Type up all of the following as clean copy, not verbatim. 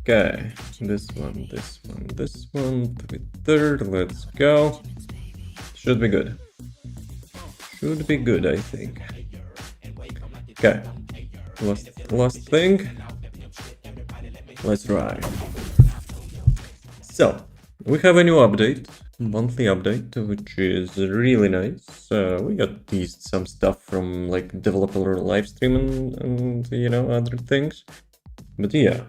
Okay, this one, this one, this one, to be third, let's go. Should be good. Should be good, I think. Okay, last thing. Let's try. So, we have a new update, monthly update, which is really nice. We got teased some stuff from like developer live stream and you know, other things. But yeah,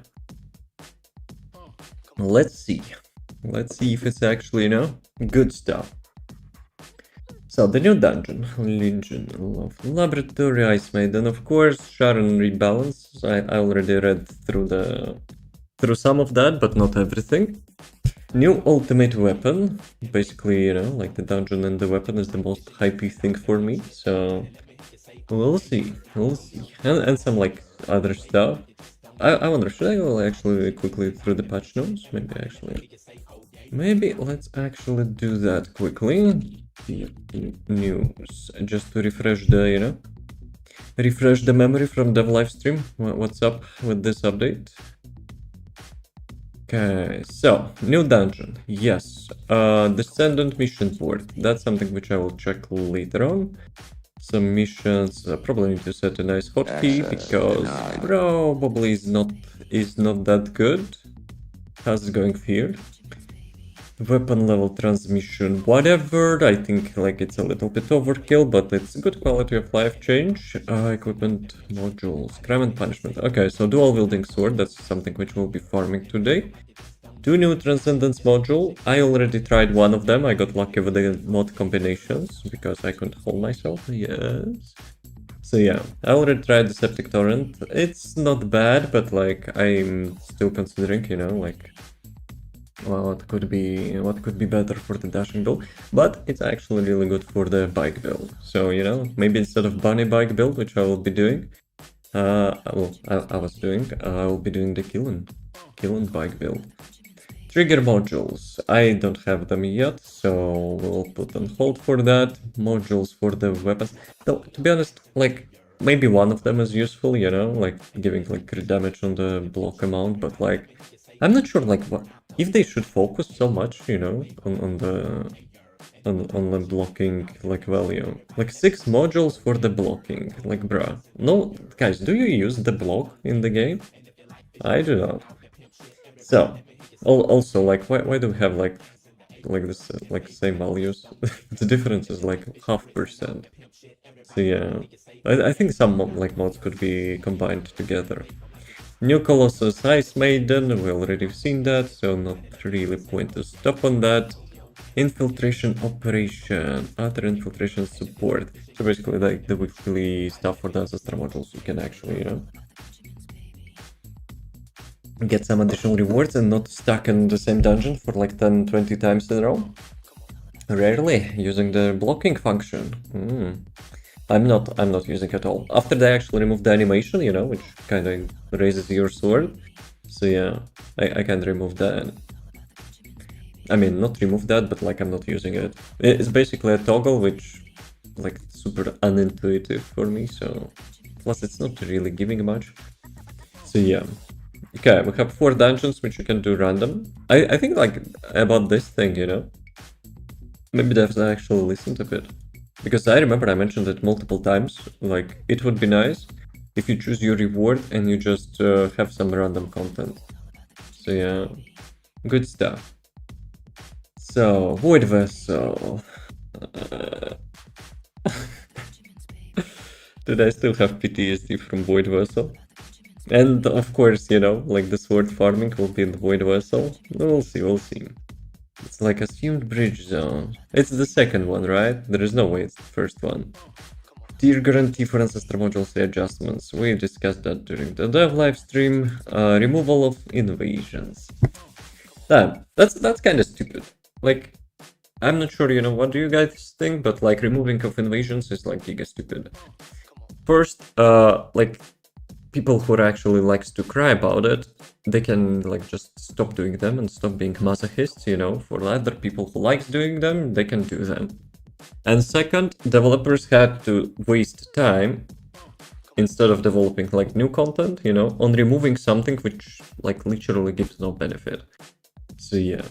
let's see. Let's see if it's actually, you know, good stuff. So, the new dungeon, Legion of Laboratory, Ice Maiden, of course, SHAREN rebalance. I already read through some of that, but not everything. New ultimate weapon. Basically, you know, like the dungeon and the weapon is the most hypey thing for me, so we'll see. We'll see. And some like other stuff. I wonder, should I go actually quickly through the patch notes? Maybe let's actually do that quickly. The news. Just to refresh the, you know, refresh the memory from dev livestream. What's up with this update? Okay, so new dungeon. Yes, Descendant mission board. That's something which I will check later on. Some missions probably need to set a nice hotkey because probably is not that good. How's it going here? Weapon level transmission, whatever. I think like it's a little bit overkill, but it's good quality of life change. Equipment modules, crime and punishment. Okay, so dual wielding sword. That's something which we'll be farming today. 2 new Transcendence module. I already tried one of them. I got lucky with the mod combinations because I couldn't hold myself. Yes. So yeah, I already tried the Septic Torrent. It's not bad, but like I'm still considering, you know, like what could be better for the dashing build. But it's actually really good for the bike build. So you know, maybe instead of bunny bike build, which I will be doing, I will be doing the KEELAN bike build. Trigger modules. I don't have them yet, so we'll put on hold for that. Modules for the weapons. Though, to be honest, like, maybe one of them is useful, you know, like giving like crit damage on the block amount, but like, I'm not sure, like, what if they should focus so much, you know, on the blocking like value. Like 6 modules for the blocking, like bruh. No, guys, do you use the block in the game? I do not. So, also, like, why do we have like this like same values? The difference is like 0.5%. So yeah, I think some like mods could be combined together. New Colossus Ice Maiden, we already seen that, so not really point to stop on that. Infiltration operation, other infiltration support. So basically like the weekly stuff for the ancestor modules, you can actually, you know, get some additional rewards and not stuck in the same dungeon for like 10-20 times in a row. Rarely using the blocking function. I'm not using it at all. After they actually remove the animation, you know, which kind of raises your sword. So yeah, I can remove that. I mean, not remove that, but like I'm not using it. It's basically a toggle, which like super unintuitive for me. So plus it's not really giving much. So yeah. Okay, we have 4 dungeons which you can do random. I think like about this thing, you know. Maybe devs actually listened to it. Because I remember I mentioned it multiple times, like, it would be nice if you choose your reward and you just have some random content. So yeah, good stuff. So, Void Vessel. Did I still have PTSD from Void Vessel? And of course, you know, like the sword farming will be in the Void Vessel. We'll see. It's like assumed bridge zone. It's the second one, right? There is no way it's the first one. Tier guarantee for ancestor modules readjustments. We discussed that during the dev live stream. Removal of invasions. Damn, that's kind of stupid. Like, I'm not sure, you know, what do you guys think, but like removing of invasions is like giga stupid. First, like people who actually likes to cry about it, they can like just stop doing them and stop being masochists, you know. For other people who likes doing them, they can do them. And second, developers had to waste time instead of developing like new content, you know, on removing something which like literally gives no benefit. So yeah,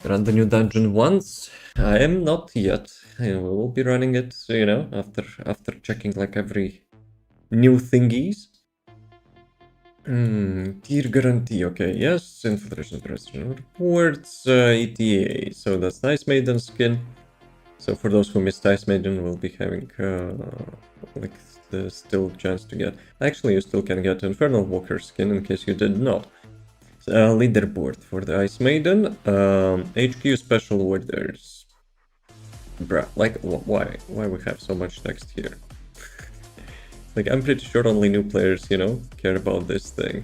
run the new dungeon once. I am not yet. We will be running it, you know, after checking like every new thingies. Tier guarantee, okay, yes, infiltration reports, ETA, so that's Nice Maiden skin. So for those who missed Ice Maiden, we'll be having like the still chance to get. Actually, you still can get Infernal Walker skin in case you did not. Leaderboard for the Ice Maiden. HQ special orders. Bruh, like why we have so much text here? Like I'm pretty sure only new players, you know, care about this thing.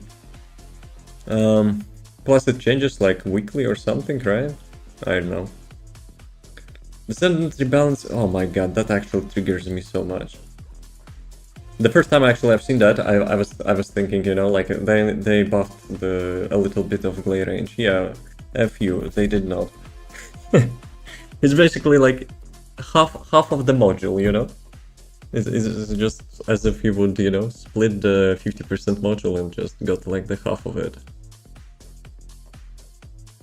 Plus it changes like weekly or something, right? I don't know. Descendant rebalance, oh my god, that actually triggers me so much. The first time actually I've seen that, I was thinking, you know, like they buffed a little bit of glare range. Yeah, F you, they did not. It's basically like half of the module, you know. It's just as if you would, you know, split the 50% module and just got like the half of it.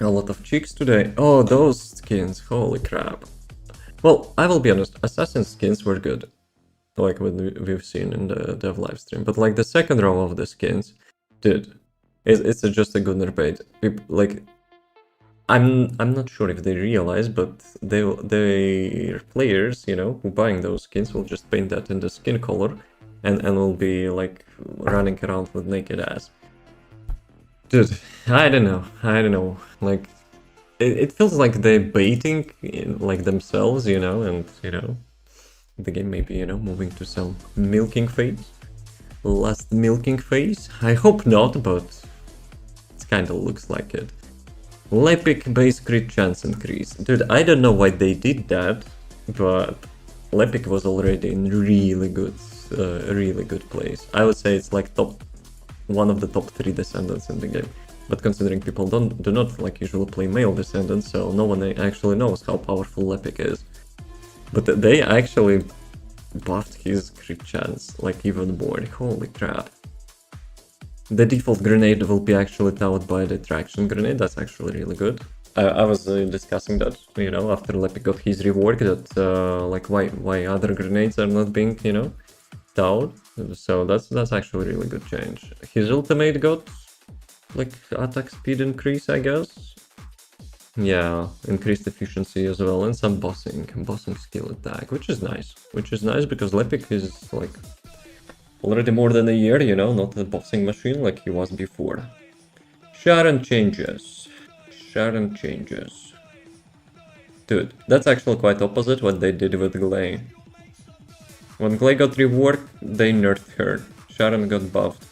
A lot of cheeks today. Oh, those skins, holy crap. Well, I will be honest, Assassin skins were good, like what we've seen in the dev livestream. But like the second row of the skins, dude, it's just a good nerfbait. Like, I'm not sure if they realize, but their players, you know, who buying those skins will just paint that in the skin color, and will be like running around with naked ass. Dude, I don't know. Like, it feels like they're baiting like themselves, you know, and you know, the game maybe, you know, moving to some milking phase. Last milking phase? I hope not, but it kinda looks like it. Lepic base crit chance increase. Dude, I don't know why they did that, but Lepic was already in really good place. I would say it's like one of the top 3 Descendants in the game. But considering people do not like usually play male Descendants, so no one actually knows how powerful Lepic is. But they actually buffed his crit chance like even more. Holy crap. The default grenade will be actually towed by the traction grenade. That's actually really good. I was discussing that, you know, after Lepic got his rework, that like why other grenades are not being, you know, towed. So that's actually a really good change. His ultimate got like attack speed increase, I guess. Yeah, increased efficiency as well, and some bossing skill attack, which is nice. Which is nice because Lepic is like already more than a year, you know, not a bossing machine like he was before. SHAREN changes. SHAREN changes. Dude, that's actually quite opposite what they did with Glay. When Glay got reworked, they nerfed her. SHAREN got buffed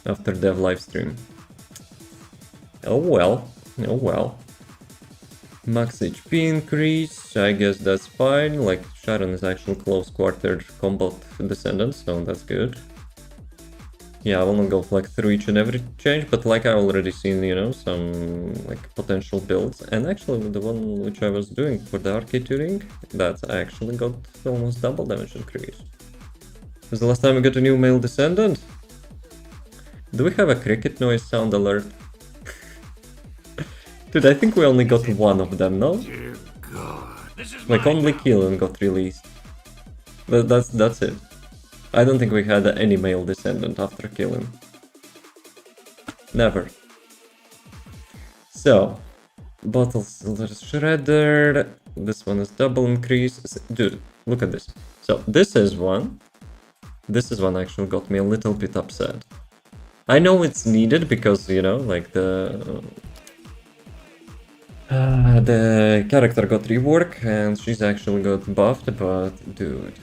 after dev livestream. Oh well, oh well. Max HP increase, I guess that's fine. Like, SHAREN is actually close quarter combat Descendant, so that's good. Yeah, I will not go like through each and every change, but like I already seen, you know, some like potential builds. And actually the one which I was doing for the arcade tuning, that I actually got almost double damage increase. Was the last time we got a new male Descendant? Do we have a cricket noise sound alert? Dude, I think we only got one of them, no? Like only KEELAN got released. That's it. I don't think we had any male Descendant after KEELAN. Never. So, bottle shredder. This one is double increase. Dude, look at this. So this is one. This is one actually got me a little bit upset. I know it's needed because, you know, like the character got rework and she's actually got buffed, but dude.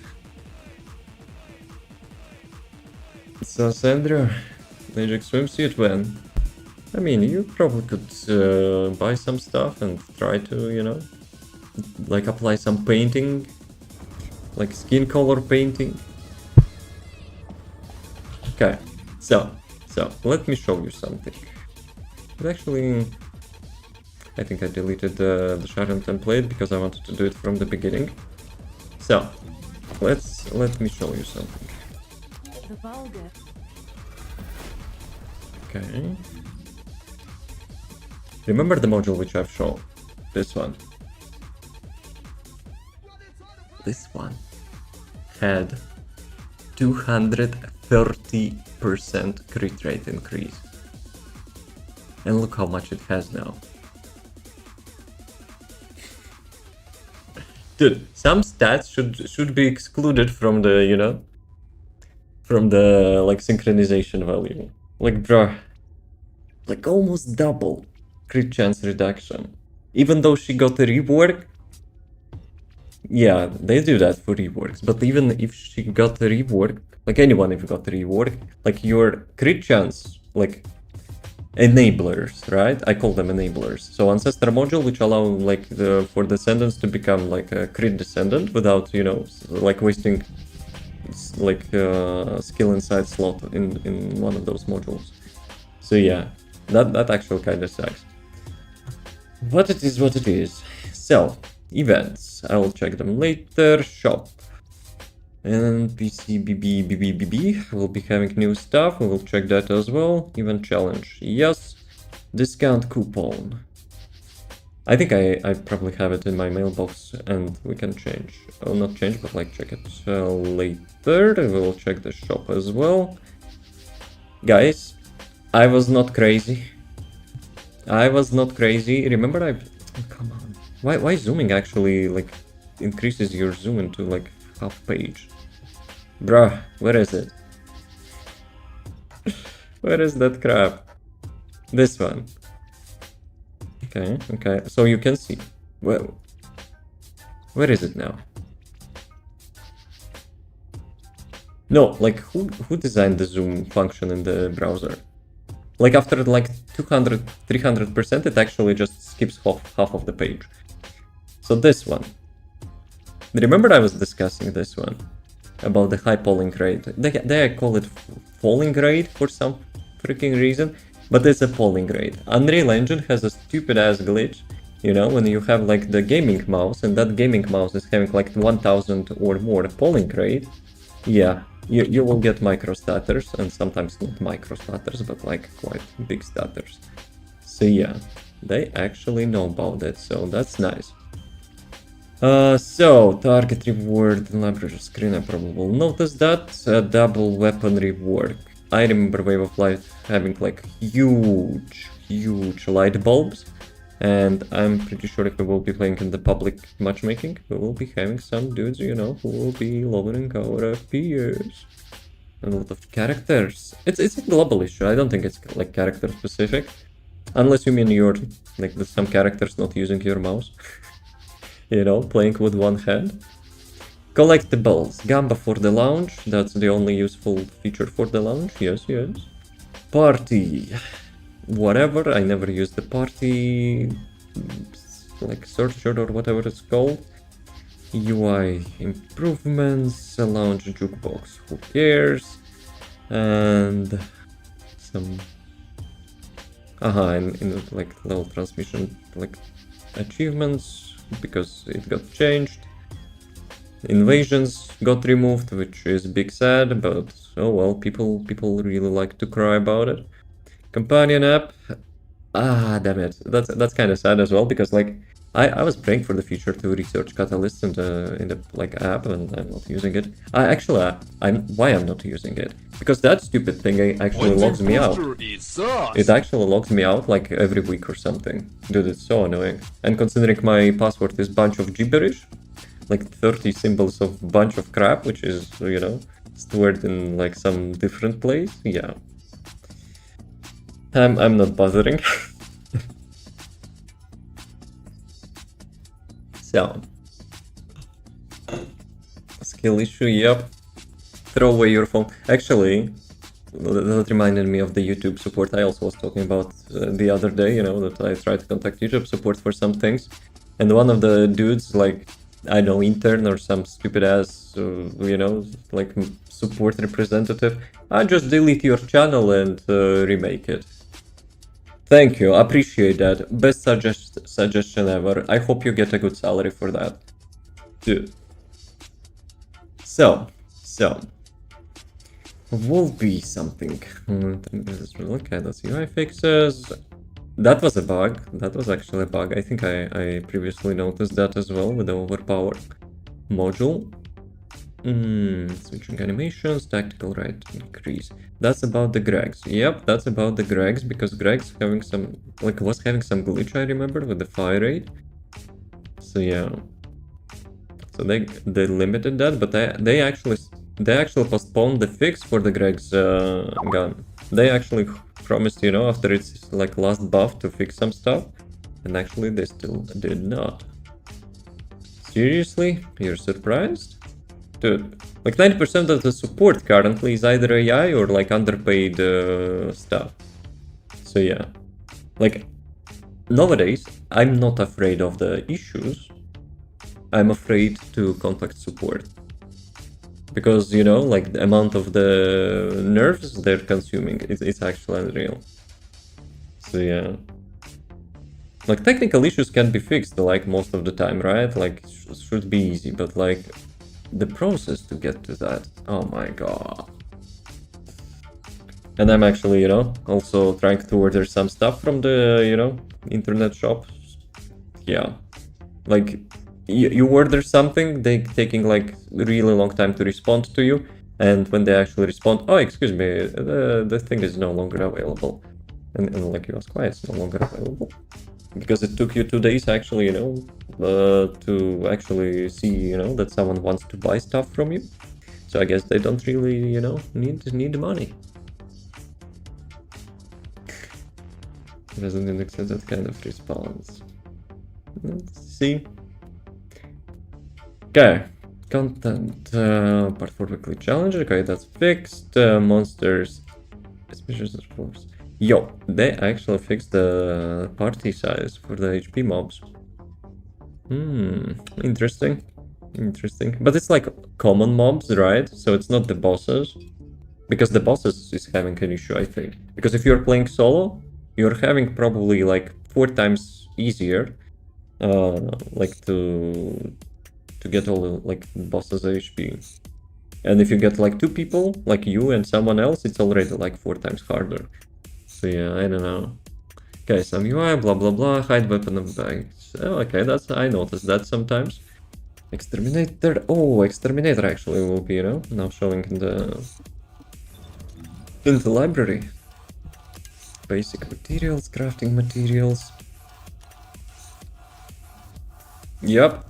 So Sandra, Magic swimsuit when? I mean, you probably could buy some stuff and try to, you know, like apply some painting, like skin color painting. Okay, so let me show you something. But actually, I think I deleted the SHAREN template because I wanted to do it from the beginning. So, let me show you something. The vulgar. Okay. Remember the module which I've shown? This one. This one had 230% crit rate increase. And look how much it has now. Dude, some stats should be excluded from the, you know, from the like synchronization value. Like, bruh, like almost double crit chance reduction. Even though she got a rework, yeah, they do that for reworks. But even if she got a rework, like anyone if got a rework, like your crit chance, like enablers, right? I call them enablers. So ancestor module, which allow like for descendants to become like a crit descendant without, you know, like wasting like skill inside slot in one of those modules. So yeah, that actually kind of sucks. What it is, what it is. So events, I will check them later. Shop. And PC BB, we'll be having new stuff, we will check that as well. Event challenge, yes. Discount coupon. I think I probably have it in my mailbox and we can change. Oh, not change, but like check it later. We'll check the shop as well. Guys, I was not crazy. I was not crazy. Remember oh, come on. Why zooming actually like increases your zoom into like half page? Bruh, where is it? Where is that crap? This one. Okay, okay. So you can see. Well, where is it now? No, like who designed the zoom function in the browser? Like after like 200, 300%, it actually just skips half of the page. So this one. Remember I was discussing this one about the high polling rate. They call it falling rate for some freaking reason, but it's a polling rate. Unreal Engine has a stupid ass glitch, you know, when you have like the gaming mouse and that gaming mouse is having like 1000 or more polling rate. Yeah, you will get micro stutters, and sometimes not micro stutters, but like quite big stutters. So yeah, they actually know about it, so that's nice. So target reward in library screen, I probably will notice that. Double weapon reward. I remember Wave of Light having like huge light bulbs, and I'm pretty sure if we will be playing in the public matchmaking, we will be having some dudes, you know, who will be lowering our FPS. And a lot of characters. It's a global issue. I don't think it's like character specific, unless you mean you're like some characters not using your mouse. You know, playing with one hand. Collectibles. Gamba for the launch. That's the only useful feature for the launch. Yes, yes. Party. Whatever. I never used the party like searcher or whatever it's called. UI improvements. A launch jukebox. Who cares? And some in like level transmission like achievements, because it got changed. Invasions got removed, which is big sad, but oh well, people really like to cry about it. Companion app, damn it, that's kind of sad as well, because like I was praying for the future to research Catalyst in the like app, and I'm not using it. Why I'm not using it? Because that stupid thing actually logs me out. It actually logs me out like every week or something. Dude, it's so annoying. And considering my password is bunch of gibberish, like 30 symbols of bunch of crap, which is, you know, stored in like some different place, yeah. I'm not bothering. So, skill issue, yep. Throw away your phone. Actually, that reminded me of the YouTube support I also was talking about the other day, you know, that I tried to contact YouTube support for some things. And one of the dudes, like, I know, intern or some stupid ass, you know, like support representative, I just delete your channel and remake it. Thank you, appreciate that. Best suggestion ever. I hope you get a good salary for that. Dude. So. will be something. Okay, that's UI fixes. That was a bug. That was actually a bug. I think I previously noticed that as well with the overpower module. Switching animations, tactical right increase. That's about the Gregs. Yep, that's about the Gregs, because Greg's having some, like, was having some glitch, I remember, with the fire rate. So yeah. So they limited that, but they actually postponed the fix for the Greg's gun. They actually promised, you know, after its like last buff to fix some stuff, and actually they still did not. Seriously? You're surprised? Dude, like 90% of the support currently is either AI or like underpaid stuff. So yeah. Like, nowadays, I'm not afraid of the issues. I'm afraid to contact support. Because, you know, like the amount of the nerves they're consuming, it's actually unreal. So yeah. Like, technical issues can be fixed, like, most of the time, right? Like, it should be easy, but like, the process to get to that, oh my god. And I'm actually, you know, also trying to order some stuff from the, you know, internet shop. Yeah. Like, you order something, they taking like really long time to respond to you. And when they actually respond, oh, excuse me, the thing is no longer available. And like you ask, why it's no longer available? Because it took you 2 days actually, you know, to actually see, you know, that someone wants to buy stuff from you. So I guess they don't really, you know, need money. Doesn't accept that kind of response. Let's see. Okay. Content, part 4 weekly challenge. Okay, that's fixed. Monsters, suspicious force. Yo, they actually fixed the party size for the HP mobs. Interesting. Interesting. But it's like common mobs, right? So it's not the bosses. Because the bosses is having an issue, I think. Because if you're playing solo, you're having probably like 4 times easier like to get all the like bosses HP. And if you get like 2 people, like you and someone else, it's already like 4 times harder. So yeah, I don't know. Okay, some UI, blah blah blah, hide weapon of bags. Oh, okay, that's, I noticed that sometimes. Exterminator, oh, Exterminator actually will be, you know, now showing in the library. Basic materials, crafting materials. Yep.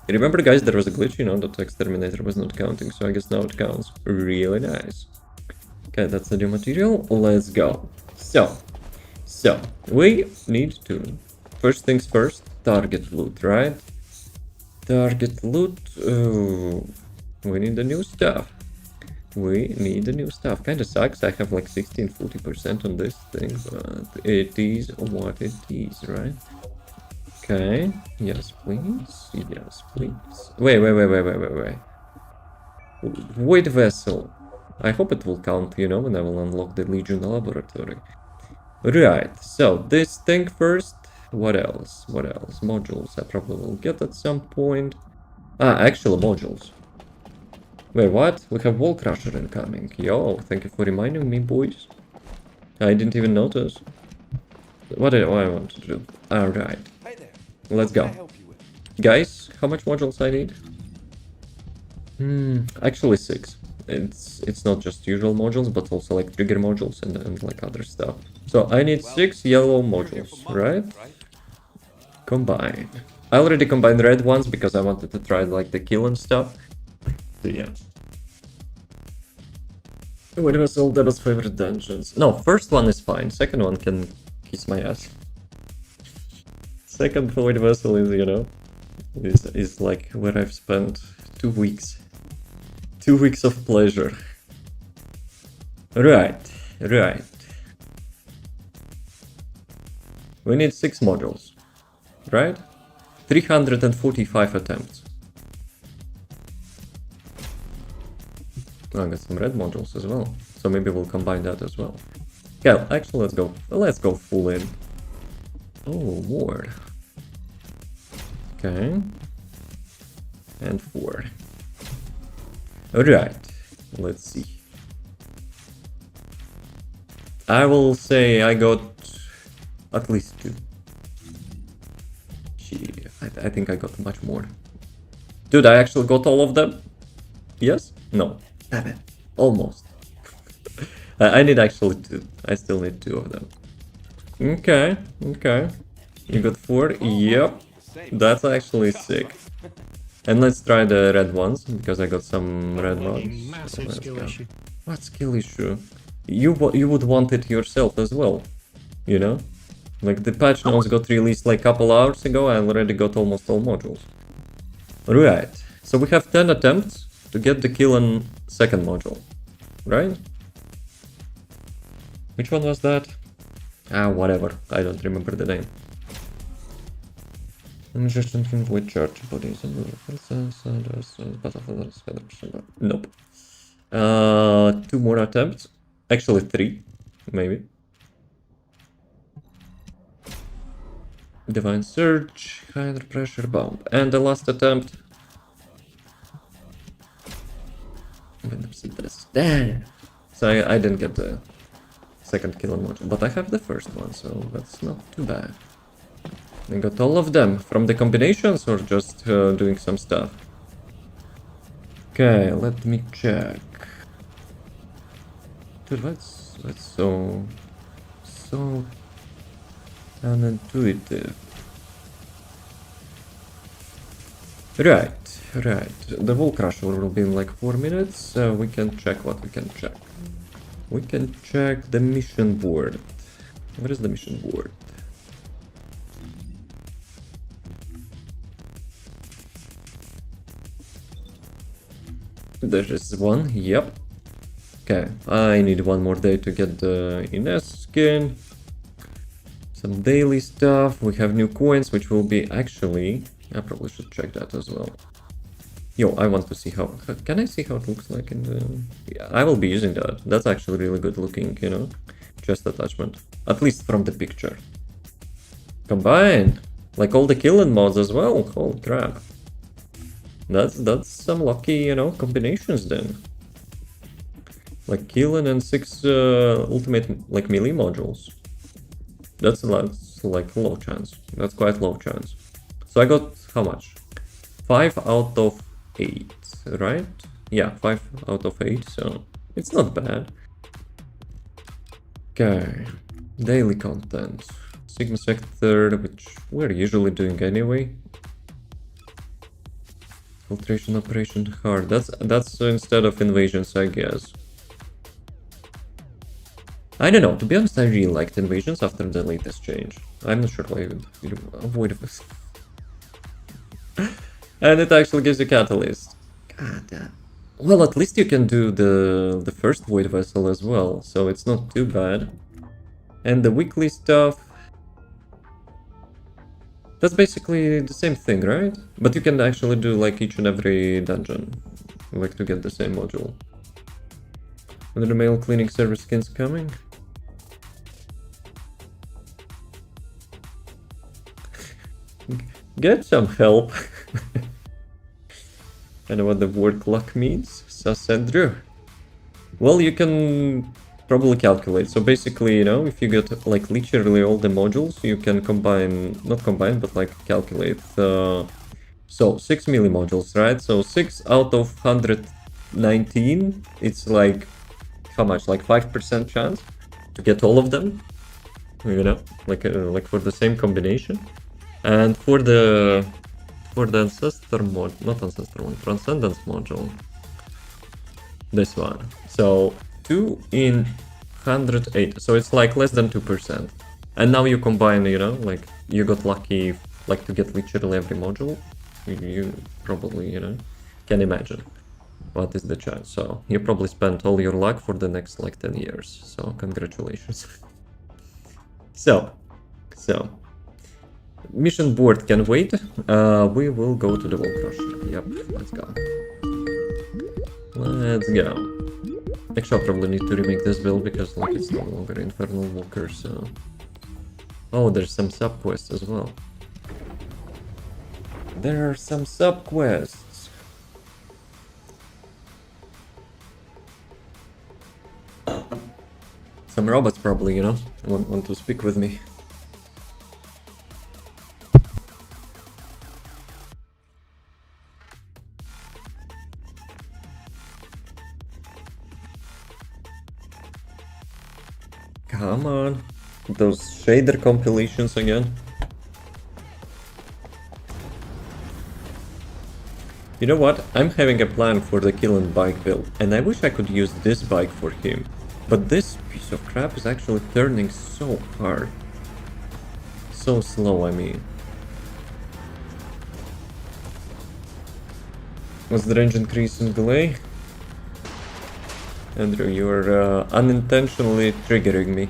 Remember, guys, there was a glitch, you know, that Exterminator was not counting, so I guess now it counts. Really nice. Okay, that's the new material. Let's go. So, we need to, first things first, target loot, right? Target loot. Oh, we need the new stuff. We need the new stuff. Kinda sucks. I have like 40% on this thing, but it is what it is, right? Okay. Yes, please. Yes, please. Wait. Void vessel. I hope it will count, you know, when I will unlock the Legion laboratory. Right. So this thing first. What else? What else? Modules. I probably will get at some point. Ah, actual modules. Wait, what? We have Wall Crusher incoming. Yo, thank you for reminding me, boys. I didn't even notice. What do I want to do? Alright. Let's go. Guys, how much modules I need? Actually 6. It's not just usual modules, but also like trigger modules and like other stuff. So I need 6 yellow modules, right? Combine. I already combined red ones because I wanted to try like the KEELAN stuff. So yeah. What was all Devil's favorite dungeons? No, first one is fine. Second one can kiss my ass. Second Void Vessel is, you know, is like where I've spent 2 weeks. 2 weeks of pleasure. Right. We need 6 modules, right? 345 attempts. Oh, I got some red modules as well, so maybe we'll combine that as well. Yeah, actually, let's go full in. Oh, ward. Okay. And 4. Alright, let's see. I will say I got at least 2. Gee, I think I got much more. Dude, I actually got all of them? Yes? No. Damn it. Almost. I need actually 2. I still need 2 of them. Okay, okay. You got 4? Yep. That's actually sick. And let's try the red ones, because I got some red ones. Massive skill issue. What skill issue? You would want it yourself as well, you know? Like the patch notes got released like a couple hours ago, I already got almost all modules. Right, so we have 10 attempts to get the KEELAN second module, right? Which one was that? Ah, whatever, I don't remember the name. I'm just thinking with charge bodies and nope. 2 more attempts. Actually 3, maybe. Divine Surge, Hydro Pressure Bomb. And the last attempt. Damn. So I didn't get the second KEELAN module, but I have the first one, so that's not too bad. I got all of them from the combinations or just doing some stuff. Okay, let me check. Dude, that's so unintuitive. Right. The Wall Crusher will be in like 4 minutes. We can check what we can check. We can check the mission board. Where is the mission board? There is one, yep. Okay, I need one more day to get the Ines skin. Some daily stuff. We have new coins, which will be actually... I probably should check that as well. Yo, I want to see how... Can I see how it looks like in the... Yeah, I will be using that. That's actually really good looking, you know? Chest attachment. At least from the picture. Combine! Like all the KEELAN mods as well. Holy crap. That's some lucky, you know, combinations then. Like KEELAN and 6 ultimate like melee modules. That's like low chance. That's quite low chance. So I got how much? 5 out of 8, right? Yeah, 5 out of 8, so it's not bad. Okay, daily content. Sigma Sector, which we're usually doing anyway. Filtration Operation Hard. That's instead of invasions, I guess. I don't know. To be honest, I really liked invasions after the latest change. I'm not sure why you avoid this. And it actually gives you catalyst. God damn. Well, at least you can do the first void vessel as well, so it's not too bad. And the weekly stuff. That's basically the same thing, right? But you can actually do like each and every dungeon, like to get the same module. Are the mail cleaning service skins coming? Get some help. I know what the word luck means. Drew. Well, you can probably calculate. So basically, you know, if you get like literally all the modules, you can combine, not combine, but like calculate. So 6 melee modules, right? So 6 out of 119, it's like, how much? Like 5% chance to get all of them, you know, like for the same combination. And for the ancestor mod, not ancestor one, transcendence module, this one. So 2 in 108, so it's like less than 2%. And now you combine, you know, like you got lucky, like to get literally every module. You probably, you know, can imagine what is the chance. So you probably spent all your luck for the next like 10 years. So congratulations. So mission board can wait. We will go to the Wall Crusher. Yep, let's go. Let's go. Actually, I'll probably need to remake this build because like it's no longer Infernal Walker, so... Oh, there's some sub-quests as well. There are some sub-quests. Some robots probably, you know, want to speak with me. Come on. Those shader compilations again. You know what? I'm having a plan for the KEELAN bike build, and I wish I could use this bike for him. But this piece of crap is actually turning so hard. So slow, I mean. Was the range increase in delay? Andrew, you're unintentionally triggering me.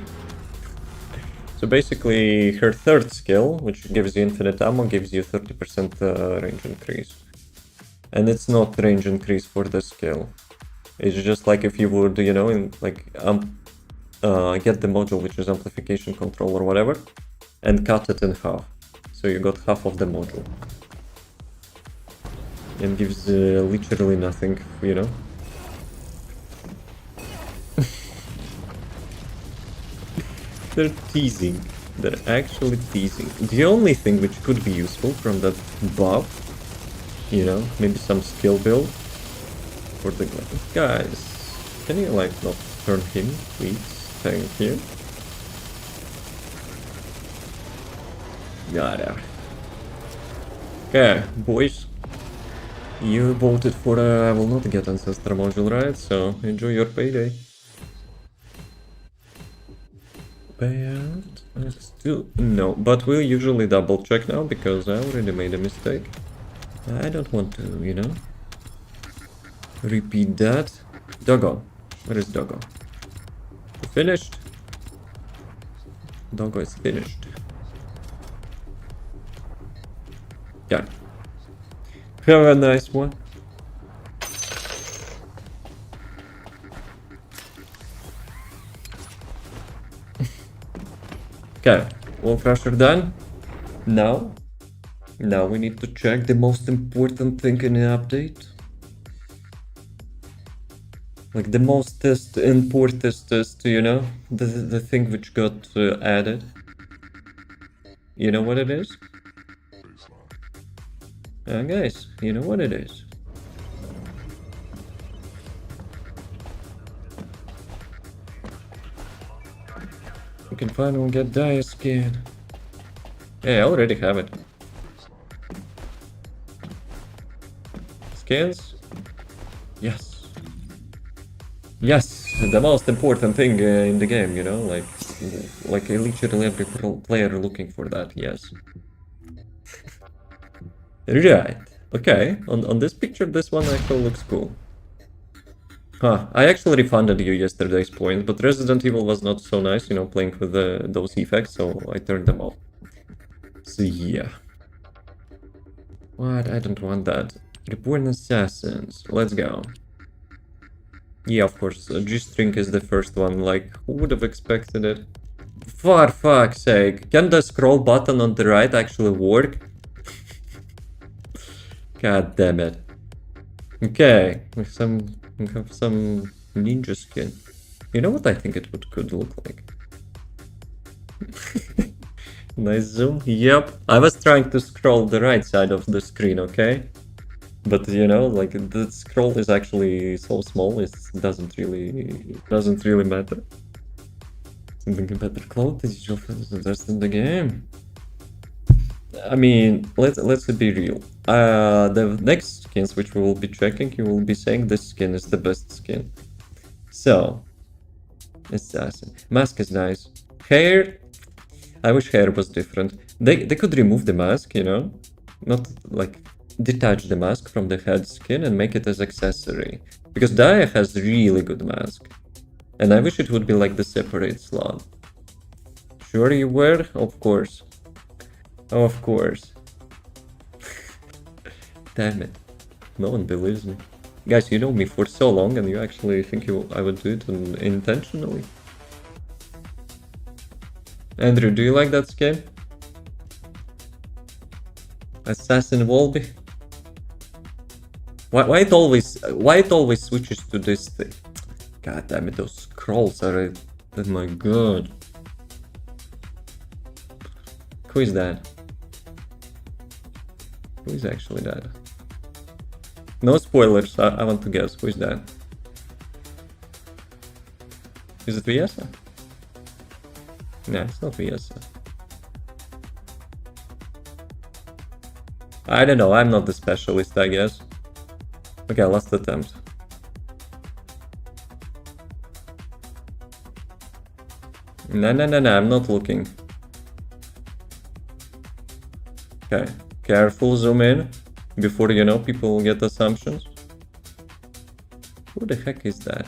So basically, her third skill, which gives you infinite ammo, gives you 30% range increase. And it's not range increase for the skill. It's just like if you would, you know, get the module, which is amplification control or whatever, and cut it in half. So you got half of the module. And gives literally nothing, you know. They're teasing. They're actually teasing. The only thing which could be useful from that buff, you know, maybe some skill build for the guys. Can you like not turn him, please? Thank you. Got it. Okay, boys. You voted for I will not get ancestor module, right? So enjoy your payday. Payout? Still no, but we'll usually double check now because I already made a mistake. I don't want to, you know, repeat that. Doggo. Where is Doggo? Finished? Doggo is finished. Yeah. Have a nice one. Okay, Wall Crusher done. Now we need to check the most important thing in the update. Like the most important, you know, the thing which got added. You know what it is? Guys, you know what it is? We can finally get Dire skin. Yeah, I already have it. Skins? Yes. Yes, the most important thing in the game, you know, like literally every player looking for that, yes. Right. Okay, on this picture, this one actually looks cool. Huh, I actually refunded you yesterday's point, but Resident Evil was not so nice, you know, playing with those effects, so I turned them off. So yeah. What? I don't want that. Reborn Assassins. Let's go. Yeah, of course, G-String is the first one, like, who would have expected it? For fuck's sake, can the scroll button on the right actually work? God damn it. Okay, we have some ninja skin. You know what I think it could look like? Nice zoom. Yep, I was trying to scroll the right side of the screen, okay? But you know, like the scroll is actually so small, it doesn't really matter. Something better clothes is just in the game. I mean, let's be real. The next skins which we will be checking, you will be saying this skin is the best skin. So, Assassin. Mask is nice. Hair, I wish hair was different. They could remove the mask, you know? Not like detach the mask from the head skin and make it as accessory. Because Daya has really good mask. And I wish it would be like the separate slot. Sure you were? Of course. Of course. Damn it. No one believes me. Guys, you know me for so long and you actually think I would do it intentionally? Andrew, do you like that skin? Assassin Wolby? Why it always switches to this thing? God damn it, those scrolls are Oh my god. Who is that? Who is actually that? No spoilers, I want to guess. Who is that? Is it Viesa? Nah, it's not Viesa. I don't know, I'm not the specialist, I guess. Okay, last attempt. No, I'm not looking. Okay, careful, zoom in. Before, you know, people get assumptions. Who the heck is that?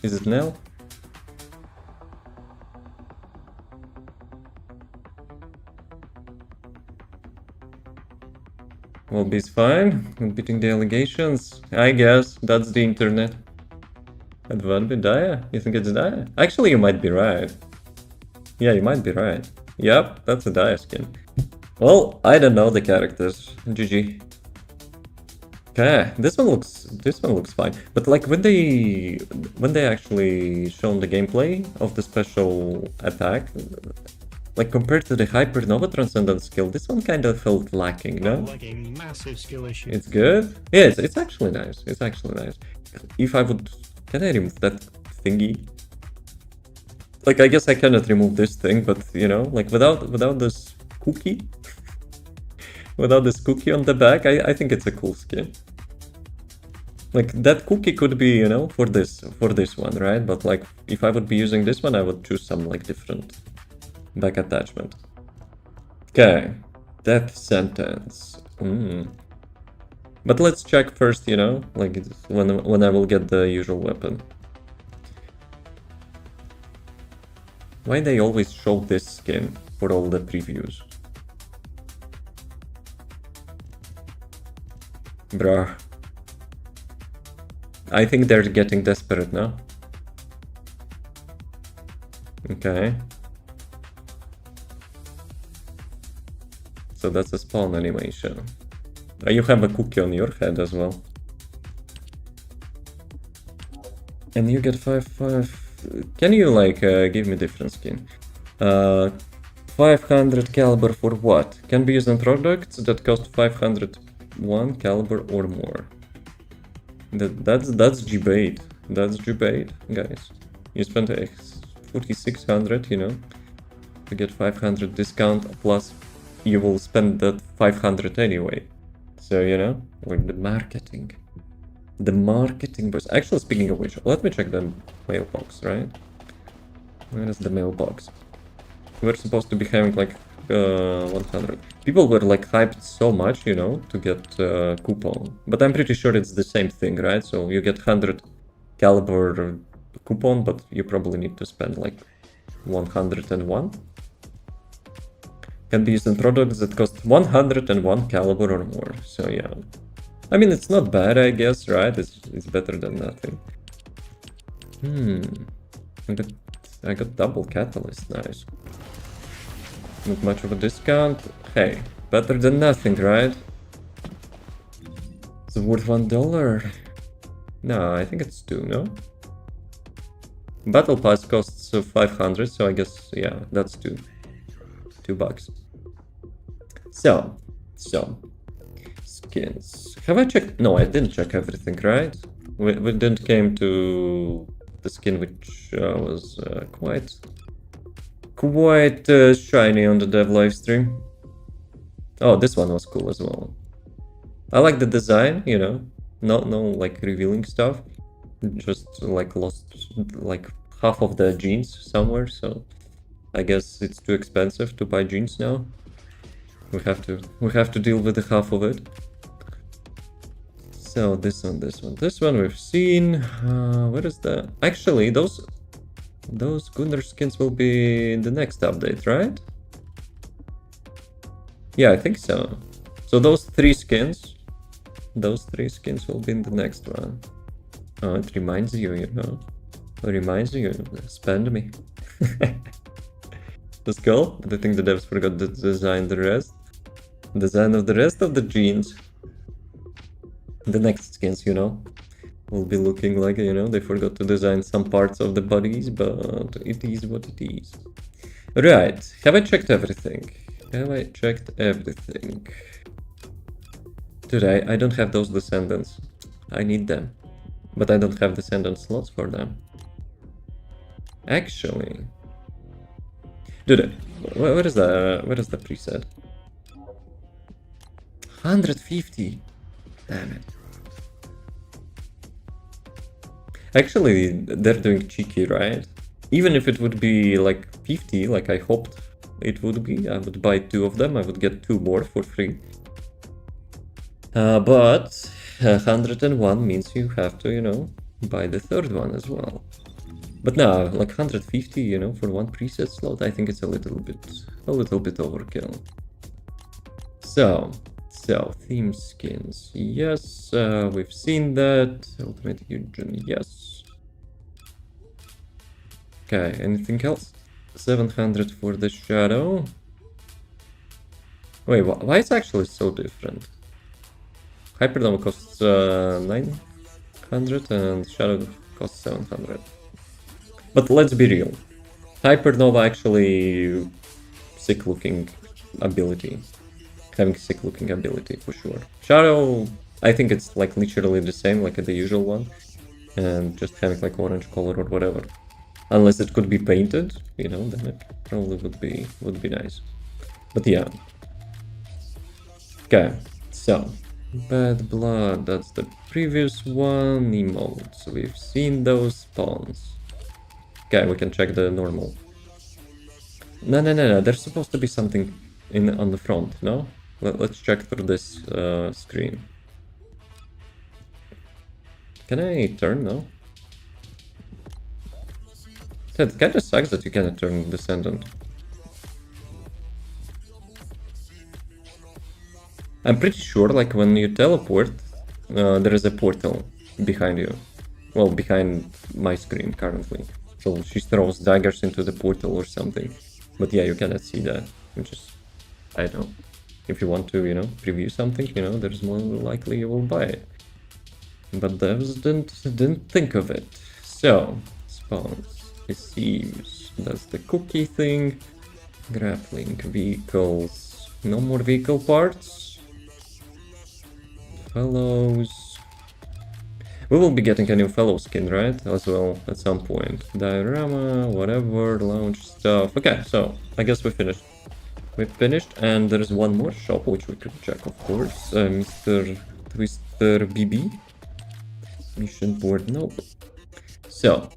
Is it Nell? Well, B's fine. Beating the allegations. I guess that's the internet. It would be Daya? You think it's Daya? Actually, you might be right. Yeah, you might be right. Yep, that's a Daya skin. Well, I don't know the characters. GG. Okay, this one looks fine. But like when they actually shown the gameplay of the special attack, like compared to the Hypernova Transcendent skill, this one kind of felt lacking, no? Like a massive skill issue. It's good? Yeah, it's actually nice. It's actually nice. If I would... Can I remove that thingy? Like, I guess I cannot remove this thing, but, you know, like, without this cookie... without this cookie on the back, I think it's a cool skin. Like, that cookie could be, you know, for this one, right? But, like, if I would be using this one, I would choose some, like, different back attachment. Okay. Death sentence. But let's check first, you know, like when I will get the usual weapon. Why they always show this skin for all the previews? Bruh. I think they're getting desperate now. Okay. So that's a spawn animation. You have a cookie on your head as well. And you get 5. Can you like give me different skin? 500 caliber for what? Can be used on products that cost 501 caliber or more. That's G-bait. That's G-bait, guys. You spent 4600, you know, to get 500 discount, plus you will spend that 500 anyway. So, you know, with the marketing. The marketing was... Actually, speaking of which, let me check the mailbox, right? Where is the mailbox? We're supposed to be having like 100. People were like hyped so much, you know, to get coupon. But I'm pretty sure it's the same thing, right? So you get 100 caliber coupon, but you probably need to spend like 101. Can be used in products that cost 101 caliber or more. So yeah, I mean, it's not bad, I guess, right? It's better than nothing. I got double catalyst, nice. Not much of a discount. Hey, better than nothing, right? It's worth $1. No, I think it's 2, no? Battle Pass costs 500, so I guess, yeah, that's 2. $2. So, skins. Have I checked? No, I didn't check everything, right? We didn't came to the skin which was quite shiny on the dev livestream. Oh, this one was cool as well. I like the design, you know, no like revealing stuff. Just like lost like half of the jeans somewhere, so I guess it's too expensive to buy jeans now. We have to deal with the half of it. So this one we've seen. Where is the... Actually, those Gunnar skins will be in the next update, right? Yeah, I think so. So those three skins will be in the next one. Oh, it reminds you, you know. It reminds you, spend me. Let's go. But I think the devs forgot to design the rest. Design of the rest of the jeans. The next skins, you know. will be looking like, you know, they forgot to design some parts of the bodies, but it is what it is. Right, have I checked everything? Have I checked everything? Dude, I don't have those Descendants. I need them. But I don't have Descendant slots for them. Actually... Dude, where is the preset? 150! Damn it. Actually, they're doing cheeky, right? Even if it would be like 50, like I hoped it would be, I would buy 2 of them, I would get 2 more for free. But 101 means you have to, you know, buy the 3rd one as well. But now, like 150, you know, for 1 preset slot, I think it's a little bit overkill. So theme skins, yes, we've seen that. Ultimate Eugen, yes. Okay, anything else? 700 for the Shadow. Wait, why is it actually so different? Hyperdome costs 900 and Shadow costs 700. But let's be real. Hypernova actually sick looking ability. Having sick looking ability for sure. Shadow, I think it's like literally the same like the usual one. And just having like orange color or whatever. Unless it could be painted, you know, then it probably would be nice. But yeah. Okay, so Bad Blood, that's the previous one. Emotes, we've seen those. Spawns. Okay, we can check the normal. No, there's supposed to be something on the front, no? Let's check through this screen. Can I turn? No? It kinda sucks that you cannot turn Descendant. I'm pretty sure, like, when you teleport, there is a portal behind you. Well, behind my screen currently. So she throws daggers into the portal or something. But yeah, you cannot see that, which is, I don't know. If you want to, you know, preview something, you know, there's more likely you will buy it. But devs didn't think of it. So, spawns, receives, that's the cookie thing. Grappling, vehicles, no more vehicle parts. Fellows. We will be getting a new fellow skin, right? As well, at some point. Diorama, whatever, launch stuff. Okay, so, I guess we finished. We finished, and there is one more shop, which we could check, of course. Mr. Twister BB. Mission board, nope. So,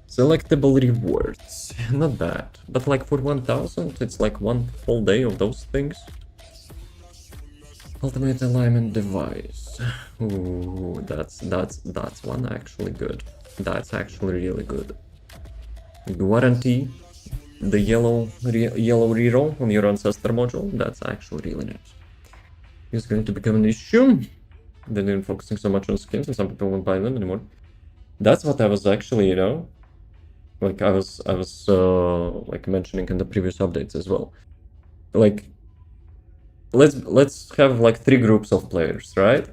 selectable rewards. Not bad. But like for 1000, it's like one whole day of those things. Ultimate alignment device. Ooh, that's one actually good. That's actually really good. Guarantee the yellow reroll on your ancestor module. That's actually really nice. It's going to become an issue. They didn't focusing so much on skins, and some people won't buy them anymore. That's what I was actually, you know, like I was like mentioning in the previous updates as well. Like, let's have like 3 groups of players, right?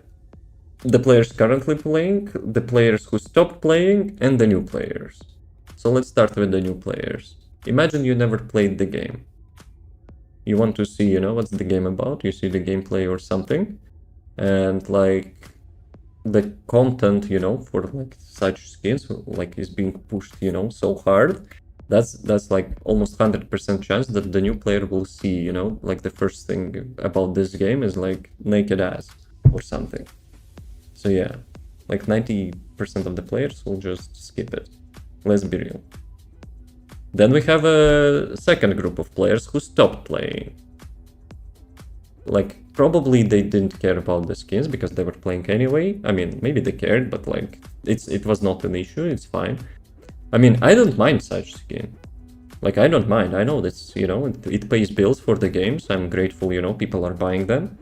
The players currently playing, the players who stopped playing, and the new players. So let's start with the new players. Imagine you never played the game. You want to see, you know, what's the game about, you see the gameplay or something, and like the content, you know, for like such skins, like is being pushed, you know, so hard. That's like almost 100% chance that the new player will see, you know, like the first thing about this game is like naked ass or something. So yeah, like 90% of the players will just skip it. Let's be real. Then we have a second group of players who stopped playing. Like, probably they didn't care about the skins because they were playing anyway. I mean, maybe they cared, but like, it was not an issue, it's fine. I mean, I don't mind such skin. Like, I don't mind. I know that's, you know, it pays bills for the games. I'm grateful, you know, people are buying them.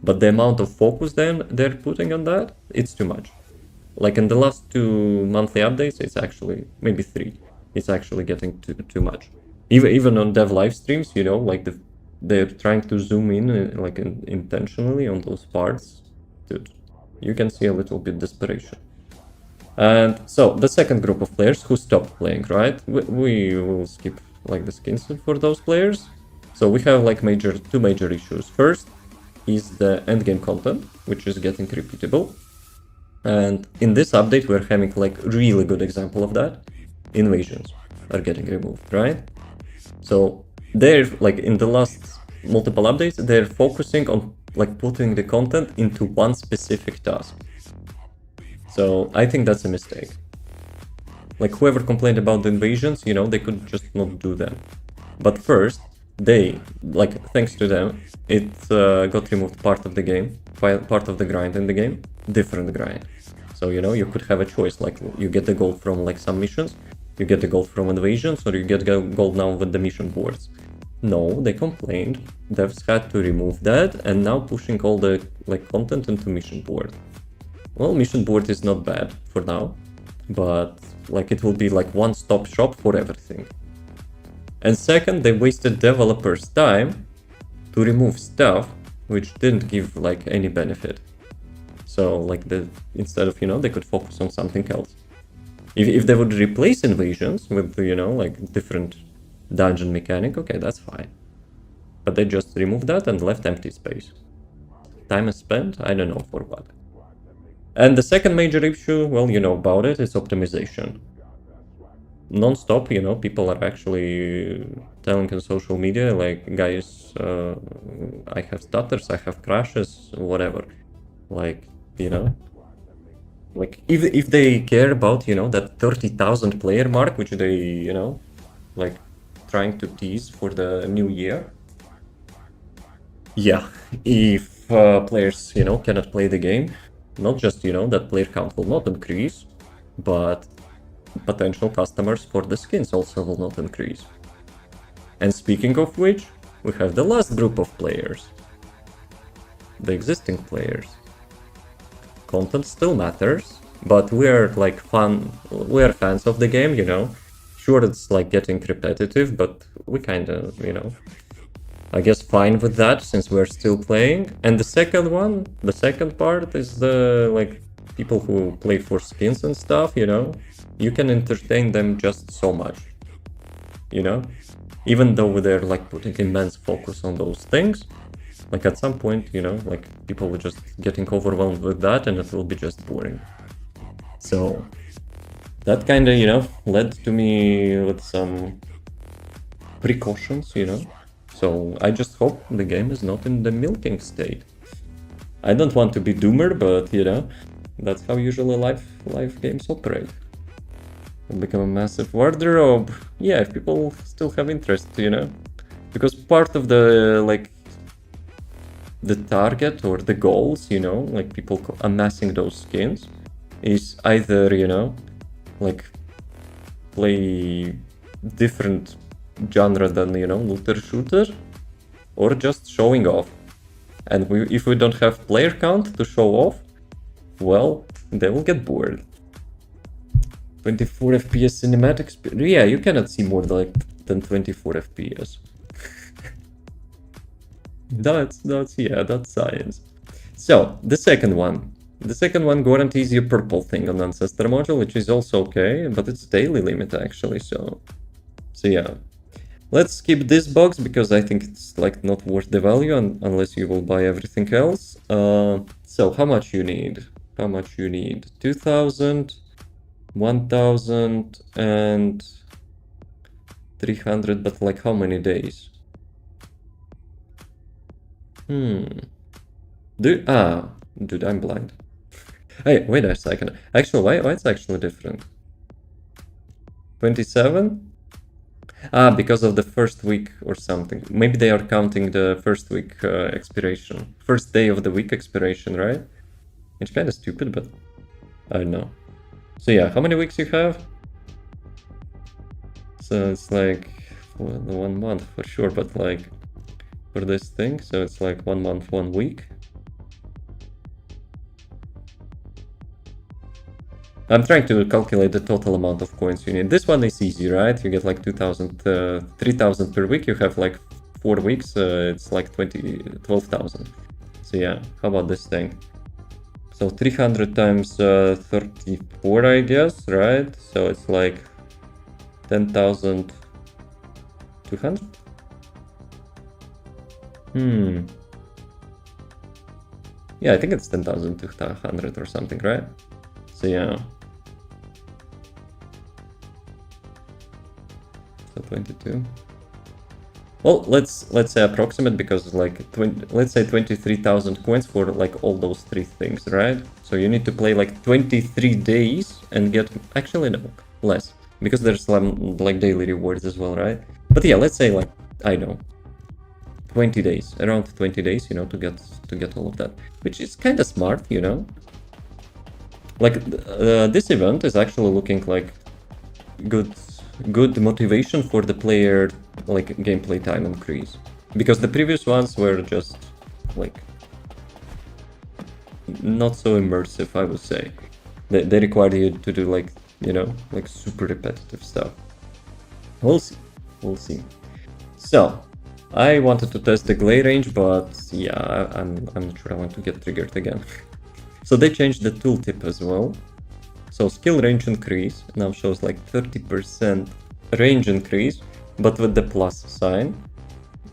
But the amount of focus then they're putting on that, it's too much. Like in the last 2 monthly updates, it's actually, maybe 3. It's actually getting too much. Even on dev live streams, you know, like they're trying to zoom in like intentionally on those parts. Dude, you can see a little bit desperation. And so the second group of players who stopped playing, right? We will skip like the skins for those players. So we have like two major issues. First is the endgame content, which is getting repeatable. And in this update, we're having like really good example of that. Invasions are getting removed, right? So they're like in the last multiple updates, they're focusing on like putting the content into one specific task. So I think that's a mistake. Like whoever complained about the invasions, you know, they could just not do them. But first, they, like thanks to them, it got removed part of the game, part of the grind in the game, different grind. So, you know, you could have a choice, like you get the gold from like some missions, you get the gold from invasions, or you get gold now with the mission boards. No, they complained, devs had to remove that, and now pushing all the like content into mission board. Well, mission board is not bad for now, but like it will be like one-stop shop for everything. And second, they wasted developers' time to remove stuff which didn't give like any benefit. So like instead of, you know, they could focus on something else. If they would replace invasions with, you know, like different dungeon mechanic, okay, that's fine. But they just removed that and left empty space. Time is spent, I don't know for what. And the second major issue, well, you know about it, is optimization. Non-stop, you know, people are actually telling on social media, like, guys, I have stutters, I have crashes, whatever. Like, you know, like if they care about, you know, that 30,000 player mark, which they, you know, like trying to tease for the new year. Yeah, if players, you know, cannot play the game, not just, you know, that player count will not increase, but potential customers for the skins also will not increase. And speaking of which, we have the last group of players. The existing players. Content still matters, but we're like we're fans of the game, you know. Sure, it's like getting repetitive, but we kind of, you know, I guess fine with that since we're still playing. And the second part is the like people who play for skins and stuff, you know. You can entertain them just so much, you know, even though they're like putting immense focus on those things. Like at some point, you know, like people are just getting overwhelmed with that and it will be just boring. So that kind of, you know, led to me with some precautions, you know. So I just hope the game is not in the milking state. I don't want to be doomer, but you know, that's how usually live games operate. It'll become a massive wardrobe. Yeah, if people still have interest, you know, because part of the like the target or the goals, you know, like people amassing those skins is either, you know, like play different genre than, you know, looter shooter, or just showing off. And if we don't have player count to show off, well, they will get bored. 24 FPS cinematics. Yeah, you cannot see more than 24 FPS. that's science. So the second one guarantees you purple thing on Ancestor module, which is also okay, but it's daily limit actually. So yeah, let's skip this box because I think it's like not worth the value unless you will buy everything else. So how much you need? 2,000, 1,000 and 300, but like how many days? Dude, I'm blind. Hey, wait a second. Actually, why it's actually different? 27? Because of the first week or something. Maybe they are counting the first week expiration. First day of the week expiration, right? It's kind of stupid, but I don't know. So yeah, how many weeks you have? So it's like 1 month for sure, but like for this thing, so it's like 1 month, 1 week. I'm trying to calculate the total amount of coins you need. This one is easy, right? You get like 2,000, 3,000 per week. You have like 4 weeks, it's like 12,000. So yeah, how about this thing? So 300 times 34, I guess, right? So it's like 10,200? Yeah, I think it's 10,200 or something, right? So yeah. So 22. Well, let's say approximate, because like let's say 23,000 coins for like all those three things, right? So you need to play like 23 days and get, actually no, less, because there's like daily rewards as well, right? But yeah, let's say like, I know, 20 days, around 20 days, you know, to get all of that, which is kind of smart, you know. Like this event is actually looking like good motivation for the player, like gameplay time increase, because the previous ones were just like not so immersive, I would say. They required you to do like, you know, like super repetitive stuff. We'll see. So I wanted to test the glare range, but yeah, I'm not sure I want to get triggered again. So they changed the tooltip as well. So skill range increase now shows like 30% range increase, but with the plus sign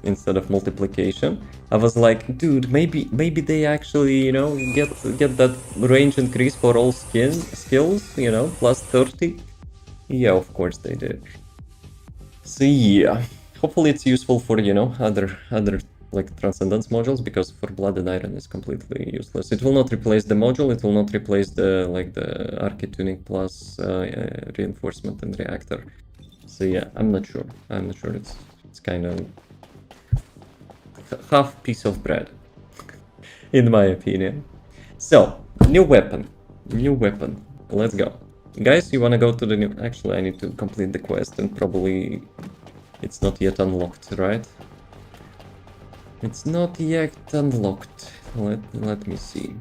instead of multiplication. I was like, dude, maybe they actually, you know, get that range increase for all skills, you know, plus 30. Yeah, of course they did. So yeah, hopefully it's useful for, you know, other like Transcendence modules, because for Blood and Iron is completely useless. It will not replace the module, it will not replace the like the Archi-tuning plus reinforcement and reactor. So yeah, I'm not sure. It's kind of half piece of bread, in my opinion. So new weapon. Let's go, guys. You wanna go to the new? Actually, I need to complete the quest, and probably it's not yet unlocked, right? It's not yet unlocked. Let me see.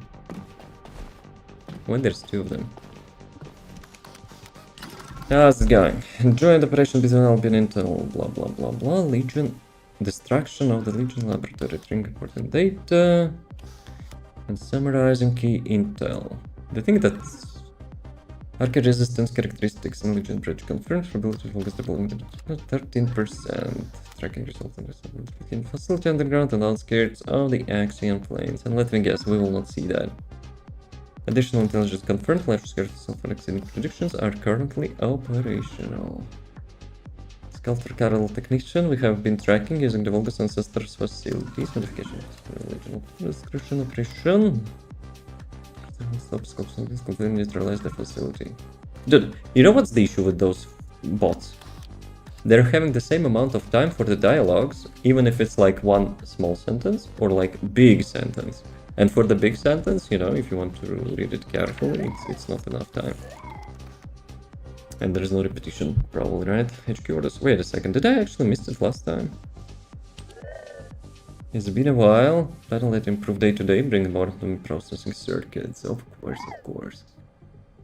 Well, there's two of them. How's it going? Joint operation between Albion Intel, blah blah blah blah. Legion. Destruction of the Legion laboratory. String important data. And summarizing key intel. The thing that Archi resistance characteristics in Legion Bridge confirmed for ability to focus deployment 13%. Tracking result in facility underground and outskirts of the Axion plains. And let me guess, we will not see that. Additional intelligence confirmed, life security sulfur exceeding predictions are currently operational. Sculptor Carol Technician, we have been tracking using the Volga's ancestors' facilities. Modification regional description operation. Stop scopes and completely neutralize the facility. Dude, you know what's the issue with those bots? They're having the same amount of time for the dialogues, even if it's like one small sentence or like big sentence. And for the big sentence, you know, if you want to read it carefully, it's not enough time. And there's no repetition, probably, right? HQ orders. Wait a second, did I actually miss it last time? It's been a while. Better let improve day to day, bring more processing circuits. Of course.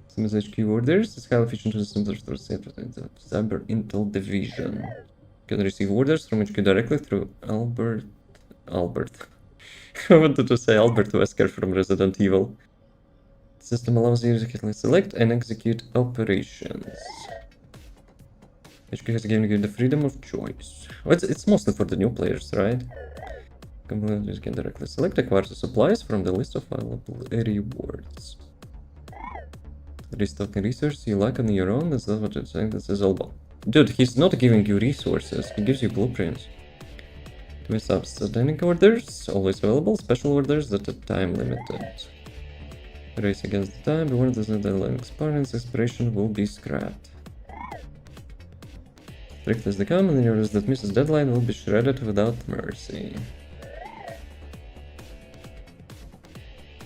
Some HQ orders. It's highly efficient to the Cyber Intel Division. Can receive orders from HQ directly through Albert. I wanted to say Albert Wesker from Resident Evil. The system allows the user to select and execute operations. HQ has given you the freedom of choice. Well, it's mostly for the new players, right? Completely can directly select, acquire the supplies from the list of available rewards. Restocking resources you like on your own, that's not what it's saying, this is all about. Dude, he's not giving you resources, he gives you blueprints. With substanding orders, always available, special orders that are time limited. Race against the time, the one does not deadline expires, expiration will be scrapped. Strict as they come, and the orders that misses deadline will be shredded without mercy.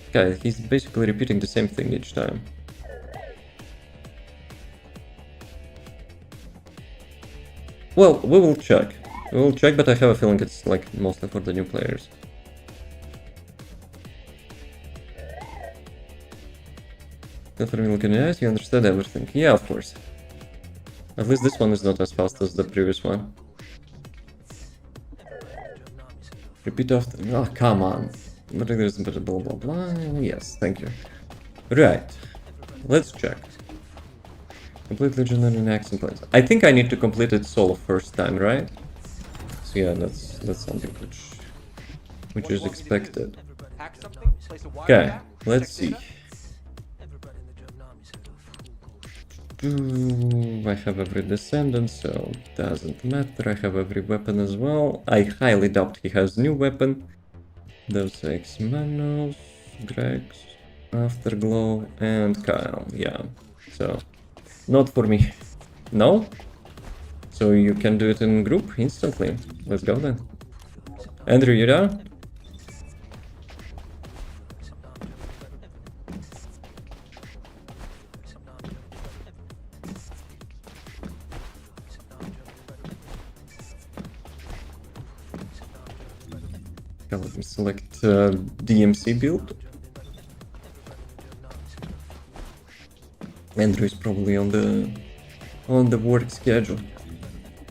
Okay, he's basically repeating the same thing each time. Well, we will check. But I have a feeling it's like mostly for the new players. Definitely looking at you understand everything. Yeah, of course. At least this one is not as fast as the previous one. Repeat after. Oh, come on. Blah blah blah. Yes, thank you. Right. Let's check. Complete legendary and action plans. I think I need to complete it solo first time, right? So yeah, that's something which is expected. Okay, let's see. I have every Descendant, so doesn't matter. I have every weapon as well. I highly doubt he has new weapon. Those Ex Manos, Gregs, Afterglow, and Kyle. Yeah, so not for me. No? So you can do it in group instantly. Let's go then. Andrew, you down? Okay, let me select DMC build. Andrew is probably on the work schedule.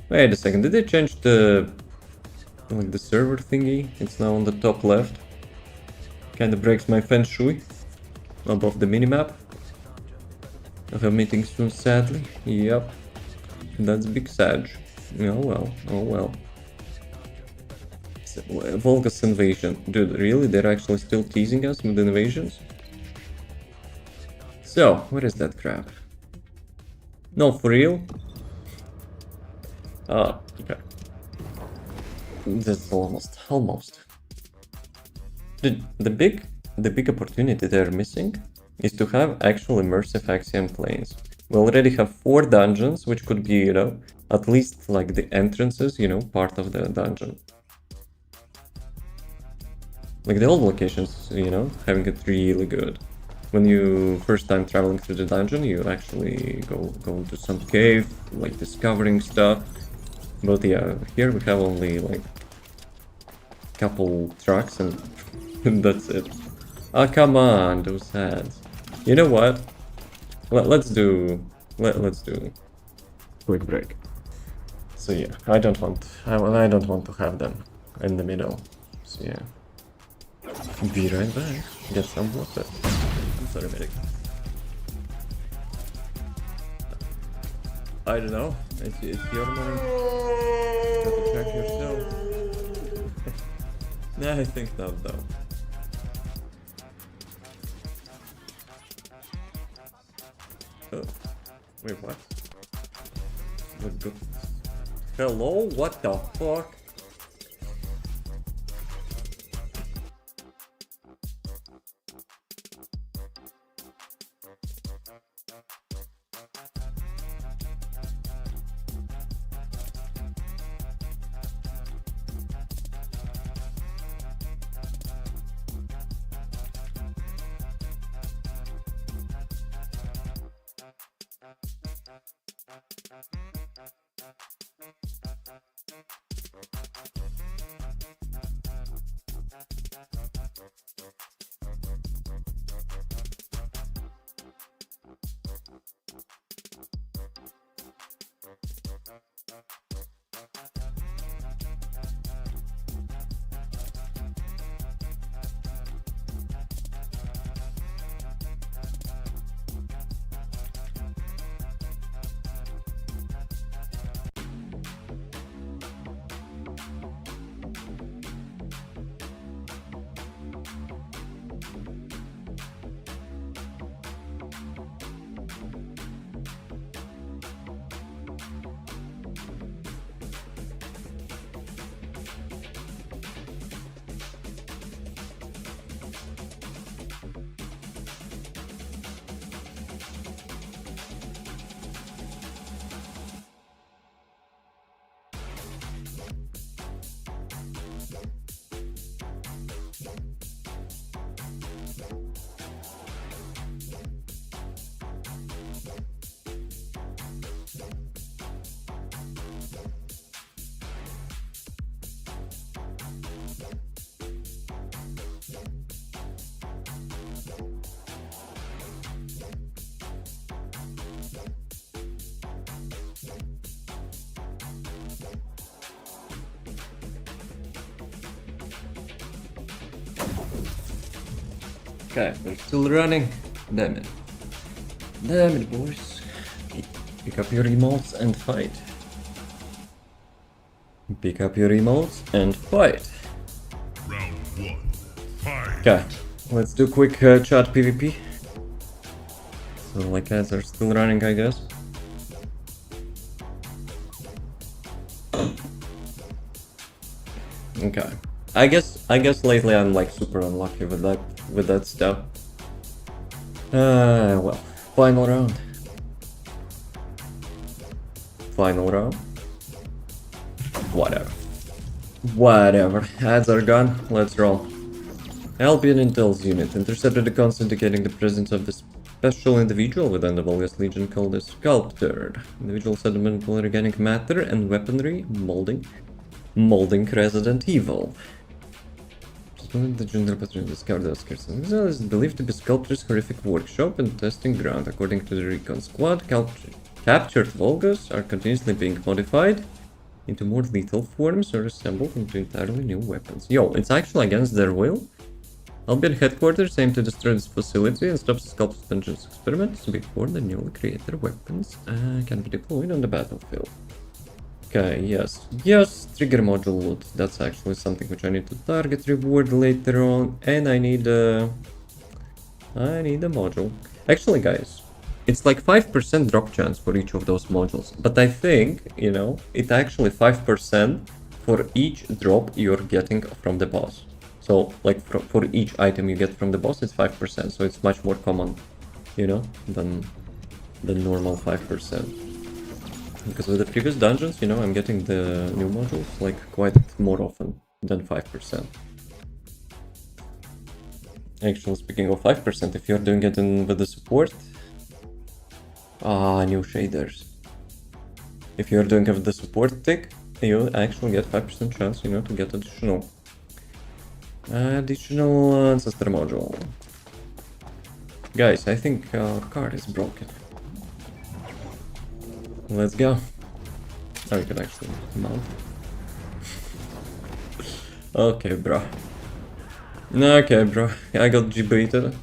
Wait a second, did they change the server thingy? It's now on the top left. Kinda breaks my feng shui above the minimap. I have meeting soon, sadly. Yep. That's big Sag. Oh well, oh well. Volga's invasion. Dude, really? They're actually still teasing us with invasions? So, what is that crap? No, for real? Oh, okay. That's almost. The big opportunity they're missing is to have actual immersive Axiom planes. We already have 4 dungeons, which could be, you know, at least like the entrances, you know, part of the dungeon. Like the old locations, you know, having it really good. When you first time traveling through the dungeon, you actually go into some cave, like discovering stuff. But yeah, here we have only like couple trucks and that's it. Ah, come on, those ads. You know what? Let's do quick break. So yeah, I don't want to have them in the middle. So yeah. Be right back. Get some water. I'm sorry, medic. I don't know. It's your money. You have to check yourself. Nah, I think not though. Oh. Wait, what? Hello? What the fuck? Okay, we're still running. Damn it. Damn it, boys. Pick up your emotes and fight. Pick up your emotes and fight. Round 1. Fight. Okay, let's do quick chat PvP. So like ads are still running, I guess. Okay. I guess lately I'm like super unlucky with that stuff. Well, final round. Final round. Whatever. Ads are gone. Let's roll. Albion Intel's unit intercepted a constant indicating the presence of the special individual within the Vulgus Legion called the Sculptor. Individual said to manipulate organic matter and weaponry, molding Resident Evil. The general pattern discovered the Oscars is believed to be Sculptor's horrific workshop and testing ground. According to the Recon Squad, captured Vulgus are continuously being modified into more lethal forms or assembled into entirely new weapons. Yo, it's actually against their will? Albion headquarters aim to destroy this facility and stop the Sculptor's vengeance experiments before the newly created weapons can be deployed on the battlefield. Okay, yes, trigger module loot. That's actually something which I need to target reward later on, and I need a module. Actually, guys, it's like 5% drop chance for each of those modules, but I think, you know, it's actually 5% for each drop you're getting from the boss. So, like, for each item you get from the boss, it's 5%, so it's much more common, you know, than the normal 5%. Because with the previous dungeons, you know, I'm getting the new modules, like, quite more often than 5%. Actually, speaking of 5%, if you're doing it with the support... new shaders. If you're doing it with the support tick, you actually get 5% chance, you know, to get additional ancestor module. Guys, I think our card is broken. Let's go. Oh, you can actually mount. Okay, bro. Okay, bro. I got G-baited.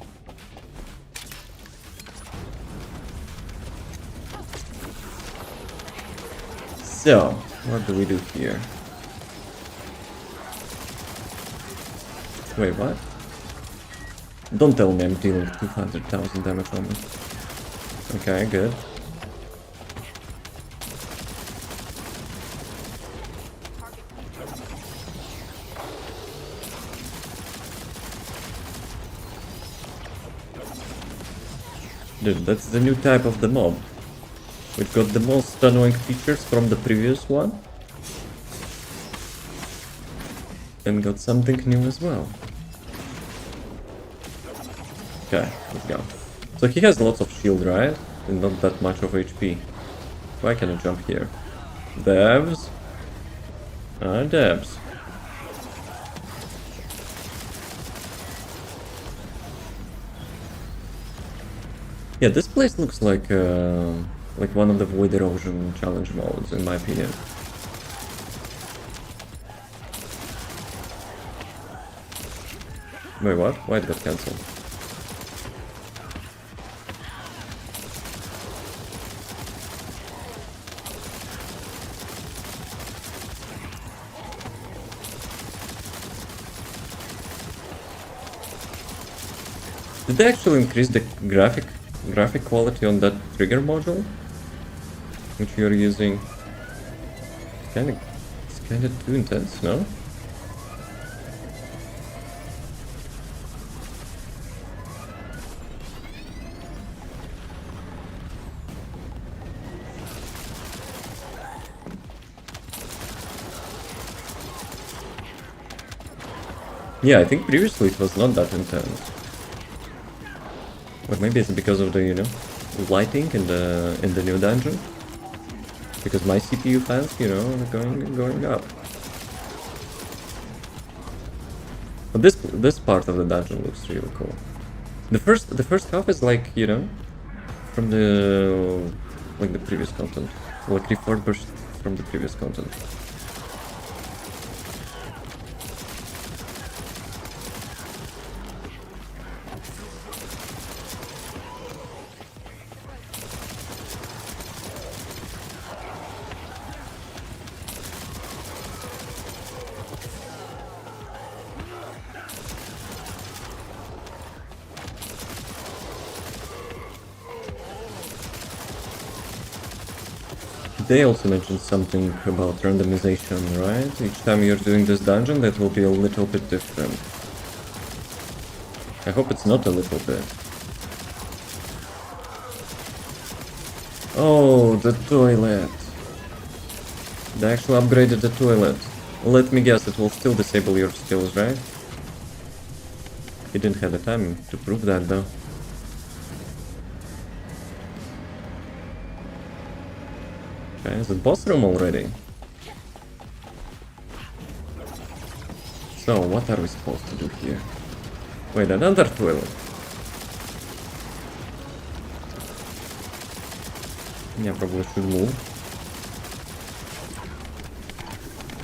So, what do we do here? Wait, what? Don't tell me I'm dealing 200,000 damage on me. Okay, good. Dude, that's the new type of the mob. We've got the most annoying features from the previous one. And got something new as well. Okay, let's go. So he has lots of shield, right? And not that much of HP. Why can I jump here? Devs. Devs. Yeah, this place looks like one of the Void Erosion challenge modes, in my opinion. Wait, what? Why did that cancel? Did they actually increase the graphic quality on that trigger module, which you're using? It's kinda too intense, no? Yeah, I think previously it was not that intense. Or maybe it's because of the, you know, lighting in the new dungeon. Because my CPU fans, you know, are going up. But this part of the dungeon looks really cool. The first half is like, you know, from the previous content, like refurbished from the previous content. they also mentioned something about randomization, right? Each time you're doing this dungeon, that will be a little bit different. I hope it's not a little bit. Oh, the toilet. They actually upgraded the toilet. Let me guess, it will still disable your skills, right? He didn't have the time to prove that, though. Okay, is it boss room already? So, what are we supposed to do here? Wait, another toilet. Yeah, probably should move.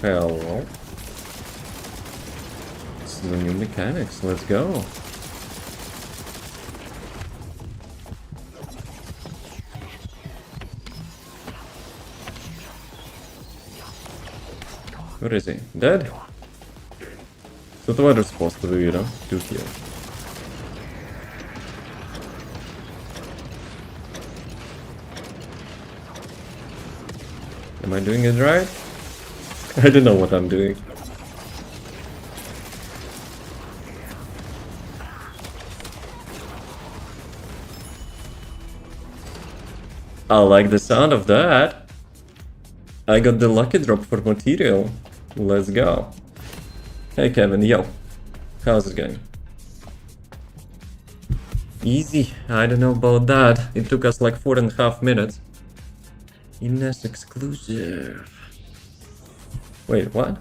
Hello. This is the new mechanics, let's go. Where is he? Dead? So what are we supposed to do, you know? Do here. Am I doing it right? I don't know what I'm doing. I like the sound of that. I got the lucky drop for material. Let's go. Hey Kevin, yo. How's it going? Easy. I don't know about that. It took us like 4.5 minutes. Ines exclusive. Wait, what?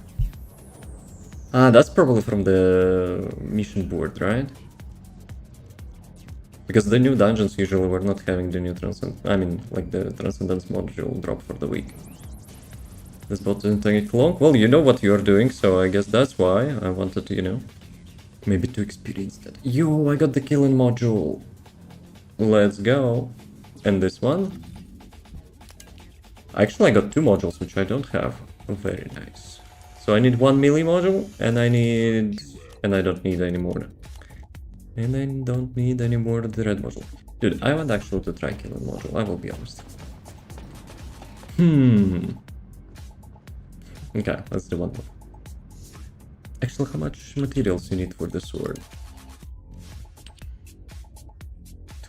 Ah, that's probably from the mission board, right? Because the new dungeons usually were not having the new like the Transcendence module drop for the week. This bot didn't take long. Well, you know what you're doing, so I guess that's why I wanted to, you know, maybe to experience that. Yo, I got the KEELAN module. Let's go. And this one? Actually, I got 2 modules, which I don't have. Very nice. So I need 1 melee module, and I don't need any more. And I don't need any more of the red module. Dude, I want actually to try KEELAN module, I will be honest. Okay, let's do one more. Actually, how much materials you need for the sword?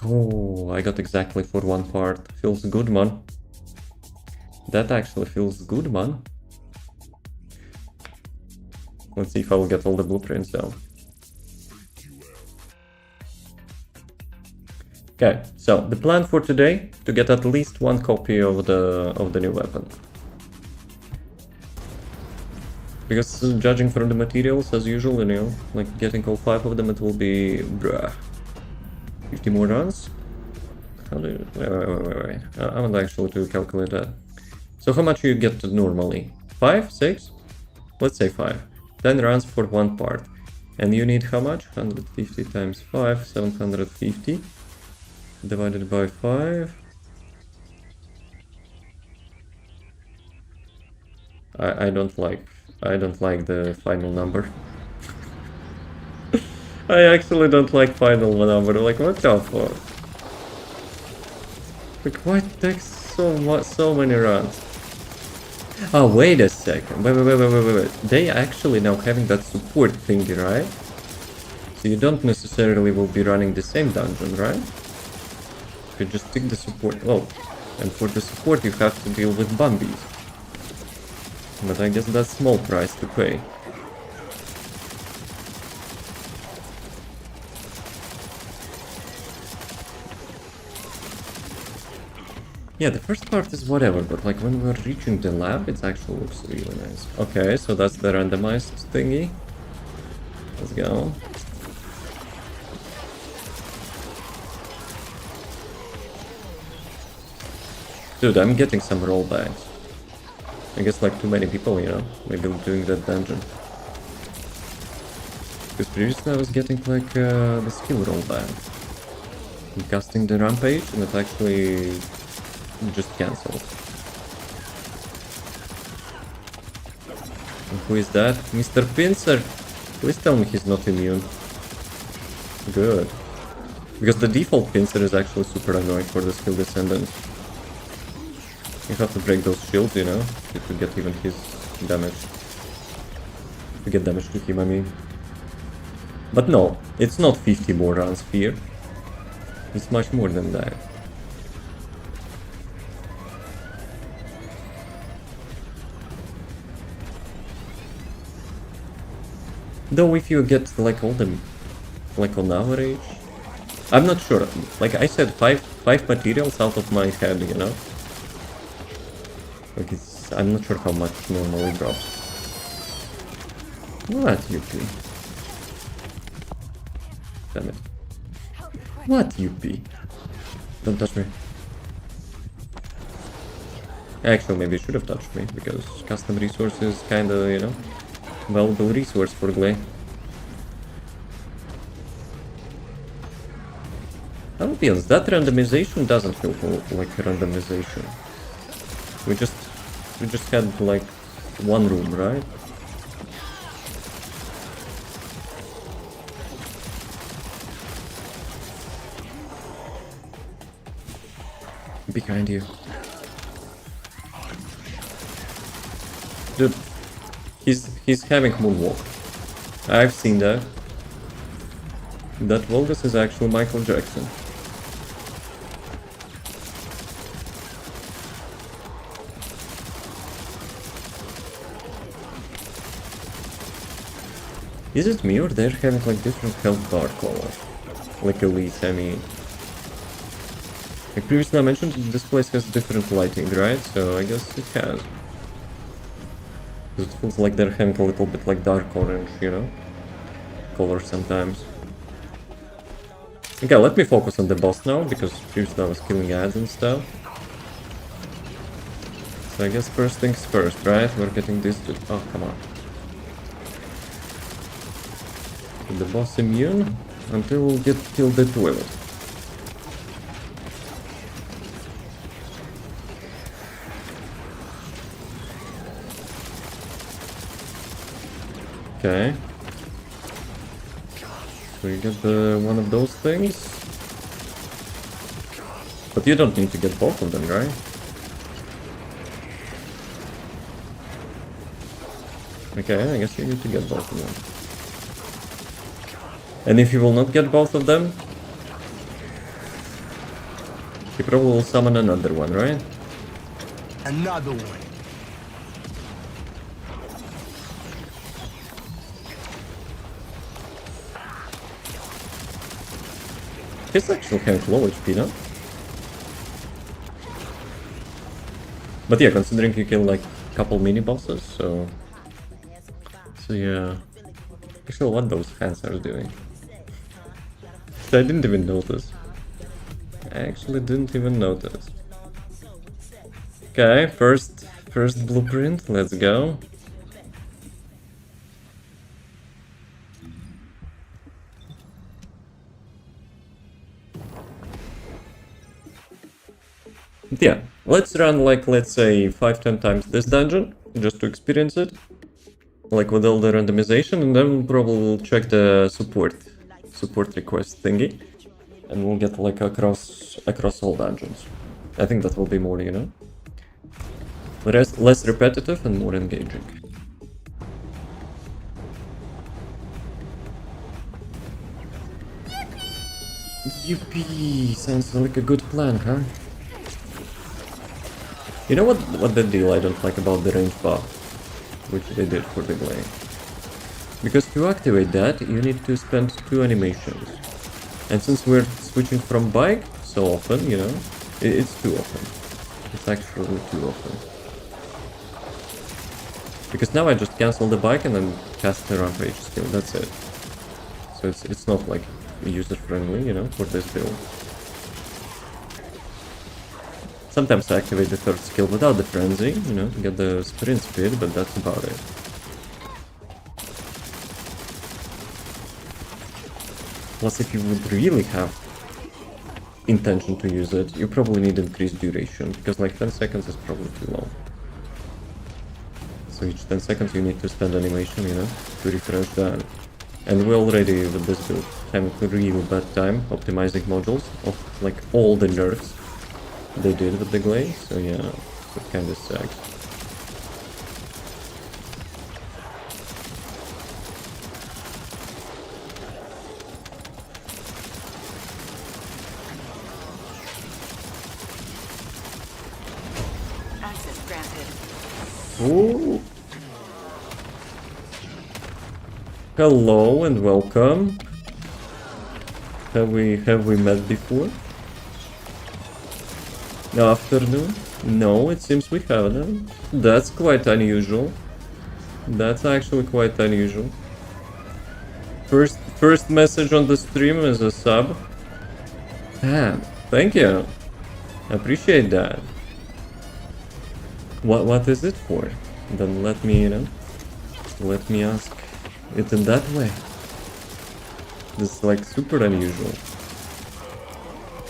Oh, I got exactly for 1 part. Feels good, man. That actually feels good, man. Let's see if I will get all the blueprints down. Okay, so the plan for today, to get at least 1 copy of the new weapon. Because judging from the materials, as usual, you know, like getting all 5 of them, it will be, bruh, 50 more runs? How do you, wait. I want actually to calculate that. So how much you get normally? 5? 6? Let's say 5. 10 runs for 1 part. And you need how much? 150 times 5, 750. Divided by 5. I don't like the final number. I actually don't like final number. Like, what the fuck? Like, why it takes so many runs? Oh, wait a second. Wait. They actually now having that support thingy, right? So you don't necessarily will be running the same dungeon, right? You just take the support. Oh, and for the support you have to deal with Bumbies. But I guess that's small price to pay. Yeah, the first part is whatever, but like when we're reaching the lab, it actually looks really nice. Okay, so that's the randomized thingy. Let's go. Dude, I'm getting some rollbacks. I guess like too many people, you know, maybe doing that dungeon. Because previously I was getting like the skill rollback. I'm casting the rampage and it actually just cancelled. And who is that? Mr. Pincer! Please tell me he's not immune. Good. Because the default Pincer is actually super annoying for the skill Descendant. You have to break those shields, you know, to get even his damage. To get damage to him, I mean. But no, it's not 50 more rounds here. It's much more than that. Though if you get like all them, like on average, I'm not sure. Like I said, five materials out of my head, you know. Like I'm not sure how much normally drops. What UP? Damn it! What UP? Don't touch me. Actually, maybe you should have touched me because custom resource is kinda, you know, valuable resource for Glay. I'll be honest, that randomization doesn't feel like randomization. We just had like one room, right? Behind you. Dude, he's having moonwalk. I've seen that. That Volgas is actually Michael Jackson. Is it me or they're having like different health bar colors? Like elite, I mean. Like previously I mentioned, this place has different lighting, right? So I guess it has. It feels like they're having a little bit like dark orange, you know? Color sometimes. Okay, let me focus on the boss now, because previously I was killing ads and stuff. So I guess first things first, right? We're getting this to... Oh, come on. The boss immune until we get till the toilet. Okay. So you get the one of those things. But you don't need to get both of them, right? Okay, I guess you need to get both of them. And if you will not get both of them, you probably will summon another one, right? Another one. He's actually kind of low HP, no? But yeah, considering you kill like a couple mini bosses, so yeah. Actually, what those hands are doing? I didn't even notice. I actually didn't even notice. Okay, first blueprint, let's go. Yeah, let's run like, let's say 5-10 times this dungeon, just to experience it. Like with all the randomization, and then we'll probably check the support request thingy. And we'll get like across all dungeons. I think that will be more, you know, less repetitive and more engaging. Yippee! Sounds like a good plan, huh? You know what the deal I don't like about the range buff, which they did for the Glay? Because to activate that, you need to spend 2 animations. And since we're switching from bike so often, you know, it's too often. It's actually too often. Because now I just cancel the bike and then cast the rampage skill, that's it. So it's not like user-friendly, you know, for this build. Sometimes I activate the third skill without the frenzy, you know, to get the sprint speed, but that's about it. Plus, if you would really have intention to use it, you probably need increased duration, because like 10 seconds is probably too long. So each 10 seconds you need to spend animation, you know, to refresh that. And we're already, with this build, having a real bad time optimizing modules of like all the nerfs they did with the Glay, so yeah. It kinda sucks. Access granted. Ooh. Hello and welcome. Have we met before? Afternoon? No, it seems we haven't. That's quite unusual. That's actually quite unusual. First message on the stream is a sub. Damn, thank you. Appreciate that. What is it for? Then let me, let me ask it in that way. This is like super unusual.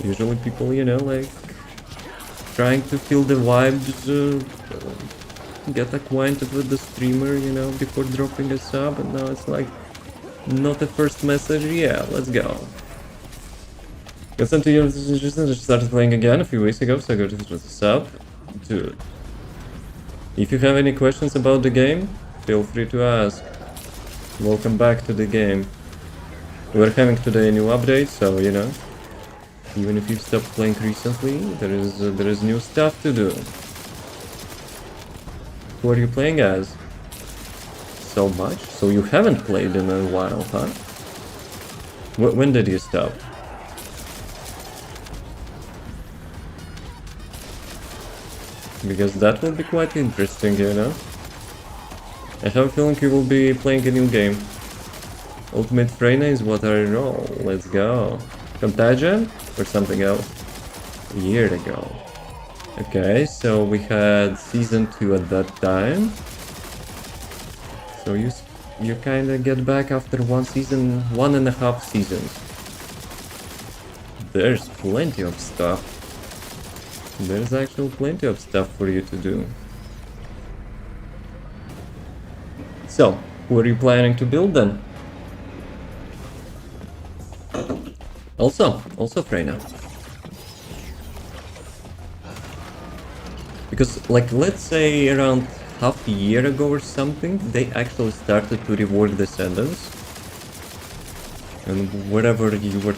Usually people, like trying to feel the vibes, get acquainted with the streamer, before dropping a sub, and now it's like not the first message. Yeah, let's go. Listen to you, just started playing again a few weeks ago, so go to the sub. Dude, if you have any questions about the game, feel free to ask. Welcome back to the game. We're having today a new update, so even if you've stopped playing recently, there is new stuff to do. Who are you playing as? So much? So you haven't played in a while, huh? When did you stop? Because that will be quite interesting, I have a feeling you will be playing a new game. Ultimate Freyna is what I roll. Let's go. Contagion? Or something else? A year ago. Okay, so we had Season 2 at that time. So you kinda get back after 1.5 seasons. There's plenty of stuff. There's actually plenty of stuff for you to do. So, who are you planning to build then? Also Freyna. Because, let's say around half a year ago or something, they actually started to rework Descendants. And wherever you were,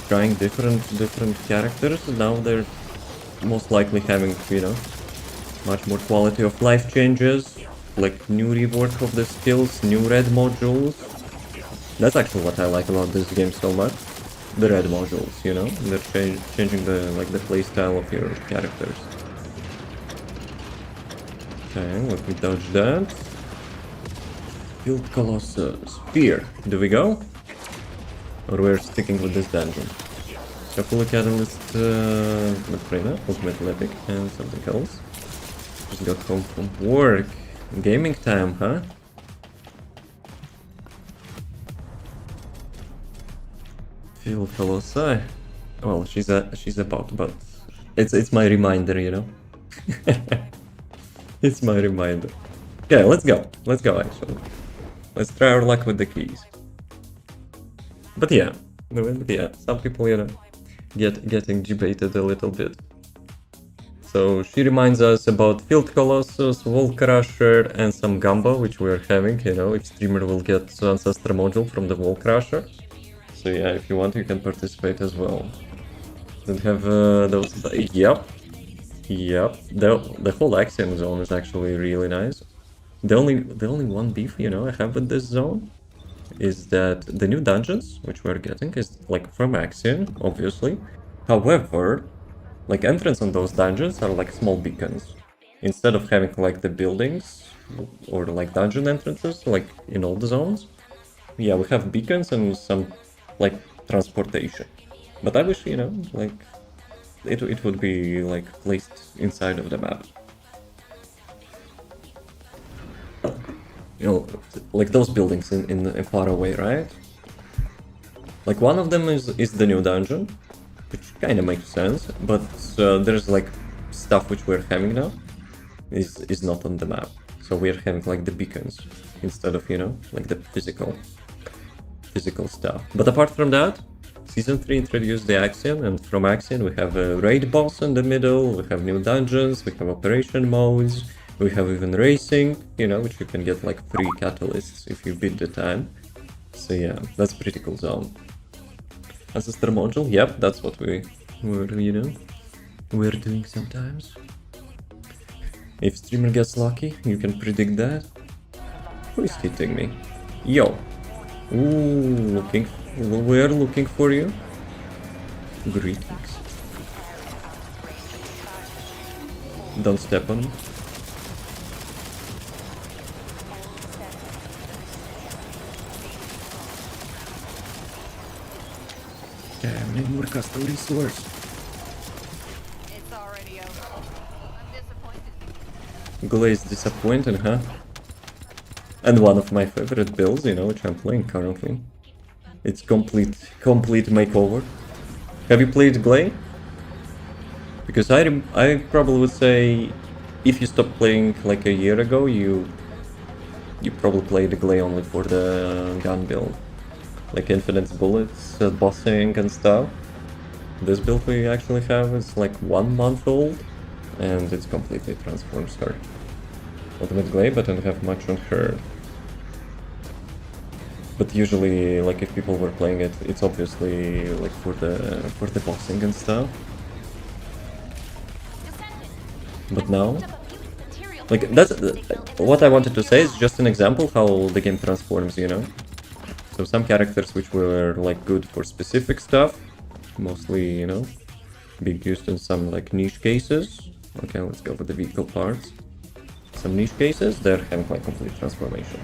trying different characters, now they're most likely having, much more quality of life changes, new rework of the skills, new red modules. That's actually what I like about this game so much. The red modules, they're changing the playstyle of your characters. Okay, let me dodge that. Field Colossus. Fear. Do we go? Or we're sticking with this dungeon? Couple of Catalyst, Ultimate Epic, and something else. Just got home from work. Gaming time, huh? Field Colossi. Well, she's about, but it's my reminder, It's my reminder. Okay, let's go. Let's go, actually. Let's try our luck with the keys. But yeah, some people, getting debated a little bit. So she reminds us about Field Colossus, Wall Crusher, and some Gumbo, which we're having, if streamer will get Ancestor module from the Wall Crusher. So yeah, if you want, you can participate as well. Then have those... Yep. The whole Axiom zone is actually really nice. The only one beef, I have with this zone is that the new dungeons, which we're getting, is from Axiom, obviously. However, entrance on those dungeons are small beacons. Instead of having the buildings or dungeon entrances in all the zones, yeah, we have beacons and some transportation. But I wish, it would be placed inside of the map. Those buildings in far away, right? One of them is the new dungeon, which kind of makes sense, but there's stuff which we're having now is not on the map. So we're having the beacons instead of, the physical stuff. But apart from that, Season 3 introduced the Axion, and from Axion we have a raid boss in the middle, we have new dungeons, we have operation modes, we have even racing, you know, which you can get like free catalysts if you beat the time. So yeah, that's pretty cool zone. Ancestor module, yep, that's what we're doing sometimes. If streamer gets lucky, you can predict that. Who is hitting me? Yo. Ooh, we're looking for you. Greetings. Don't step on me. Damn, need more custom resource. It's already over. I'm disappointed. Glaze disappointing, huh? And one of my favorite builds, you know, which I'm playing currently. It's complete makeover. Have you played Glay? Because I probably would say, if you stopped playing like a year ago, you probably played Glay only for the gun build, like infinite bullets, bossing and stuff. This build we actually have is like 1 month old, and it's completely transforms her. Ultimate Glay, but I don't have much on her. But usually, like if people were playing it, it's obviously like for the boxing and stuff. But now, like that's what I wanted to say is just an example how the game transforms, you know. So some characters which were like good for specific stuff, mostly, you know, being used in some like niche cases. Okay, let's go for the vehicle parts. Some niche cases, they're having like complete transformation.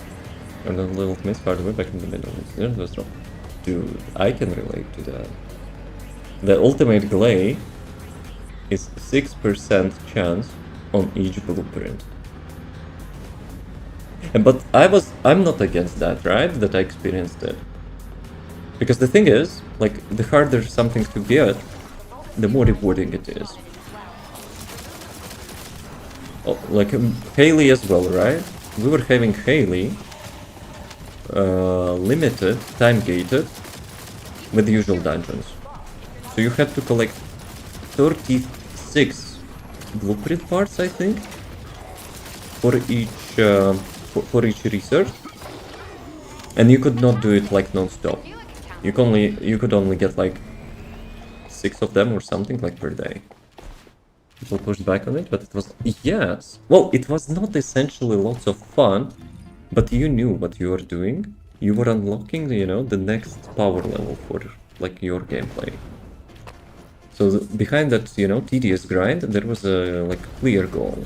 And a little miss far away back in the middle. That's wrong. Dude, I can relate to that. The ultimate Glay is 6% chance on each blueprint. But I'm not against that, right? That I experienced it. Because the thing is, like, the harder something to get, the more rewarding it is. Oh, like Haley as well, right? We were having Haley limited, time-gated, with the usual dungeons. So you had to collect 36 blueprint parts, I think, for each research, and you could not do it like non-stop. You could only get like 6 of them or something like per day. People pushed back on it, but it was, yes. Well, it was not essentially lots of fun, but you knew what you were doing. You were unlocking, you know, the next power level for like your gameplay. So behind that, you know, tedious grind, there was a like clear goal.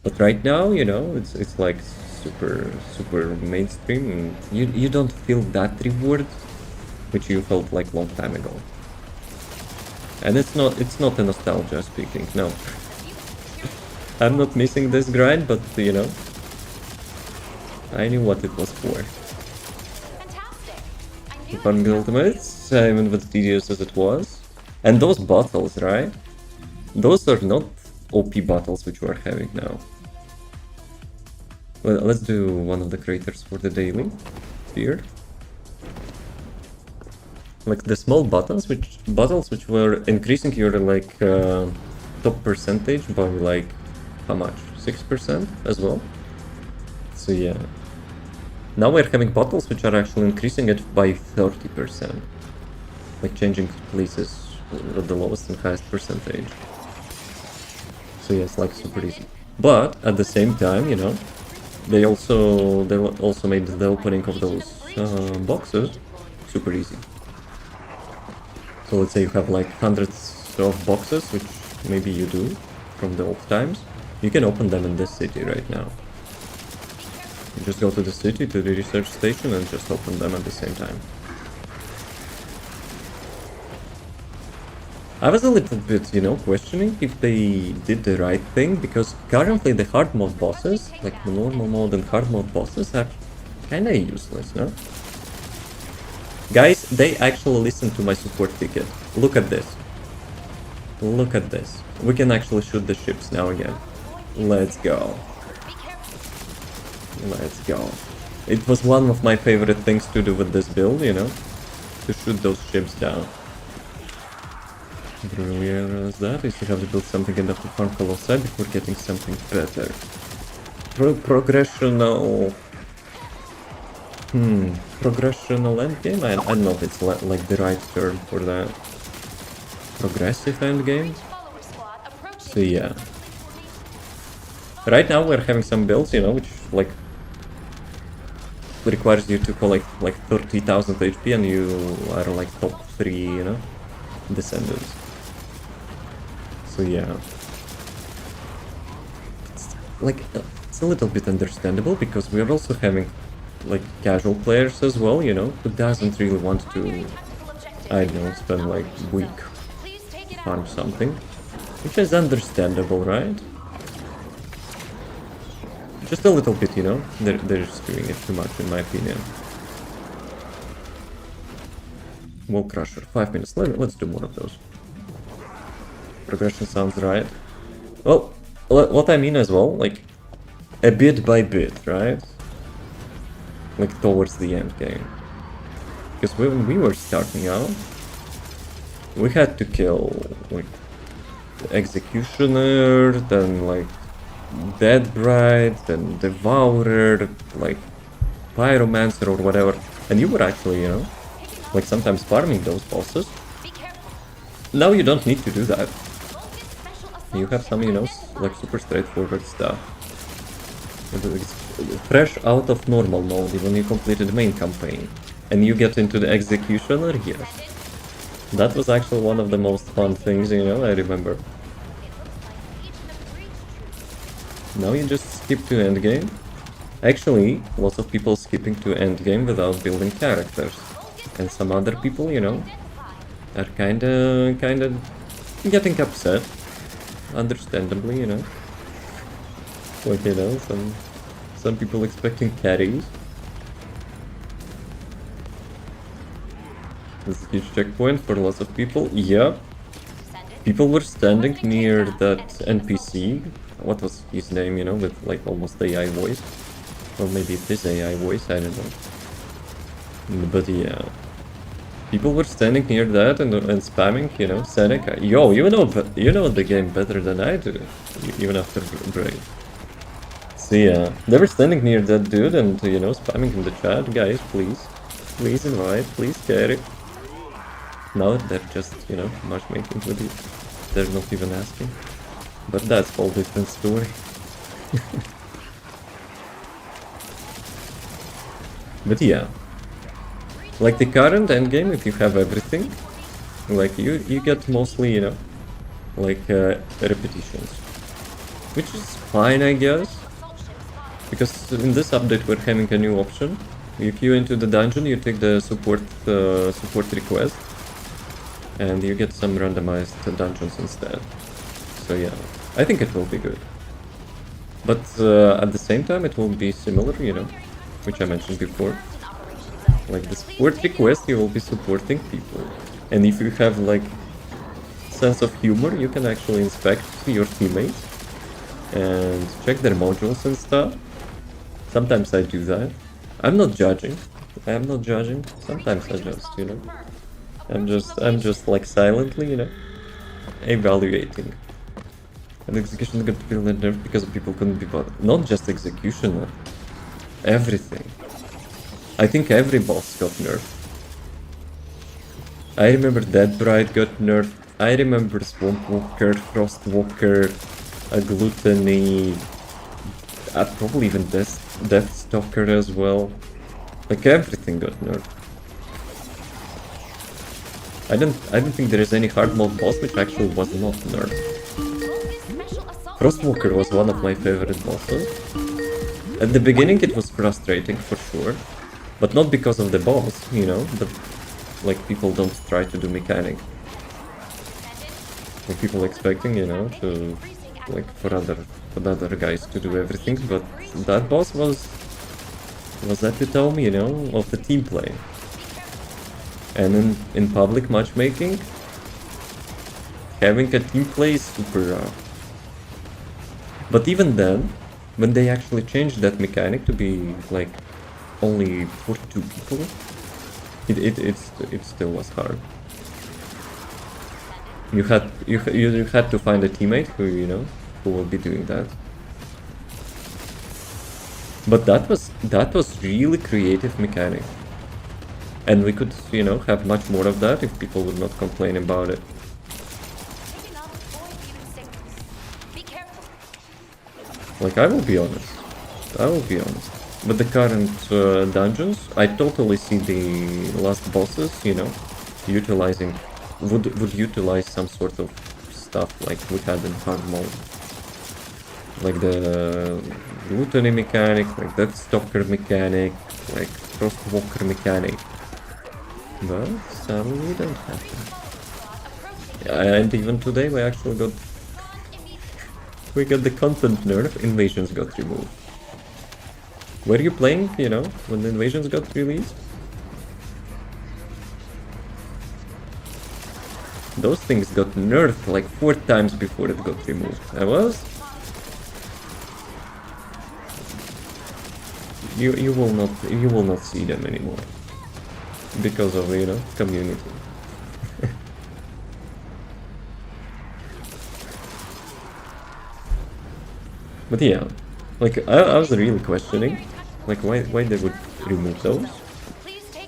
But right now, you know, it's like super mainstream, and you don't feel that reward, which you felt like long time ago. And it's not a nostalgia speaking, no. I'm not missing this grind, but you know, I knew what it was for. Fun ultimates, even with tedious as it was. And those battles, right? Those are not OP battles which we are having now. Well, let's do one of the creators for the daily here. Like the small battles which were increasing your like top percentage by like how much? 6% as well. So yeah. Now we're having battles which are actually increasing it by 30%. Like changing places at the lowest and highest percentage. So yeah, it's like super easy. But at the same time, you know, they also made the opening of those boxes super easy. So let's say you have like hundreds of boxes, which maybe you do from the old times. You can open them in this city right now. You just go to the city, to the research station, and just open them at the same time. I was a little bit, you know, questioning if they did the right thing, because currently the hard mode bosses, like the normal mode and hard mode bosses, are kinda useless, no? Guys, they actually listened to my support ticket. Look at this. Look at this. We can actually shoot the ships now again. Let's go. Let's go. It was one of my favorite things to do with this build, you know? to shoot those ships down. But realize that is you have to build something enough to farm Colossi before getting something better. Progressional... Progressional endgame? I don't know if it's like the right term for that. Progressive endgame? So yeah. Right now we're having some builds, you know, which like requires you to collect like 30,000 HP and you are like top 3, you know, Descendants. So yeah. It's like, it's a little bit understandable because we are also having like casual players as well, you know, who doesn't really want to, I don't know, spend like week farm something, which is understandable, right? Just a little bit, you know, they're just doing it too much in my opinion. Wall Crusher, 5 minutes, let's do more of those. Progression sounds right. Well, what I mean as well, like, a bit by bit, right? Like, towards the end game. Because when we were starting out, we had to kill, like, the Executioner, then, like, Dead Bride, then Devourer, like, Pyromancer or whatever. And you were actually, you know, like, sometimes farming those bosses. Now you don't need to do that. You have some, you know, like, super straightforward stuff. It's fresh out of normal mode when you completed the main campaign. And you get into the Executioner, yes. That was actually one of the most fun things, you know, I remember. Now you just skip to endgame. Actually, lots of people skipping to endgame without building characters. And some other people, you know, are kinda getting upset. Understandably, you know. Like, you know, some people expecting carries. This is a huge checkpoint for lots of people. Yeah. People were standing near that NPC. What was his name, you know, with like almost AI voice. Or maybe it is AI voice, I don't know. But yeah. People were standing near that and spamming, you know, Seneca. Yo, you know the game better than I do. Even after break. So yeah, they were standing near that dude and, you know, spamming in the chat. Guys, please invite, please carry. Now they're just, you know, matchmaking with you. They're not even asking. But that's a whole different story. But yeah. Like the current endgame, if you have everything, like you get mostly, you know, like repetitions. Which is fine, I guess. Because in this update we're having a new option. You queue into the dungeon, you take the support request, and you get some randomized dungeons instead. So yeah, I think it will be good. But at the same time it will be similar, you know, which I mentioned before. Like the support request, you will be supporting people. And if you have like sense of humor, you can actually inspect your teammates and check their modules and stuff. Sometimes I do that. I'm not judging. I am not judging. Sometimes I just, you know, I'm just like silently, you know, evaluating. And execution got to be nerfed because people couldn't be bothered. Not just executioner. Everything. I think every boss got nerfed. I remember Dead Bride got nerfed. I remember Swamp Walker, Frost Walker, Gluttony, probably even Death Stalker as well. Like everything got nerfed. I don't think there is any hard mode boss which actually was not nerfed. Frostwalker was one of my favorite bosses. At the beginning it was frustrating for sure, but not because of the boss, you know, but like people don't try to do mechanic. Like people expecting, you know, to like for other guys to do everything, but that boss was epitome, you know, of the team play. And in public matchmaking, having a team play is super rare. But even then, when they actually changed that mechanic to be like only for 2 people, it still was hard. You had to find a teammate who, you know, who will be doing that. But that was really creative mechanic. And we could, you know, have much more of that if people would not complain about it. Be careful. Like, I will be honest. With the current dungeons, I totally see the last bosses, you know, utilizing, would utilize some sort of stuff like we had in hard mode. Like the gluttony mechanic, like that stalker mechanic, like crosswalker mechanic. But sadly we don't have them. And even today we actually got the content nerf, invasions got removed. Were you playing, you know, when the invasions got released? Those things got nerfed like 4 times before it got removed. I was. You will not see them anymore. Because of, you know, community. But yeah, like I was really questioning, like why they would remove those,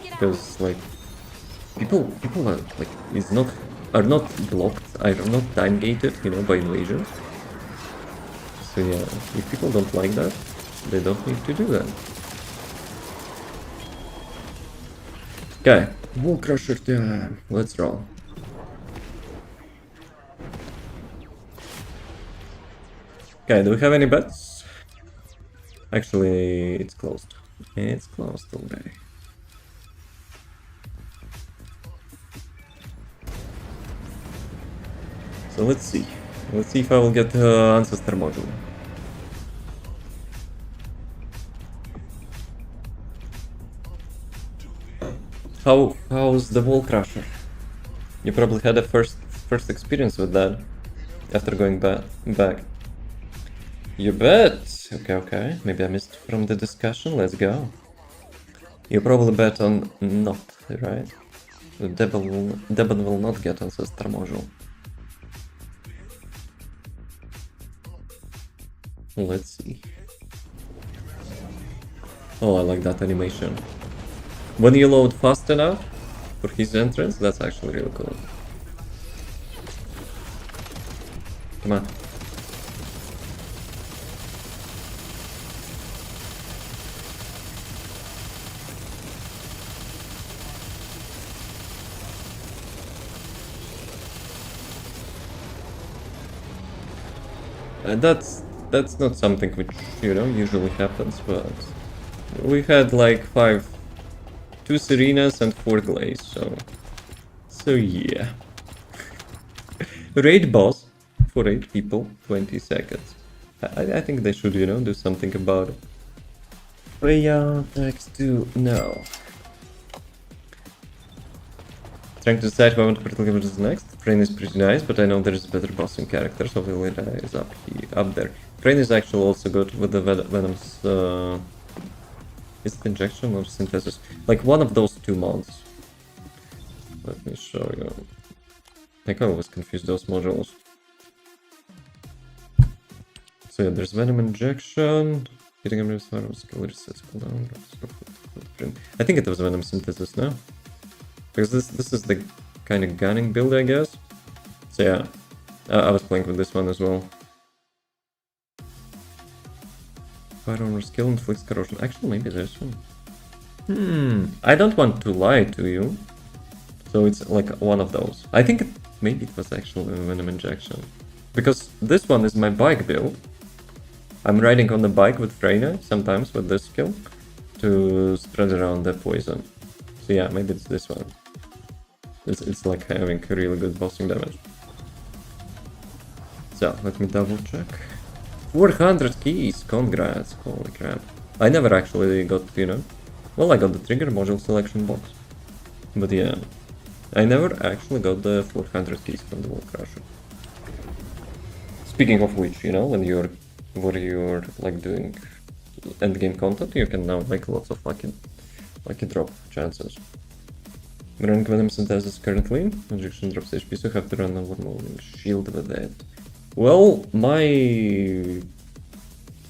because like people are like are not blocked, are not time gated, you know, by invasions. So yeah, if people don't like that, they don't need to do that. Okay, Wall Crusher time. Let's roll. Okay, do we have any bets? Actually, it's closed. It's closed already. So let's see. Let's see if I will get the Ancestor module. How's the Wall Crusher? You probably had a first experience with that after going back. You bet! Okay. Maybe I missed from the discussion. Let's go. You probably bet on not, right? Devon will not get Ancestor module. Let's see. Oh, I like that animation. When you load fast enough for his entrance, that's actually really cool. Come on. That's not something which, you know, usually happens, but we had like 2 Serenas and 4 Glaze, so yeah. Raid boss for 8 people, 20 seconds. I think they should, you know, do something about it. Freya text to no. Trying to decide who I want to particularly what is next. Train is pretty nice, but I know there is better bossing character, so Villera is up there. Train is actually also good with the Venom's is it injection or synthesis? Like one of those 2 mods. Let me show you. Like I always confuse those modules. So yeah, there's Venom injection. Hitting him with fire skill resets cooldown. I think it was Venom synthesis now. Because this is the kind of gunning build, I guess. So yeah, I was playing with this one as well. Fire armor skill inflicts corrosion. Actually, maybe this one. I don't want to lie to you. So it's like one of those. I think maybe it was actually a Venom injection. Because this one is my bike build. I'm riding on the bike with Freyna, sometimes with this skill, to spread around the poison. So yeah, maybe it's this one. It's like having really good bossing damage. So, let me double check. 400 keys, congrats, holy crap. I never actually got, you know, well, I got the trigger module selection box. But yeah, I never actually got the 400 keys from the Wall Crusher. Speaking of which, you know, when you're like doing endgame content, you can now make lots of lucky drop chances. Running Venom Synthesis currently. Injection drops HP, so have to run a one-moving shield with it. Well, my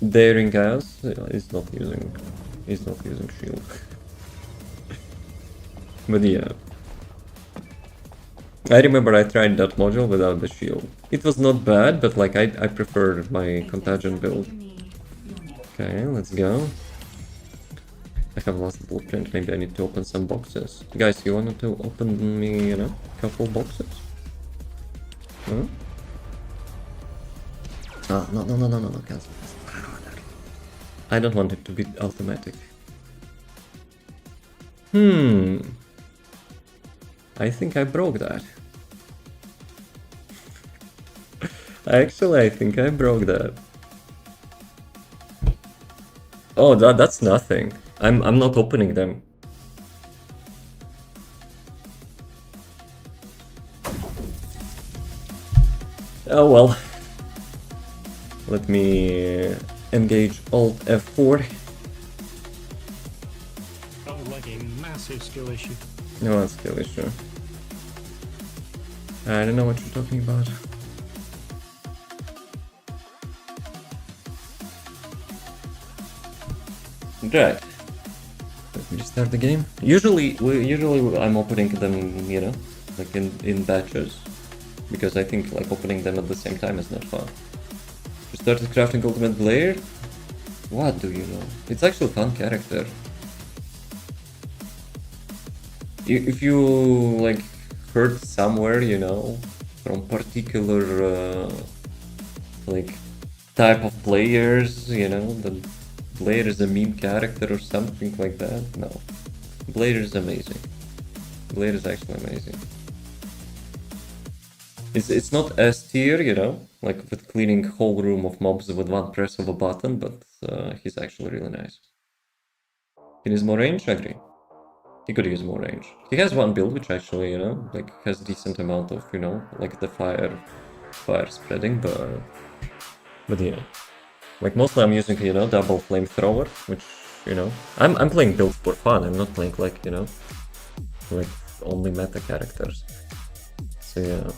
daring ass is not using shield. But yeah. I remember I tried that module without the shield. It was not bad, but like I preferred my contagion build. Okay, let's go. I have lost the blueprint, maybe I need to open some boxes. Guys, you wanted to open me, you know, a couple boxes? Huh? Ah, no, cancel. I don't want it to be automatic. I think I broke that. Actually, I think I broke that. Oh, that's nothing. I'm not opening them. Oh well. Let me engage Alt F4. That was like a massive skill issue. No, that's skill issue. I don't know what you're talking about. Right. Let me start the game. Usually I'm opening them, you know, like in batches, because I think like opening them at the same time is not fun. You started crafting Ultimate Blade? What do you know? It's actually a fun character. If you like heard somewhere, you know, from particular like type of players, you know, the Blade is a meme character or something like that. No, Blade is amazing. Blade is actually amazing. It's not S tier, you know, like with cleaning whole room of mobs with one press of a button, but he's actually really nice. He needs more range, I agree. He could use more range. He has one build which actually, you know, like has decent amount of, you know, like the fire spreading, but yeah. Like mostly I'm using, you know, double flamethrower, which, you know, I'm playing builds for fun. I'm not playing like, you know, like only meta characters. So yeah.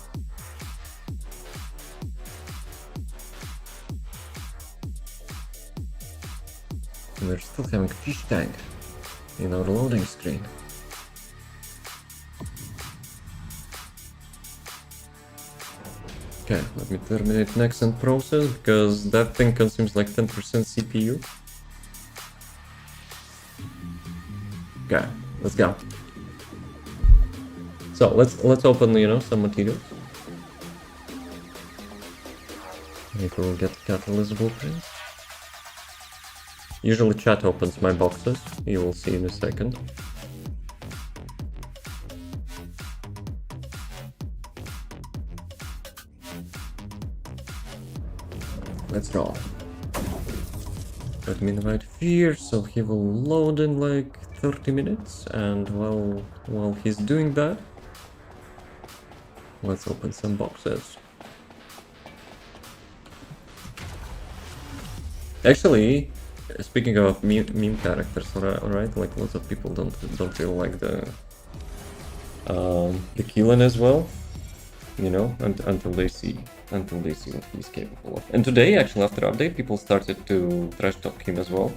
And we're still having fish tank in our loading screen. Okay, let me terminate next and process, because that thing consumes like 10% CPU. Okay, let's go. So let's open, you know, some materials. I think we'll get catalyst blueprint. Usually chat opens my boxes, you will see in a second. Let's roll. Let me invite Fear, so he will load in like 30 minutes, and while he's doing that, let's open some boxes. Actually, speaking of meme characters, right? Like lots of people don't feel like the KEELAN as well, you know, until they see what he's capable of. And today, actually, after update, people started to trash talk him as well.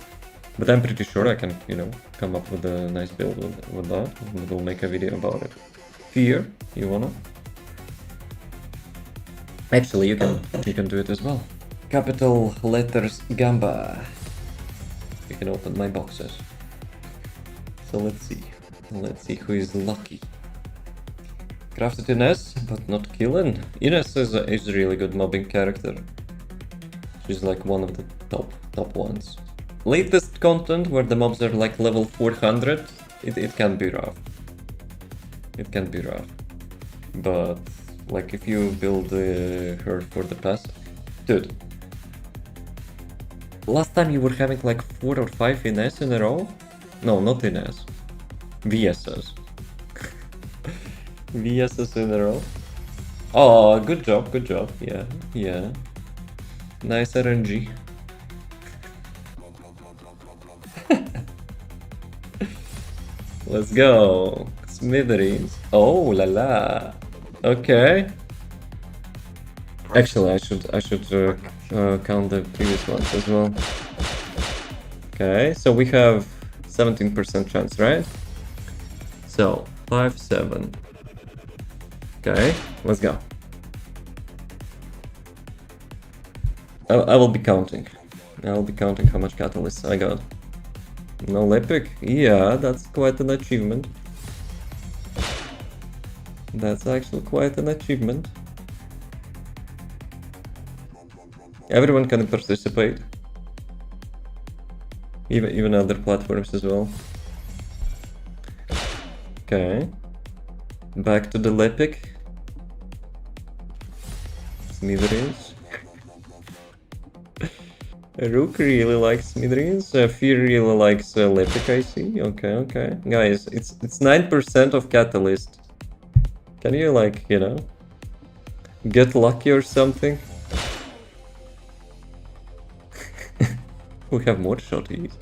But I'm pretty sure I can, you know, come up with a nice build with that. And we'll make a video about it. Fear, you wanna? Actually, you can do it as well. Capital letters Gamba. You can open my boxes. So let's see who is lucky. Crafted Ines, but not KEELAN. Ines is a really good mobbing character. She's like one of the top ones. Latest content where the mobs are like level 400, it can be rough. It can be rough. But like if you build her for the pass, dude. Last time you were having like 4 or 5 Ines in a row? No, not Ines. VSs. VSs in a row. Oh, good job. Yeah. Nice RNG. Let's go. Smithereens. Oh la la. Okay. Actually, I should count the previous ones as well. Okay, so we have 17% chance, right? So 5, 7. Okay, let's go. I will be counting. I will be counting how much catalysts I got. No epic? Yeah, that's quite an achievement. That's actually quite an achievement. Everyone can participate. Even other platforms as well. Okay. Back to the Lepic. Smithereens. Rook really likes Smithereens. Fear really likes Lepic, I see. Okay, okay. Guys, it's 9% of Catalyst. Can you, like, you know, get lucky or something? We have more shotties.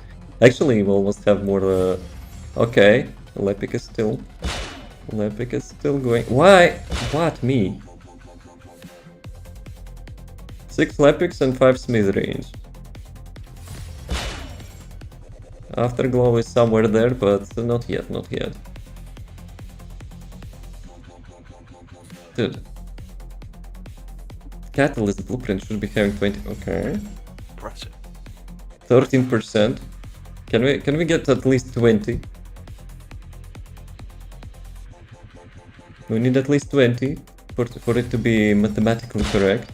Actually, we almost have more. Okay, Lepic is still going. Why? What? Me? 6 Lepics and 5 Smithereens. Afterglow is somewhere there, but not yet, not yet. Dude. Catalyst blueprint should be having 20. Okay. Impressive. 13%. Can we get at least 20? We need at least 20 for it to be mathematically correct.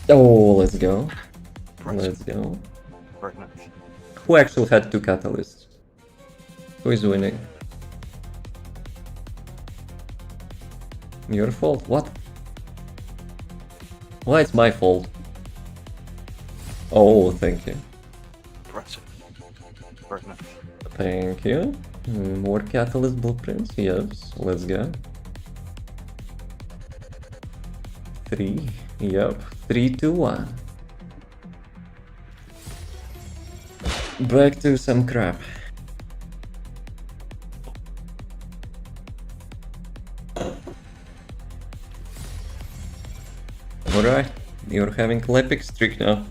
Oh, let's go. Let's go. Very nice. Who actually had 2 catalysts? Who is winning? Your fault? What? Why it's my fault? Oh, thank you. Impressive. Very nice. Thank you. More catalyst blueprints? Yes, let's go. 3. Yep. 3, 2, 1. Back to some crap. Alright, you're having Lepic streak now.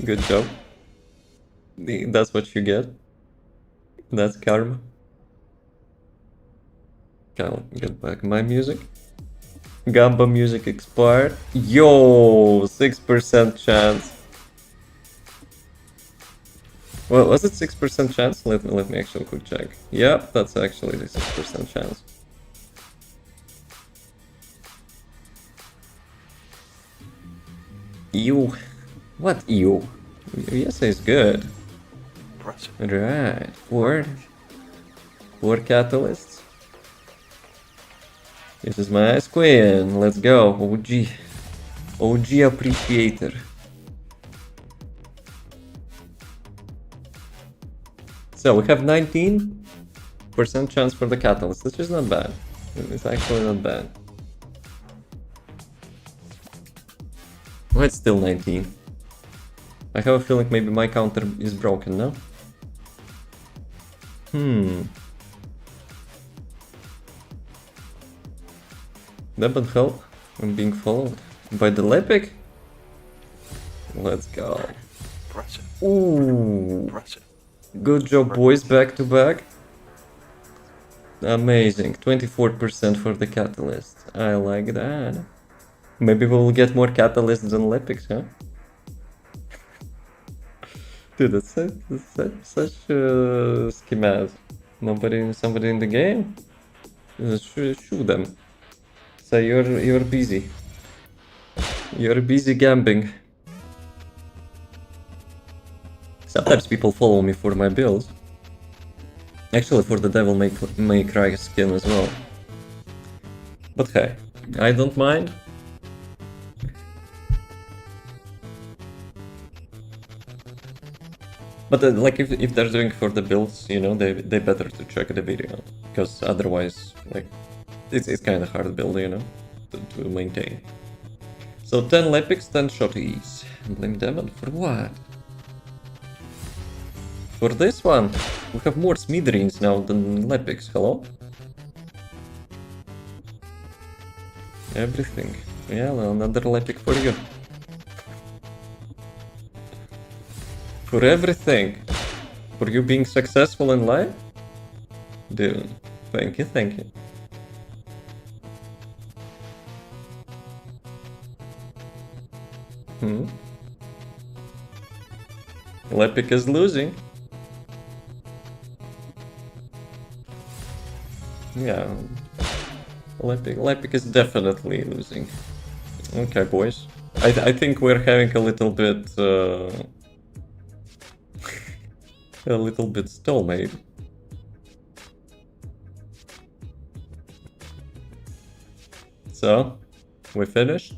Good job. That's what you get. That's karma. I'll get back my music. Gamba music expired. Yo, 6% chance. Well, was it 6% chance? Let me actually quick check. Yep, that's actually the 6% chance. Ew. What ew? Yes, it's good. Impressive. Right. 4 catalysts. This is my ice queen. Let's go. OG appreciator. So we have 19% chance for the catalyst, which is not bad. It's actually not bad. Well, it's still 19. I have a feeling maybe my counter is broken now. That would help. I'm being followed by the Lepic. Let's go. Impressive. Ooh. Impressive. Good job, boys, back to back. Amazing. 24% for the catalyst. I like that. Maybe we'll get more catalysts than Lepics, huh? Dude, that's such schemas. Somebody in the game? Shoot them. So you're busy. You're busy gambling. Sometimes people follow me for my builds. Actually, for the Devil May Cry skin as well. But hey, I don't mind. But like if they're doing for the builds, you know, they better to check the video, because otherwise, like, it's kind of hard build, you know. to maintain. So 10 Lepics, 10 shotties. Blame Demon for what? For this one, we have more Smithereens now than Lepics, hello? Everything. Yeah, well, another Lepic for you. For everything. For you being successful in life? Dude, thank you, thank you. Lepic is losing. Yeah. Lepic is definitely losing. Okay, boys. I think we're having a little bit... a little bit stalemate. So, we finished?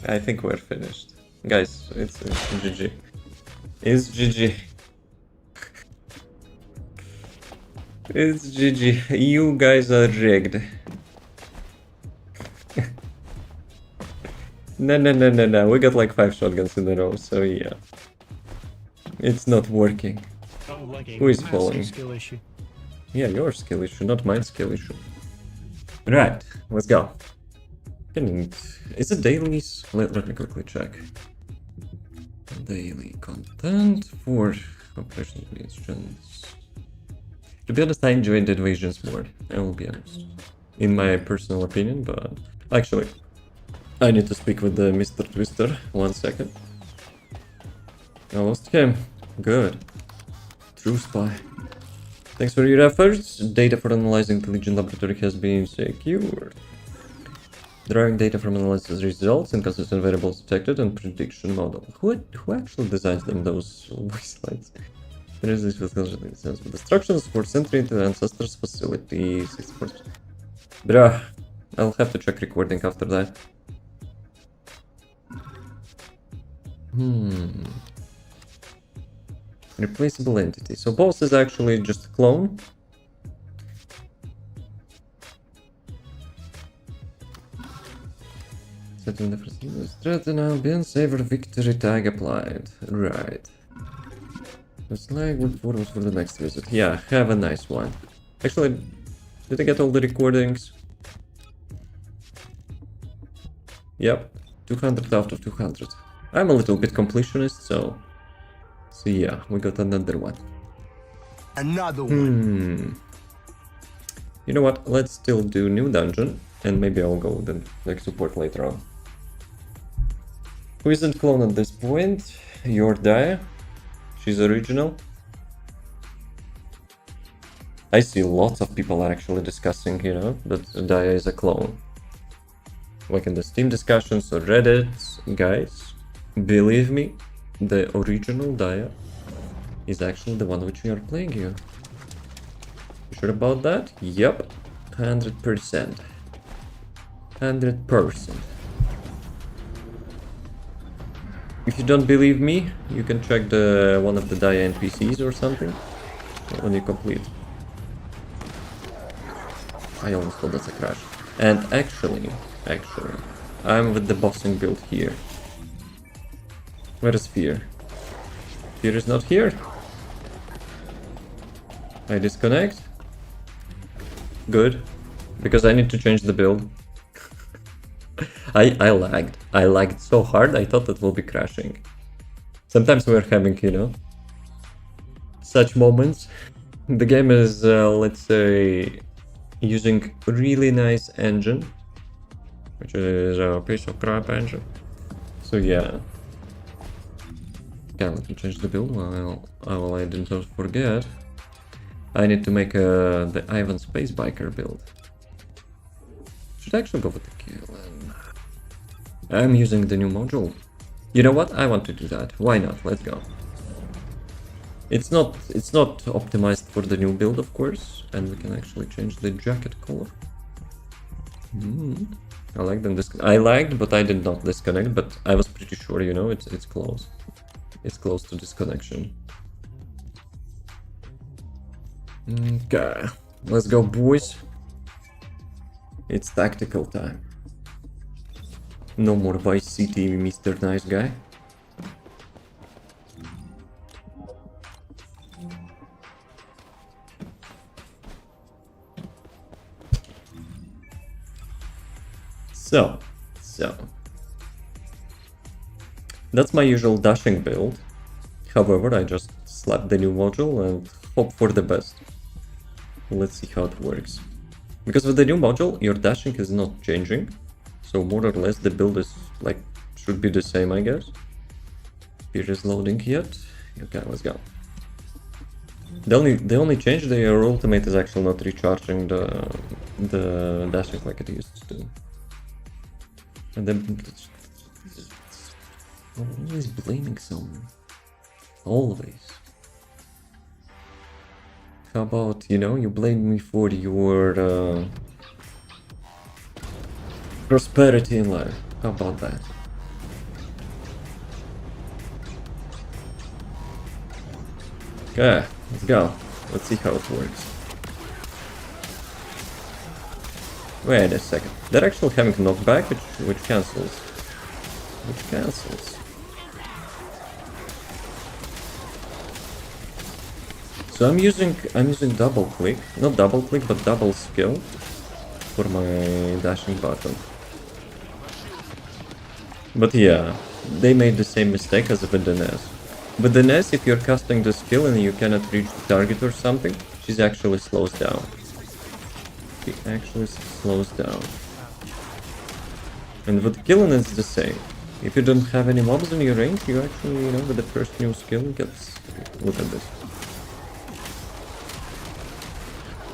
I think we're finished. Guys, it's GG. It's GG. It's GG. You guys are rigged. No. We got like 5 shotguns in a row, so yeah. It's not working. Sounds like a Who is massive falling? skill issue. Yeah, your skill issue, not my skill issue. Right, let's go. Is it dailies? Let me quickly check. Daily content for operations regions. To be honest, I enjoyed the invasions more. I will be honest. In my personal opinion, but actually, I need to speak with the Mr. Twister. 1 second. I lost him. Good. True spy. Thanks for your efforts. Data for analyzing the Legion laboratory has been secured. Drawing data from analysis results, inconsistent variables detected, and prediction model. Who actually designs them, those slides? There is this with instructions for entry into the ancestors' facilities. Bruh, I'll have to check recording after that. Replaceable entity. So boss is actually just a clone. Setting the first threat and Albion saver victory tag applied. Right. Looks like what was for the next visit. Yeah, have a nice one. Actually, did I get all the recordings? Yep, 200 out of 200. I'm a little bit completionist, so yeah, we got another one. Another one. You know what? Let's still do new dungeon, and maybe I'll go with the next support later on. Who isn't clone at this point? Your Dia. She's original. I see lots of people are actually discussing, you know, that Dia is a clone. Like in the Steam discussions or Reddit, guys, believe me, the original Dia is actually the one which we are playing here. You sure about that? Yep, 100%. 100%. If you don't believe me, you can check the one of the Dia NPCs or something when you complete. I almost thought that's a crash. And actually, I'm with the bossing build here. Where is Fear? Fear is not here. I disconnect. Good, because I need to change the build. I lagged. I lagged so hard, I thought it will be crashing. Sometimes we're having, you know, such moments. The game is, let's say, using a really nice engine, which is a piece of crap engine. So yeah. Okay, let me change the build while I didn't forget. I need to make the Ivan Space Biker build. Should I actually go with the KEELAN? I'm using the new module. You know what? I want to do that. Why not? Let's go. It's not optimized for the new build, of course, and we can actually change the jacket color. I like them. I lagged, but I did not disconnect. But I was pretty sure, you know, it's close. It's close to disconnection. Okay, let's go, boys. It's tactical time. No more Vice City, Mr. Nice Guy. So. That's my usual dashing build. However, I just slap the new module and hope for the best. Let's see how it works. Because with the new module, your dashing is not changing. So more or less the build is like, should be the same, I guess. Here is loading yet. Okay, let's go. The only change, your ultimate is actually not recharging the dashing like it used to. And then always blaming someone. Always. How about, you know, you blame me for your prosperity in life. How about that? Okay, let's go. Let's see how it works. Wait a second. They're actually having knockback, which cancels. Which cancels. So I'm using double click, not double click, but double skill for my dashing button. But yeah, they made the same mistake as with the NES. With the NES, if you're casting the skill and you cannot reach the target or something, she actually slows down. She actually slows down. And with KEELAN it's the same. If you don't have any mobs in your range, you actually, you know, with the first new skill gets... Look at this.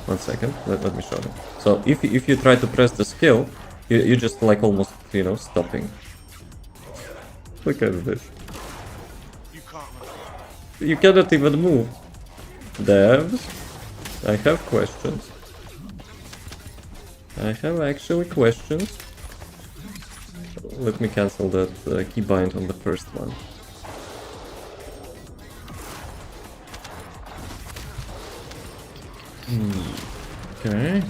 1 second, let me show you. So if you try to press the skill, you just like almost, you know, stopping. Look at this. You cannot even move. Devs, I have questions. I have actually questions. Let me cancel that keybind on the first one. Okay.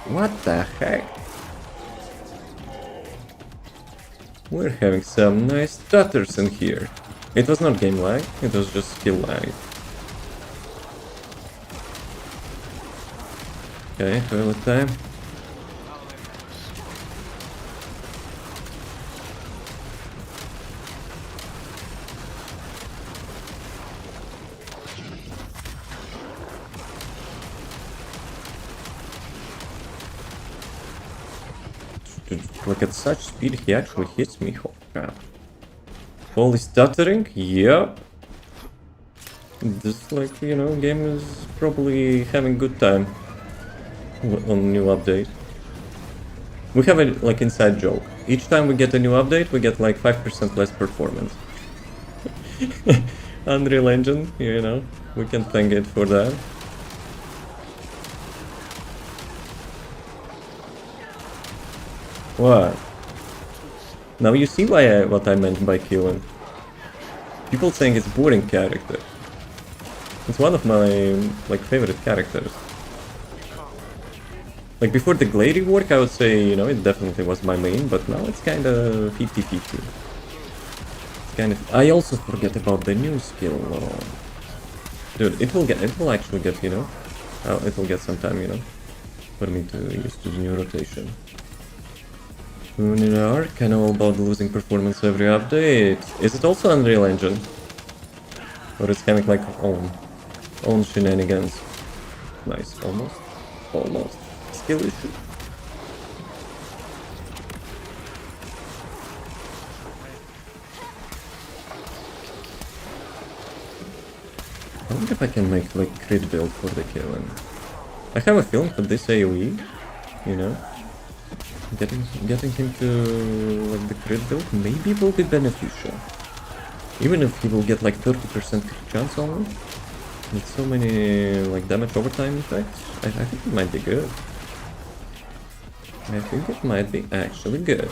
What the heck? We're having some nice stutters in here. It was not game lag, it was just skill lag. Okay, toilet time. Like at such speed he actually hits me, oh crap. Holy stuttering? Yep. This, like, you know, game is probably having good time on new update. We have a, like, inside joke. Each time we get a new update, we get like 5% less performance. Unreal Engine, you know, we can thank it for that. What? Now you see why what I meant by KEELAN. People saying it's boring character. It's one of my like favorite characters. Like before the Glade rework, I would say, you know, it definitely was my main, but now it's kind of 50-50. It's kind of. I also forget about the new skill. Dude, it will actually get, you know, it will get some time, you know, for me to use to the new rotation. In Arc, I know all about losing performance every update. Is it also Unreal Engine? Or it's kind of like own shenanigans? Nice, almost. Skill issue. I wonder if I can make like crit build for the KEELAN. I have a feeling that this AoE, you know, getting him to like the crit build maybe will be beneficial. Even if he will get like 30% crit chance only, with so many like damage overtime effects, I think it might be good. I think it might be actually good.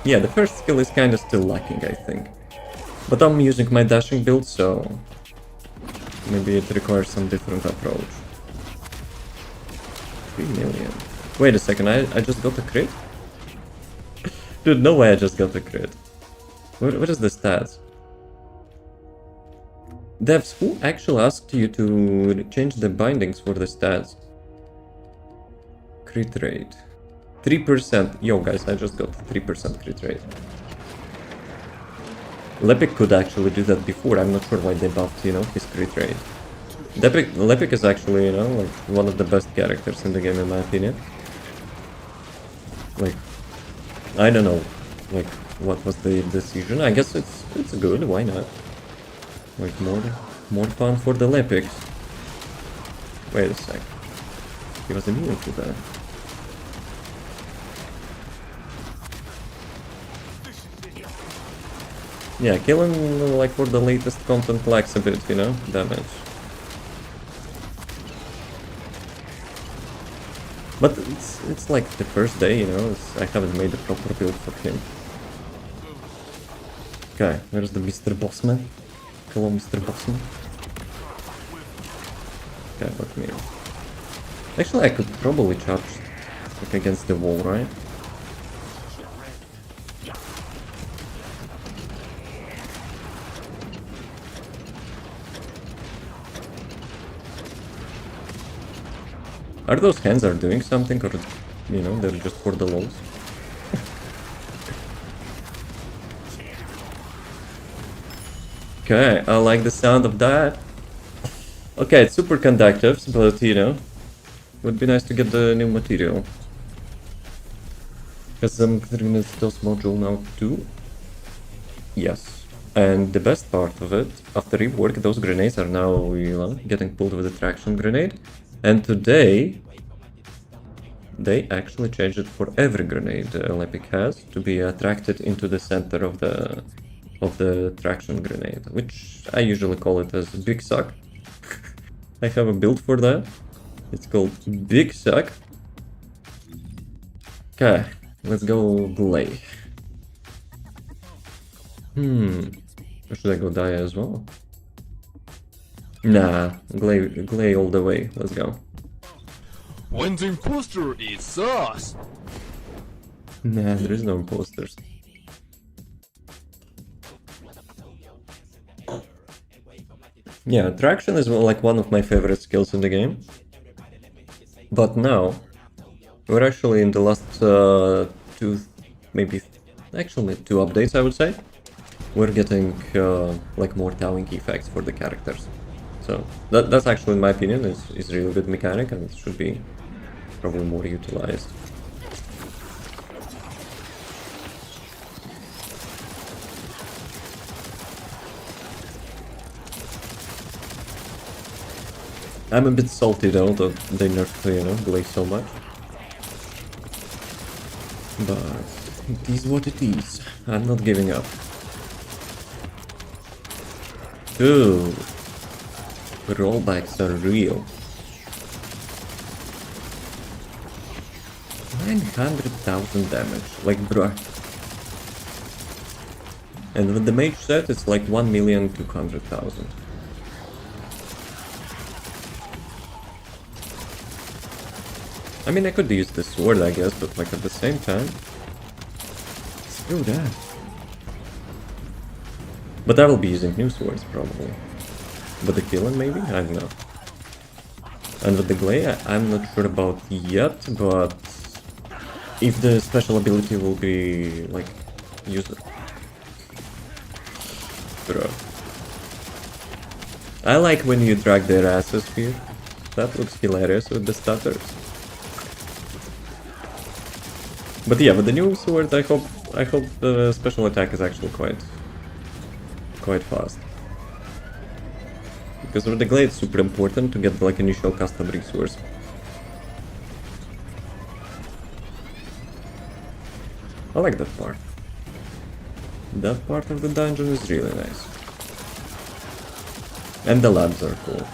Yeah, the first skill is kinda still lacking, I think. But I'm using my dashing build, so Maybe it requires some different approach. 3 million. Wait a second, I just got a crit? Dude, no way I just got a crit. What is the stats? Devs, who actually asked you to change the bindings for the stats? Crit rate. 3%. Yo guys, I just got 3% crit rate. Lepic could actually do that before, I'm not sure why they buffed, you know, his crit rate. Lepic is actually, you know, like one of the best characters in the game in my opinion. Like, I don't know, like, what was the decision? I guess it's good, why not? Like, more fun for the Lepics. Wait a sec. He was immune to that. Yeah, KEELAN, like, for the latest content lacks a bit, you know, damage. But it's like the first day, you know, I haven't made a proper build for him. Okay, where's the Mr. Bossman? Hello, Mr. Bossman. Okay, but me. Actually, I could probably charge like, against the wall, right? Are those hands are doing something, or, you know, they're just for the lols? Okay, I like the sound of that. Okay, it's super conductive, but, you know, would be nice to get the new material. Because I'm considering those module now too. Yes. And the best part of it, after rework, those grenades are now, you know, getting pulled with a traction grenade. And today, they actually changed it for every grenade Lepic has to be attracted into the center of the traction grenade, which I usually call it as Big Suck. I have a build for that. It's called Big Suck. Okay, let's go Glay. Or should I go Dia as well? Nah, Glay all the way. Let's go. When the imposter is us! Nah, there is no imposters. Yeah, traction is like one of my favorite skills in the game. But now, we're actually in the last actually two updates, I would say. We're getting like more towing effects for the characters. So that's actually, in my opinion, is really good mechanic and it should be probably more utilized. I'm a bit salty though that they nerfed, you know, Glay so much. But it is what it is. I'm not giving up. Dude, rollbacks are real. 900,000 damage, like bruh. And with the mage set, it's like 1,200,000. I mean, I could use the sword, I guess, but like at the same time, screw that. But I will be using new swords probably. But the KEELAN maybe? I don't know. And with the Glay, I'm not sure about yet, but if the special ability will be like used. Bro. I like when you drag their asses here. That looks hilarious with the stutters. But yeah, with the new sword, I hope the special attack is actually quite fast. Because with the Glade it's super important to get like initial custom resource. I like that part. That part of the dungeon is really nice. And the labs are cool.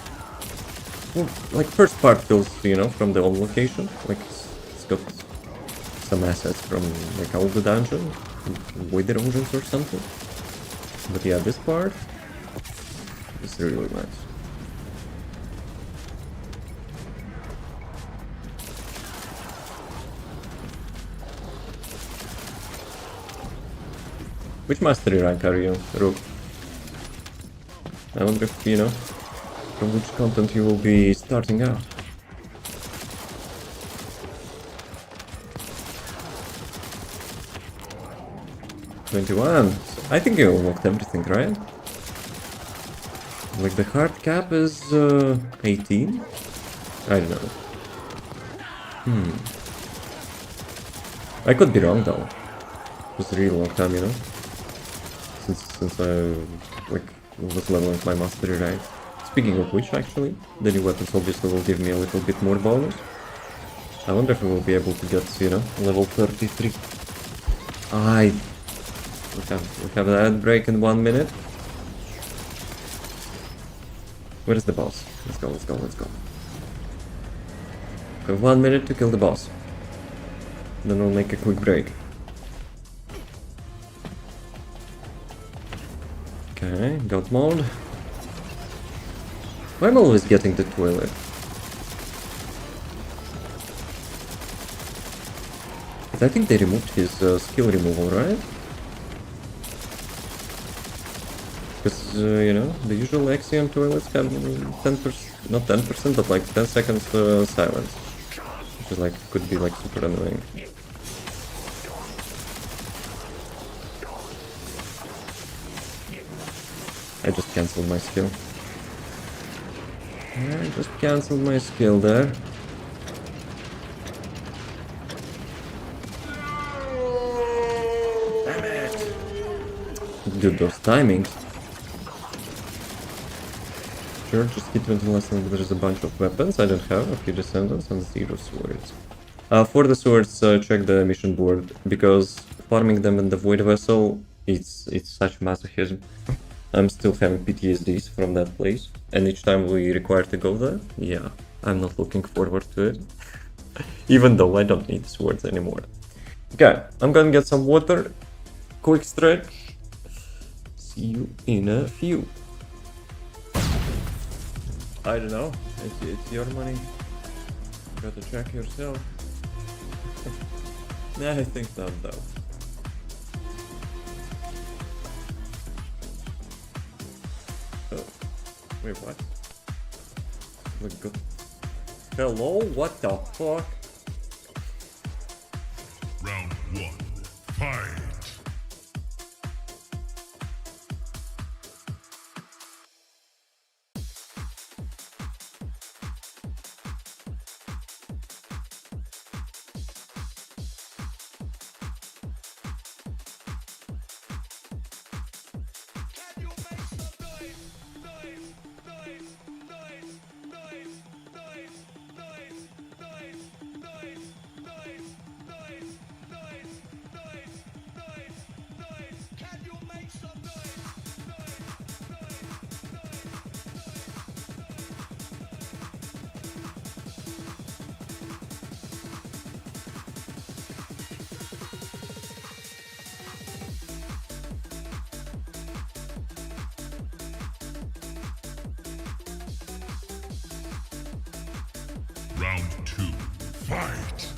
Well, like first part feels, you know, from the old location. Like it's got some assets from like all the dungeon, Wither Engines or something. But yeah, this part is really nice. Which mastery rank are you, Rook? I wonder if, you know, from which content you will be starting out. $21. I think you unlocked everything, right? Like the hard cap is 18? I don't know. I could be wrong though. It was a really long time, you know? Since I like was leveling my mastery rank. Speaking of which, actually, the new weapons obviously will give me a little bit more bonus. I wonder if we will be able to get, you know, level 33. We have an ad break in 1 minute. Where is the boss? Let's go, let's go, let's go. We have 1 minute to kill the boss. Then we'll make a quick break. Okay, god mode. Why am I always getting the toilet? But I think they removed his skill removal, right? Because, you know, the usual Axiom toilets have 10%, not 10%, but like 10 seconds silence. Which is like, could be like super annoying. I just cancelled my skill. I just cancelled my skill there. Damn it! Dude, those timings. Sure, just hit 20 less than there's a bunch of weapons. I don't have a few Descendants and 0 swords. For the swords, check the mission board, because farming them in the Void Vessel, it's such masochism. I'm still having PTSDs from that place, and each time we require to go there, yeah, I'm not looking forward to it. Even though I don't need swords anymore. Okay, I'm gonna get some water, quick stretch, see you in a few. I don't know, it's your money, you gotta check yourself. Nah, I think not though. Oh, wait, what? Look good. Hello? What the fuck? Round 1. Fight. Round 2. Fight.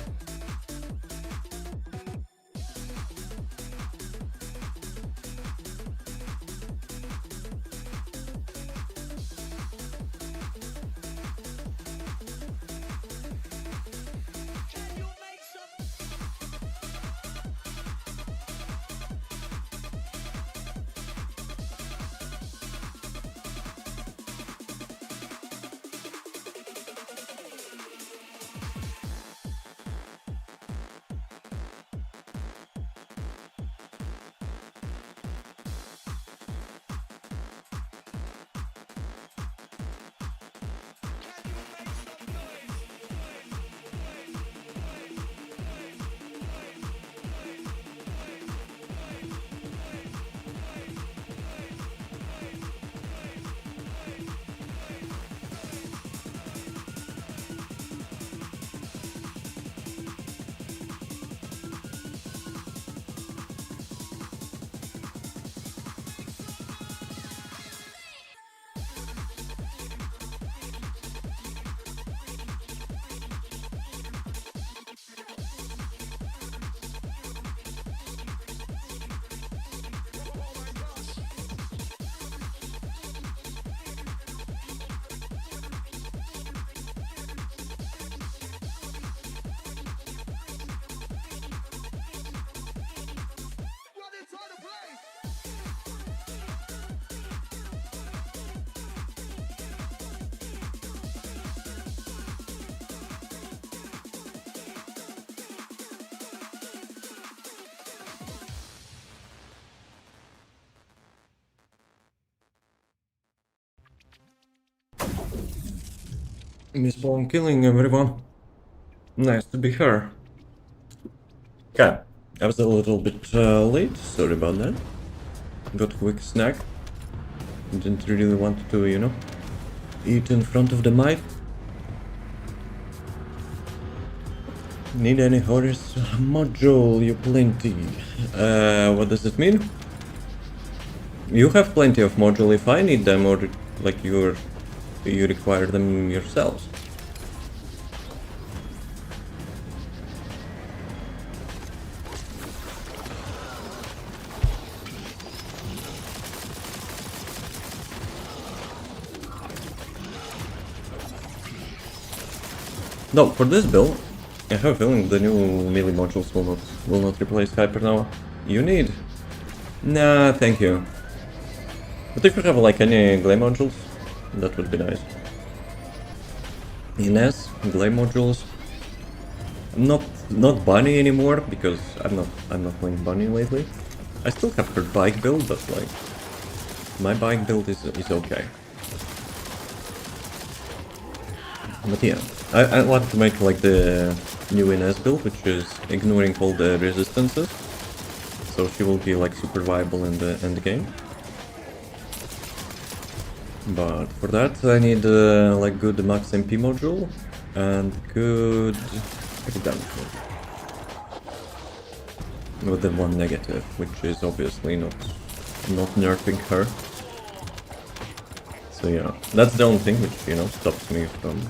Miss Bone killing everyone. Nice to be her. Okay, I was a little bit late, sorry about that. Got a quick snack. Didn't really want to, you know, eat in front of the mic. Need any Horus module? You plenty. What does it mean? You have plenty of module if I need them, or like you require them yourselves. No, for this build, I have a feeling the new melee modules will not replace Hypernova. You need? Nah, thank you. But if you have like any Glay modules, that would be nice. Ines, Glay modules. Not Bunny anymore because I'm not playing Bunny lately. I still have her bike build, but like my bike build is okay. But yeah, I want to make like the new Ines build, which is ignoring all the resistances, so she will be like super viable in the end game. But for that I need like good max MP module and good damage module. With the one negative, which is obviously not nerfing her. So yeah, that's the only thing which, you know, stops me from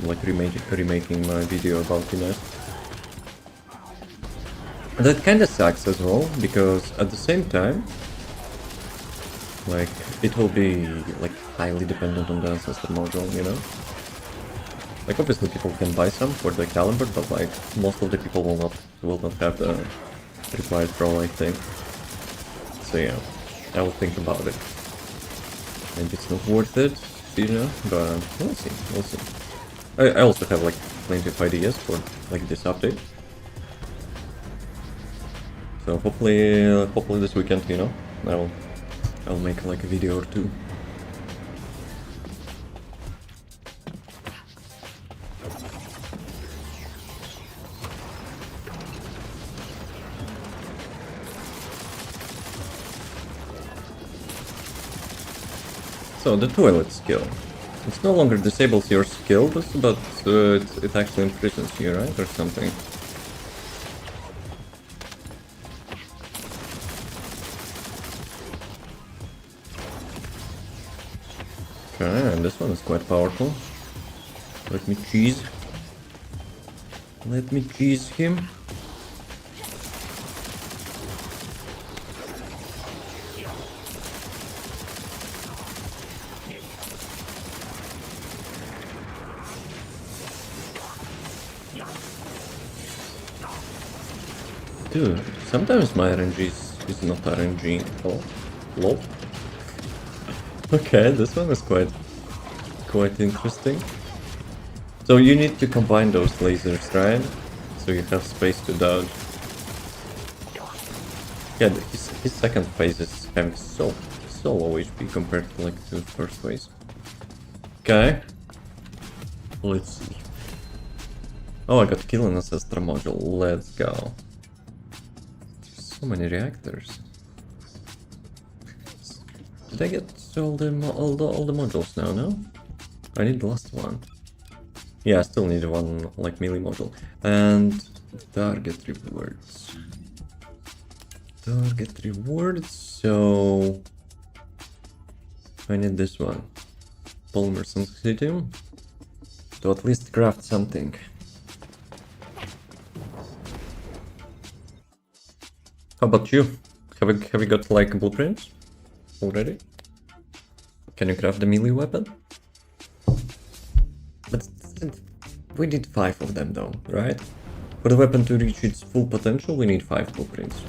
like remaking my video about Ines. That kinda sucks as well, because at the same time, like, it will be like highly dependent on the ancestor module, you know? Like obviously people can buy some for the caliber, but like most of the people will not have the required pro, I think. So yeah, I will think about it. Maybe it's not worth it, you know, but we'll see. I also have like plenty of ideas for like this update. So hopefully this weekend, you know, I'll make like a video or two. So the toilet skill. It no longer disables your skill, but it actually imprisons you, right? Or something. Okay, and this one is quite powerful. Let me cheese him. Dude, sometimes my RNG is not RNG. Oh, lol. Okay, this one is quite interesting. So you need to combine those lasers, right? So you have space to dodge. Yeah, his second phase is having so low HP compared to like the first phase. Okay. Let's see. Oh, I got KEELAN Ancestor module. Let's go. So many reactors. Did I get all the modules now? No, I need the last one. Yeah, I still need one like melee module and target rewards. So I need this one, polymer synthetic, to at least craft something. How about you? Have you got like blueprints already? Can you craft the melee weapon? But we need 5 of them though, right? For the weapon to reach its full potential, we need 5 blueprints.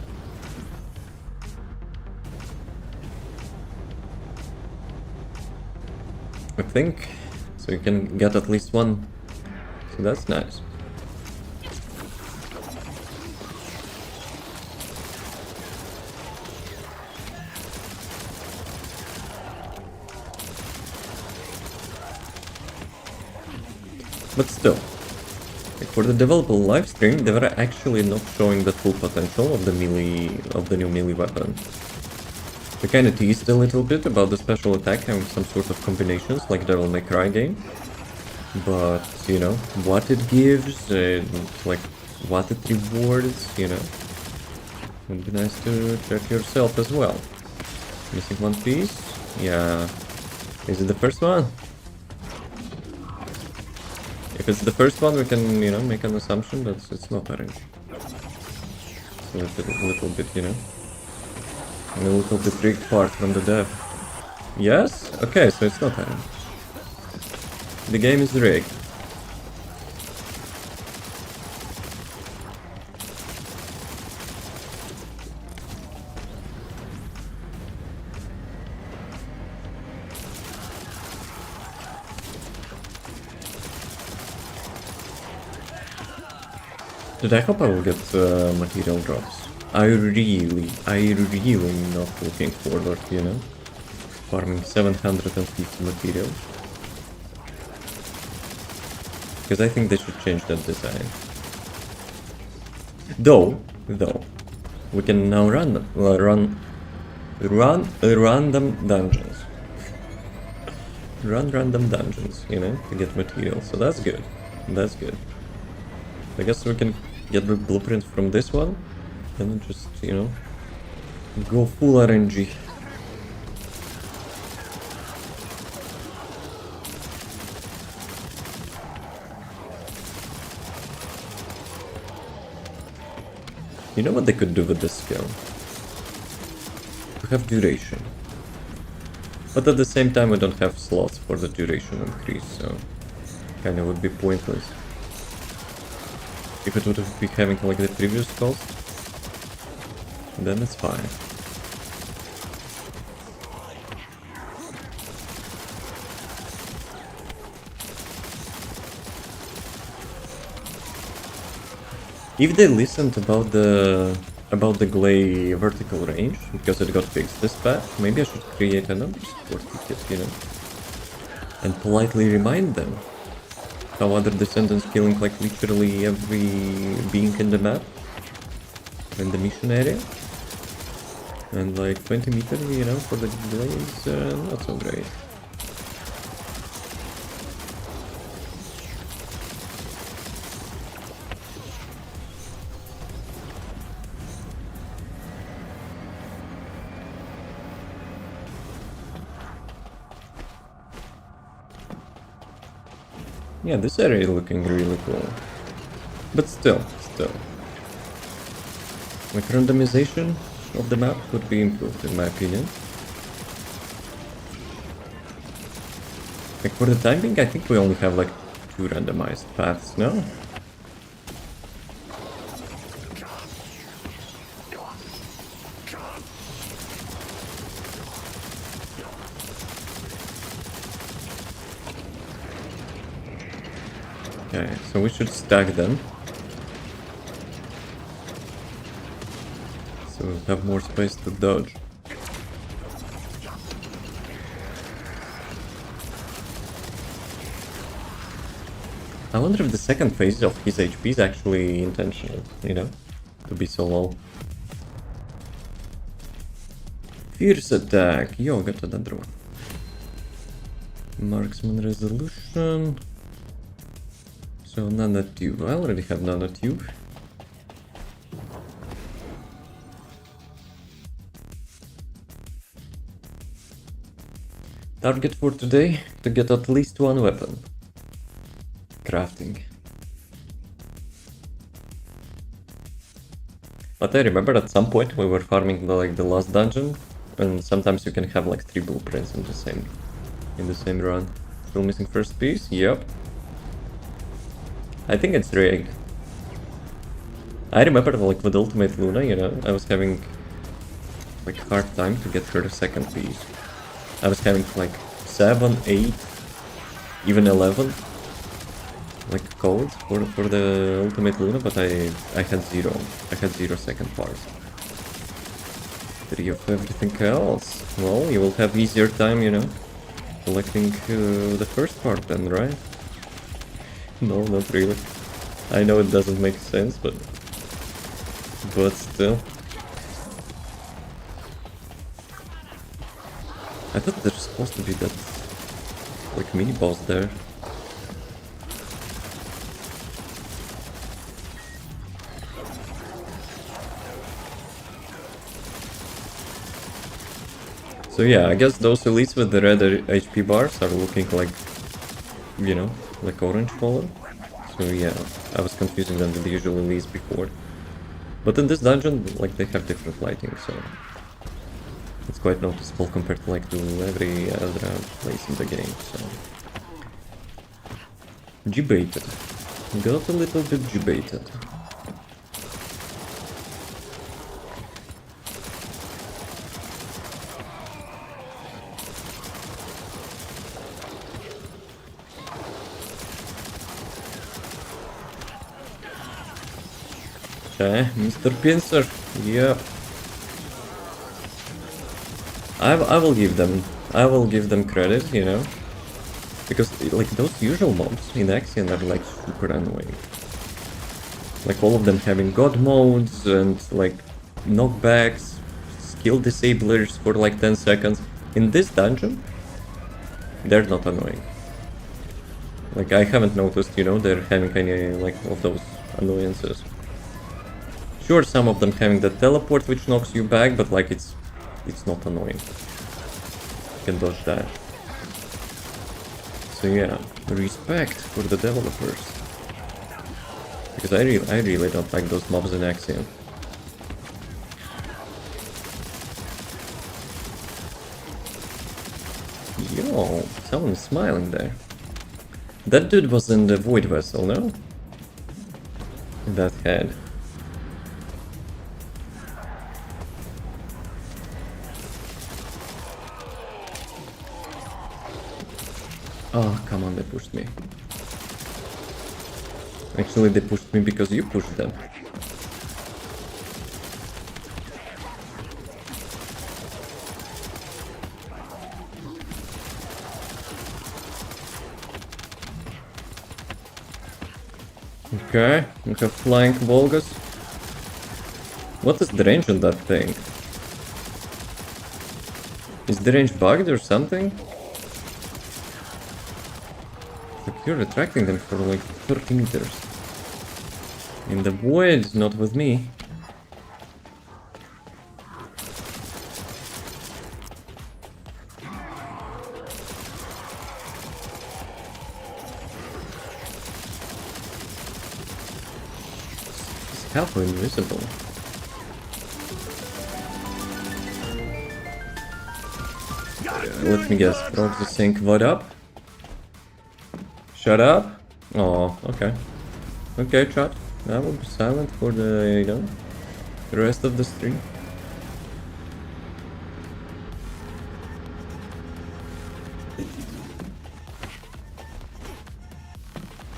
I think. So you can get at least one. So that's nice. But still, like for the developer live stream, they were actually not showing the full potential of the new melee weapon. They kinda teased a little bit about the special attack having some sort of combinations like Devil May Cry game. But, you know, what it gives, and like what it rewards, you know, would be nice to check yourself as well. Missing one piece? Yeah. Is it the first one? If it's the first one, we can, you know, make an assumption that it's not orange. It's a little bit, you know, a little bit rigged part from the dev. Yes? Okay, so it's not orange. The game is rigged. Dude, I hope I will get material drops. I really not looking forward, you know, farming 750 materials. Because I think they should change that design. Though, we can now run random dungeons. Run random dungeons, you know, to get materials. So that's good. That's good. I guess we can get the blueprints from this one, and just, you know, go full RNG. You know what they could do with this skill? We have duration. But at the same time we don't have slots for the duration increase, so kinda would be pointless. If it would be having like the previous cost, then it's fine. If they listened about the Glay vertical range, because it got fixed this patch, maybe I should create another support ticket, you know, and politely remind them how other Descendants killing like literally every being in the map, in the mission area, and like 20 meters, you know, for the Glay is not so great. Yeah, this area is looking really cool. But still. Like randomization of the map could be improved in my opinion. Like for the time being, I think we only have like 2 randomized paths now. Okay, so we should stack them. So we'll have more space to dodge. I wonder if the second phase of his HP is actually intentional, you know, to be so low. Fierce attack. Yo, got another one. Marksman resolution. So nanotube. I already have nanotube. Target for today, to get at least 1 weapon. Crafting. But I remember at some point we were farming the last dungeon, and sometimes you can have like 3 blueprints in the same run. Still missing first piece? Yep. I think it's rigged. I remember like with Ultimate Luna, you know, I was having like hard time to get her second piece. I was having like 7, 8, even 11 like codes for the Ultimate Luna, but I had 0. I had 0 second parts. 3 of everything else. Well, you will have easier time, you know, collecting the first part then, right? No, not really. I know it doesn't make sense, but still. I thought there's supposed to be that like mini boss there. So yeah, I guess those elites with the red HP bars are looking like, you know, like orange color. So yeah, I was confusing them with the usual elites before. But in this dungeon, like, they have different lighting, so it's quite noticeable compared to, like, to every other place in the game, so... G-baited. Got a little bit G-baited. Okay, Mr. Pincer, yeah. I will give them credit, you know, because like those usual mobs in Axion are like super annoying. Like all of them having god modes and like knockbacks, skill disablers for like 10 seconds. In this dungeon, they're not annoying. Like I haven't noticed, you know, they're having any like of those annoyances. Sure, some of them having the teleport which knocks you back, but like it's not annoying. You can dodge that. So yeah, respect for the developers. Because I really don't like those mobs in Axiom. Yo, someone's smiling there. That dude was in the Void Vessel, no? That head. Oh, come on, they pushed me. Actually, they pushed me because you pushed them. Okay, we have flying Volgas. What is the range on that thing? Is the range bugged or something? Like you're attracting them for like 30 meters. In the void, not with me. It's half invisible. Let me guess, Frogs is saying what up? Shut up? Oh, okay. Okay, chat. I will be silent for the, you know, the rest of the stream.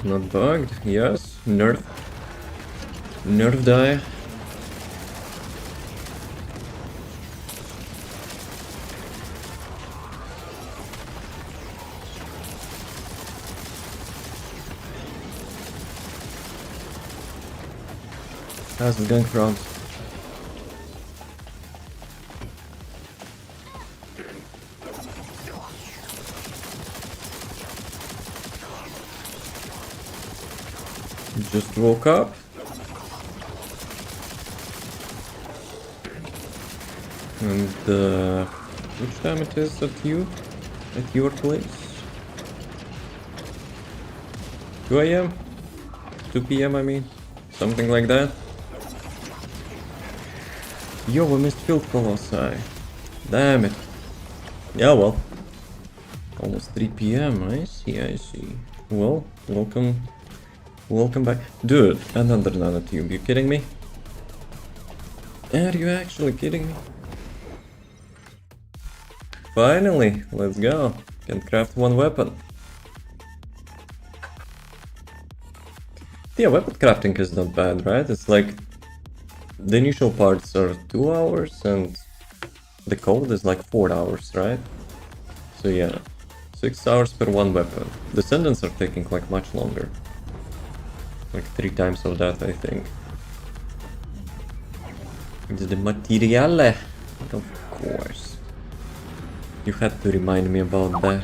Not bugged, yes. Nerf die. How's it going, Frogs? Just woke up. And which time it is at your place? 2 AM? 2 PM, I mean, something like that. Yo, we missed Field Colossi. Damn it. Yeah, well. Almost 3 PM, I see. Well, welcome back. Dude, another nanotube, you kidding me? Are you actually kidding me? Finally, let's go. Can craft one weapon. Yeah, weapon crafting is not bad, right? It's like the initial parts are 2 hours and the code is like 4 hours, right? So yeah, 6 hours per one weapon. Descendants are taking like much longer. Like 3 times of that, I think. It's the materiale. Of course. You had to remind me about that.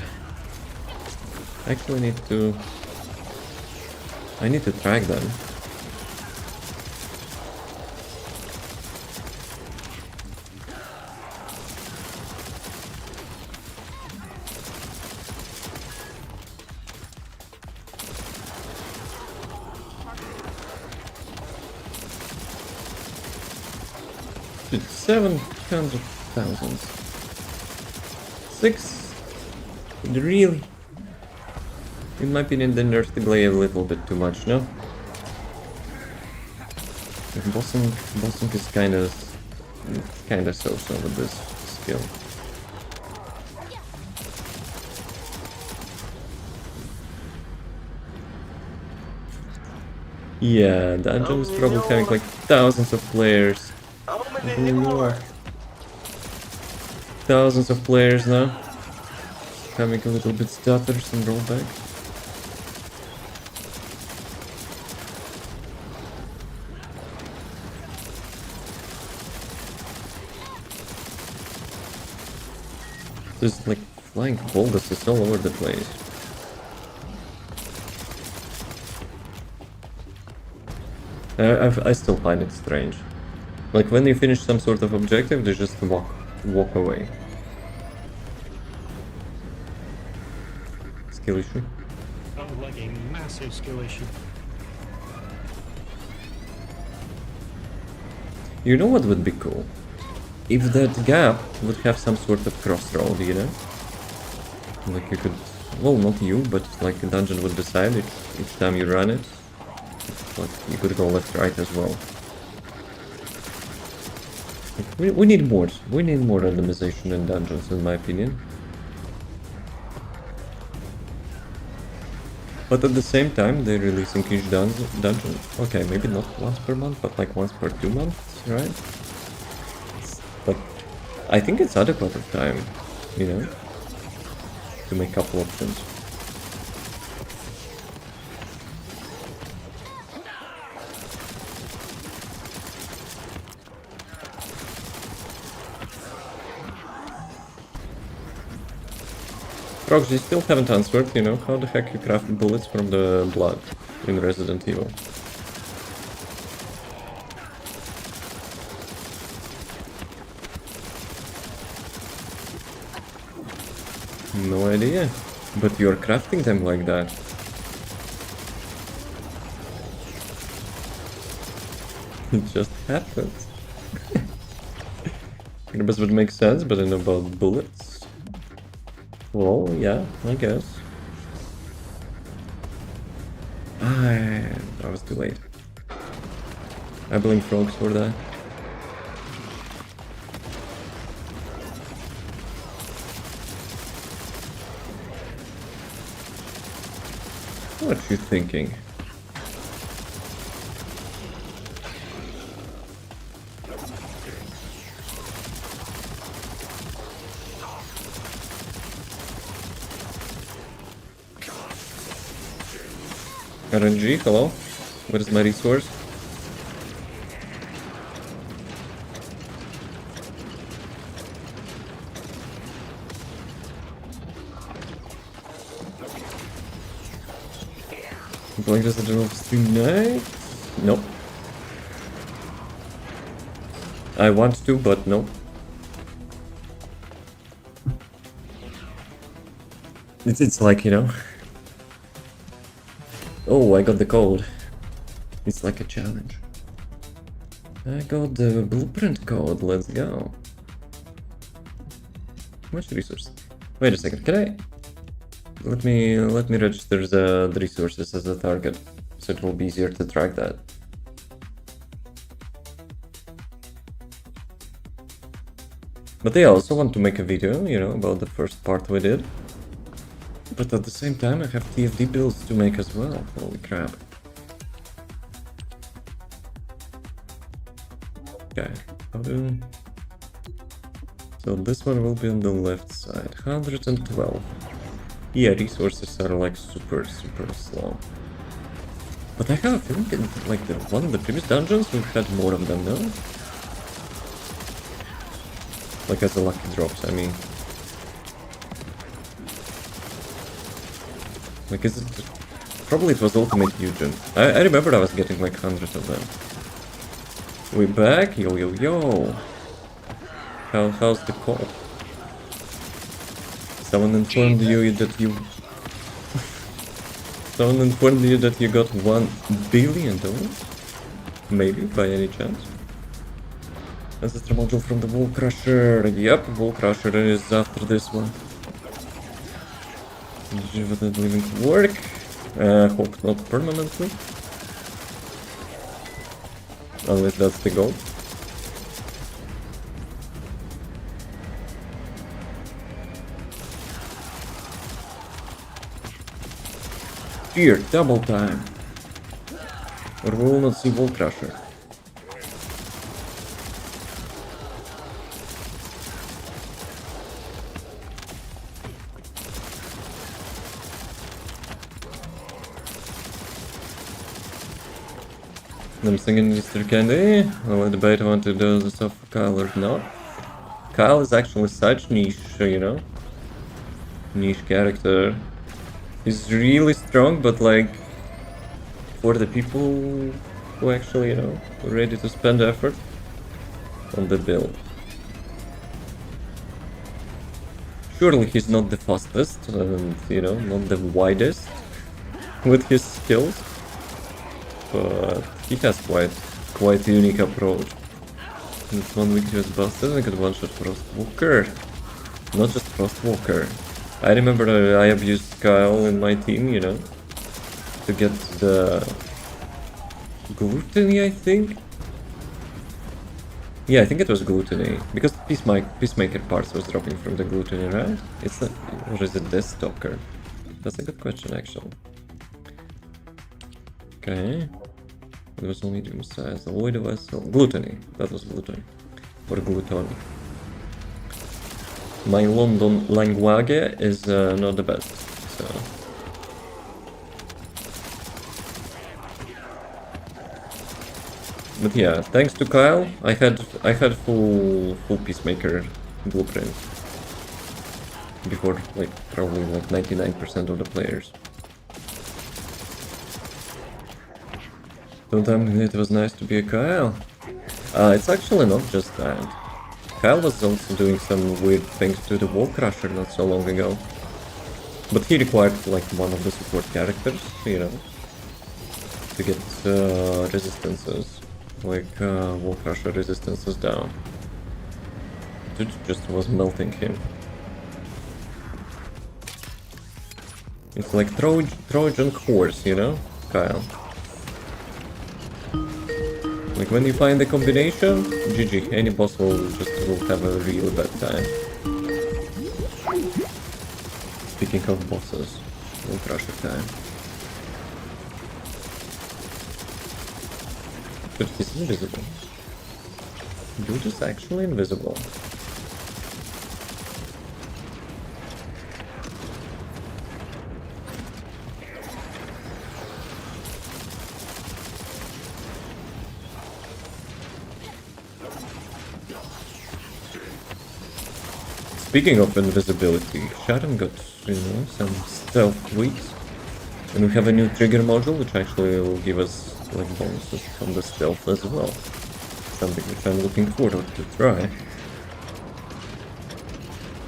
Actually need to... I need to track them. Dude, 700,000. 6? Really? In my opinion, they nerfed the blade a little bit too much, no? Bossing is kinda so-so with this skill. Yeah, dungeon is probably having like thousands of players. Thousands of players now. Having a little bit stutters and rollback. There's like flying boulders all over the place. I still find it strange. Like when you finish some sort of objective, they just walk away. Skill issue. Sounds like a massive skill issue. You know what would be cool? If that gap would have some sort of crossroad, you know? Like you could... Well, not you, but like a dungeon would decide each time you run it. Like you could go left, right as well. Like, we need more. We need more randomization in dungeons, in my opinion. But at the same time, they're releasing each dungeon. Okay, maybe not once per month, but like once per 2 months, right? But I think it's adequate of time, you know, to make couple options. Rox, you still haven't answered, you know, how the heck you craft bullets from the blood in Resident Evil? No idea, but you're crafting them like that. It just happens. This would make sense, but I know about bullets. Well, yeah, I guess. I was too late. I blame frogs for that. What you thinking? RNG, hello? What is my resource? Playing Descendant of Stream Night? Nope. I want to, but no. It's like, you know. Oh, I got the code. It's like a challenge. I got the blueprint code, let's go. Much resource. Wait a second, can I... Let me register the resources as a target, so it will be easier to track that. But yeah, I also want to make a video, you know, about the first part we did. But at the same time, I have TFD builds to make as well. Holy crap. Okay, how do... So this one will be on the left side. 112. Yeah, resources are like super slow. But I have a feeling in like one of the previous dungeons we had more of them, no? Like as the lucky drops, I mean. Like is it... Probably it was Ultimate Fusion. I remember I was getting like hundreds of them. We back? Yo yo yo! How's the call? Someone informed you that you... Someone informed you that you got $1 billion? Maybe, by any chance? Ancestor module from the Wall Crusher. Yep, Wall Crusher is after this one. That living work. Hope not permanently. Unless that's the goal. Here, double time. Or we will not see Wall Crusher. I'm singing Mr. Candy. I will debate want to do the stuff for Kyle or not. Kyle is actually such niche, you know? Niche character. He's really strong, but like... For the people who actually, you know, are ready to spend effort on the build. Surely he's not the fastest and, you know, not the widest with his skills. But he has quite a unique approach. This one week just busted, I got one shot Frostwalker. Not just Frostwalker. I remember I abused Kyle in my team, you know, to get the Gluttony, I think? Yeah, I think it was Gluttony, because Peacemaker parts was dropping from the Gluttony, right? It's not, or is it Death Stalker? That's a good question, actually. Okay. It was only medium size. Avoid a vessel. Gluttony. That was Gluttony. Or Gluttony. My London language is not the best, so... But yeah, thanks to Kyle, I had full Peacemaker blueprint. Before, like, probably like 99% of the players. Don't tell me it was nice to be a Kyle. It's actually not just that. Kyle was also doing some weird things to the Wall Crusher not so long ago. But he required like one of the support characters, you know, to get resistances, like Wall Crusher resistances down. It just was melting him. It's like Trojan horse, you know, Kyle. Like when you find the combination, GG, any boss will have a real bad time. Speaking of bosses, Wall Crusher time. But he's invisible. Dude is actually invisible. Speaking of invisibility, SHAREN got, you know, some stealth tweaks. And we have a new trigger module, which actually will give us, like, bonuses from the stealth as well. Something which I'm looking forward to try.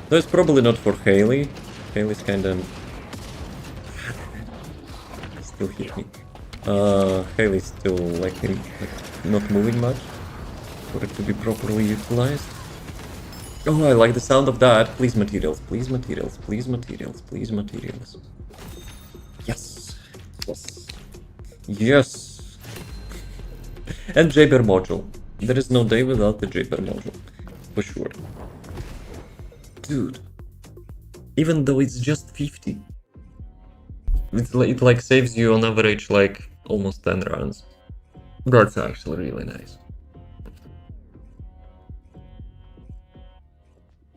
Though it's probably not for Haley. Haley's kinda... still hit me. Haley's still, like, not moving much. For it to be properly utilized. Oh, I like the sound of that. Please materials, please materials, please materials, please materials. Yes. Yes. Yes. And Jaber module. There is no day without the Jaber module. For sure. Dude. Even though it's just 50. It like saves you on average like almost 10 rounds. That's actually really nice.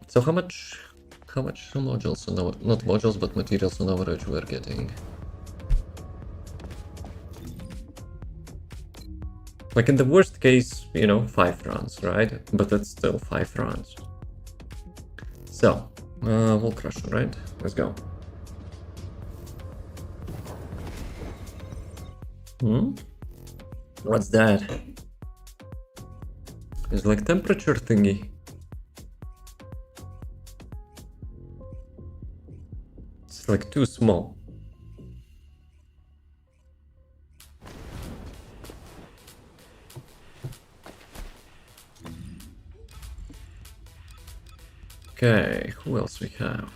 So how much modules on not modules but materials on average we're getting? Like in the worst case, you know, 5 rounds, right? But that's still 5 rounds. So, Wall Crusher, right? Let's go. What's that? It's like temperature thingy. It's like too small. Okay, who else we have?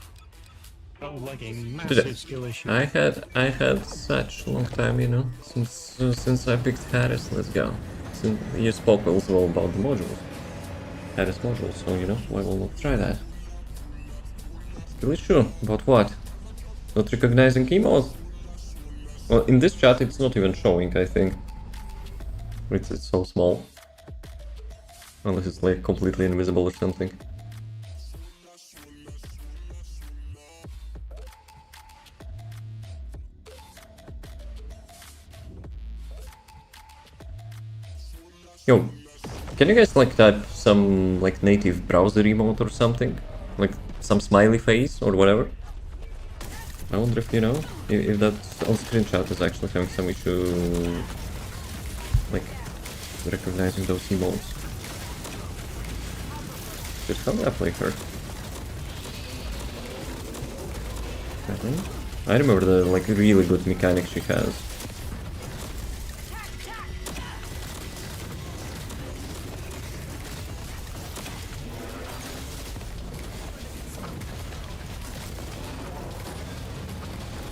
Sounds like a Did massive it? skill issue. I had such long time, you know, since I picked Harris. Let's go. Since you spoke as well about the modules, Harris modules, so you know why will not try that? Skill issue about what? Not recognizing emos? Well, in this chat it's not even showing. I think it's so small, unless it's like completely invisible or something. Yo, can you guys like type some like native browser emote or something? Like some smiley face or whatever? I wonder if you know, if that on-screen chat is actually having some issue like recognizing those emotes. Just how do I play her? I remember the like really good mechanic she has.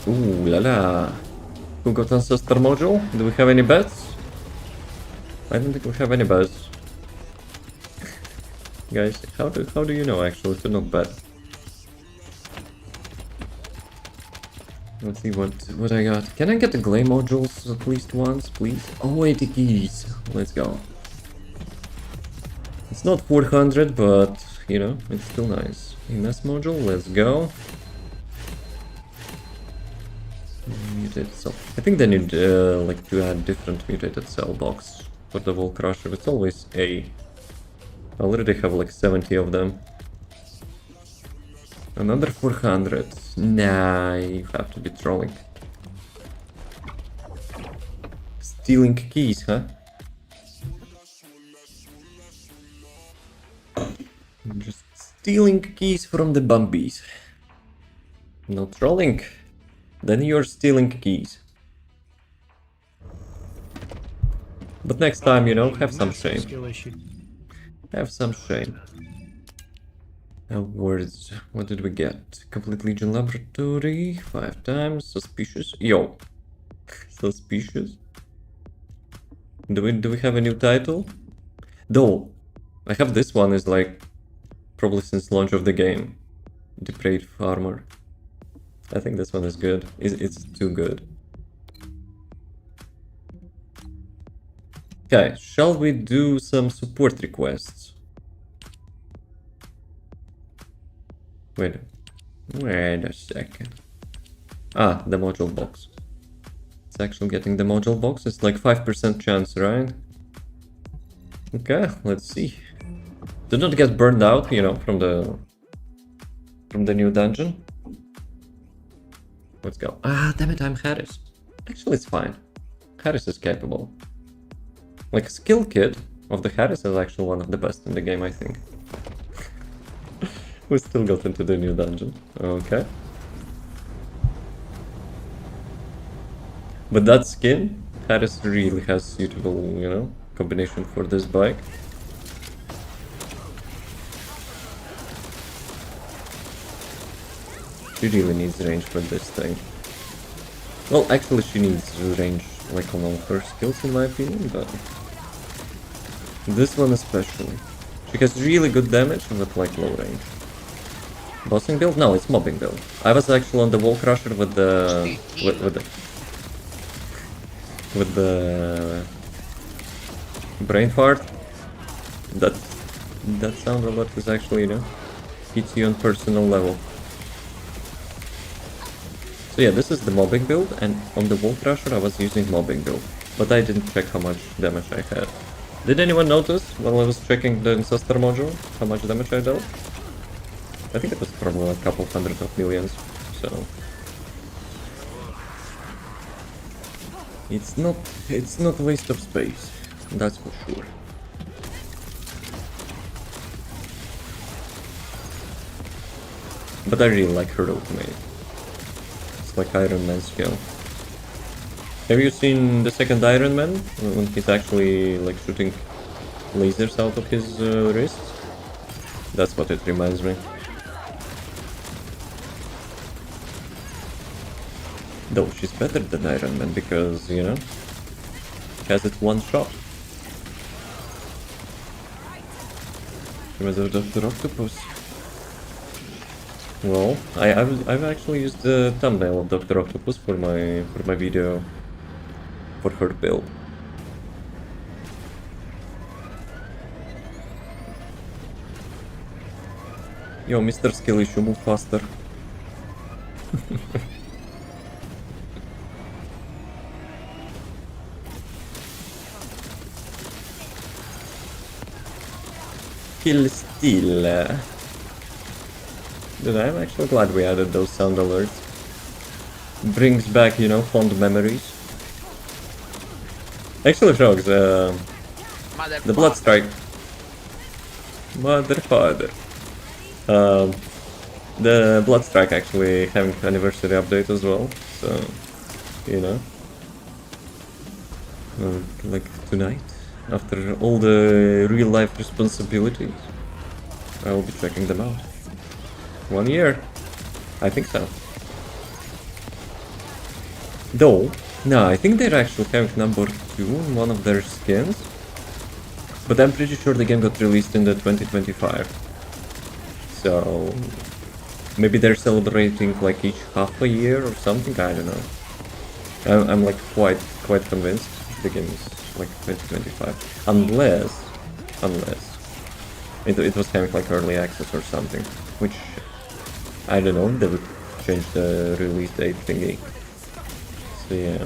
Ooh la la. Who got Ancestor module? Do we have any bets? I don't think we have any bets. Guys, how do you know actually to not bet? Let's see what I got. Can I get the Glay modules at least once, please? Oh, 80 keys. Let's go. It's not 400, but you know, it's still nice. MS module, let's go. Mutated cell. I think they need like to add different mutated cell box for the Wall Crusher. It's always A. I already have like 70 of them. Another 400. Nah, you have to be trolling. Stealing keys, huh? Just stealing keys from the bumbies. No trolling. Then you're stealing keys. But next time, you know, have some shame. Skill issue. Have some shame. Awards. What did we get? Complete Legion Laboratory. 5 times. Suspicious. Yo. Suspicious. Do we have a new title? Though, I have this one is like probably since launch of the game. Depraved Farmer. I think this one is good. It's too good. Okay, shall we do some support requests? Wait a second. Ah, the module box. It's actually getting the module box. It's like 5% chance, right? Okay, let's see. Do not get burned out, you know, from the new dungeon. Let's go. Ah, damn it, I'm Harris. Actually, it's fine. Harris is capable. Like, skill kit of the Harris is actually one of the best in the game, I think. We still got into the new dungeon. Okay. But that skin, Harris really has suitable, you know, combination for this bike. She really needs range for this thing. Well, actually she needs range like on all her skills in my opinion, but this one especially. She has really good damage but like low range. Bossing build? No, it's mobbing build. I was actually on the Wall Crusher with the with the brain fart. That sound robot is actually, you know, hits you on personal level. So yeah, this is the mobbing build, and on the Wall Crusher I was using mobbing build. but I didn't check how much damage I had. Did anyone notice while I was checking the Ancestor module how much damage I dealt? I think it was probably a couple hundred of millions, so... It's not waste of space, that's for sure. But I really like her ultimate. It's like Iron Man's skill. Have you seen the second Iron Man? When he's actually like shooting lasers out of his wrists? That's what it reminds me. Though she's better than Iron Man because, you know, has it one shot. Reminds me of Dr. Octopus. Well, I've actually used the thumbnail of Dr. Octopus for my video for her build. Yo, Mr. Skill Issue, move faster. Kill Steal. Dude, I'm actually glad we added those sound alerts. Brings back, you know, fond memories. Actually, Frogs, the Blood Strike. Mother father. The Blood Strike actually having anniversary update as well, so, you know. Like tonight, after all the real life responsibilities, I will be checking them out. 1 year. I think so. Though, no, I think they're actually having number 2 in one of their skins. But I'm pretty sure the game got released in the 2025. So, maybe they're celebrating like each half a year or something, I don't know. I'm like quite convinced the game is like 2025. Unless it was having like early access or something, which I don't know, they would change the release date thingy. So yeah.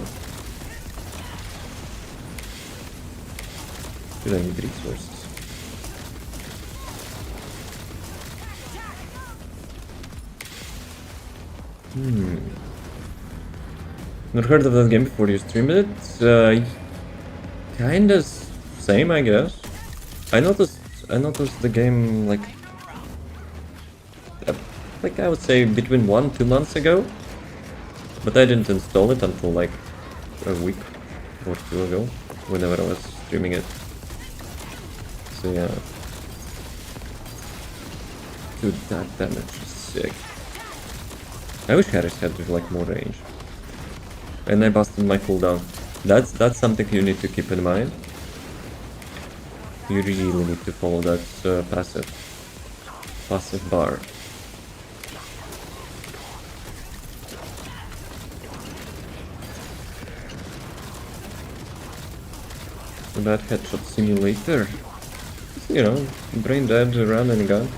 Dude, I need resources. Not heard of that game before you streamed it? Kinda same, I guess. I noticed the game like I would say between 1-2 months ago, but I didn't install it until like a week or 2 ago, whenever I was streaming it. So yeah. Dude, that damage is sick. I wish Harris had like more range. And I busted my cooldown. That's something you need to keep in mind. You really need to follow that passive bar. That headshot simulator. You know, brain dead, run and gun.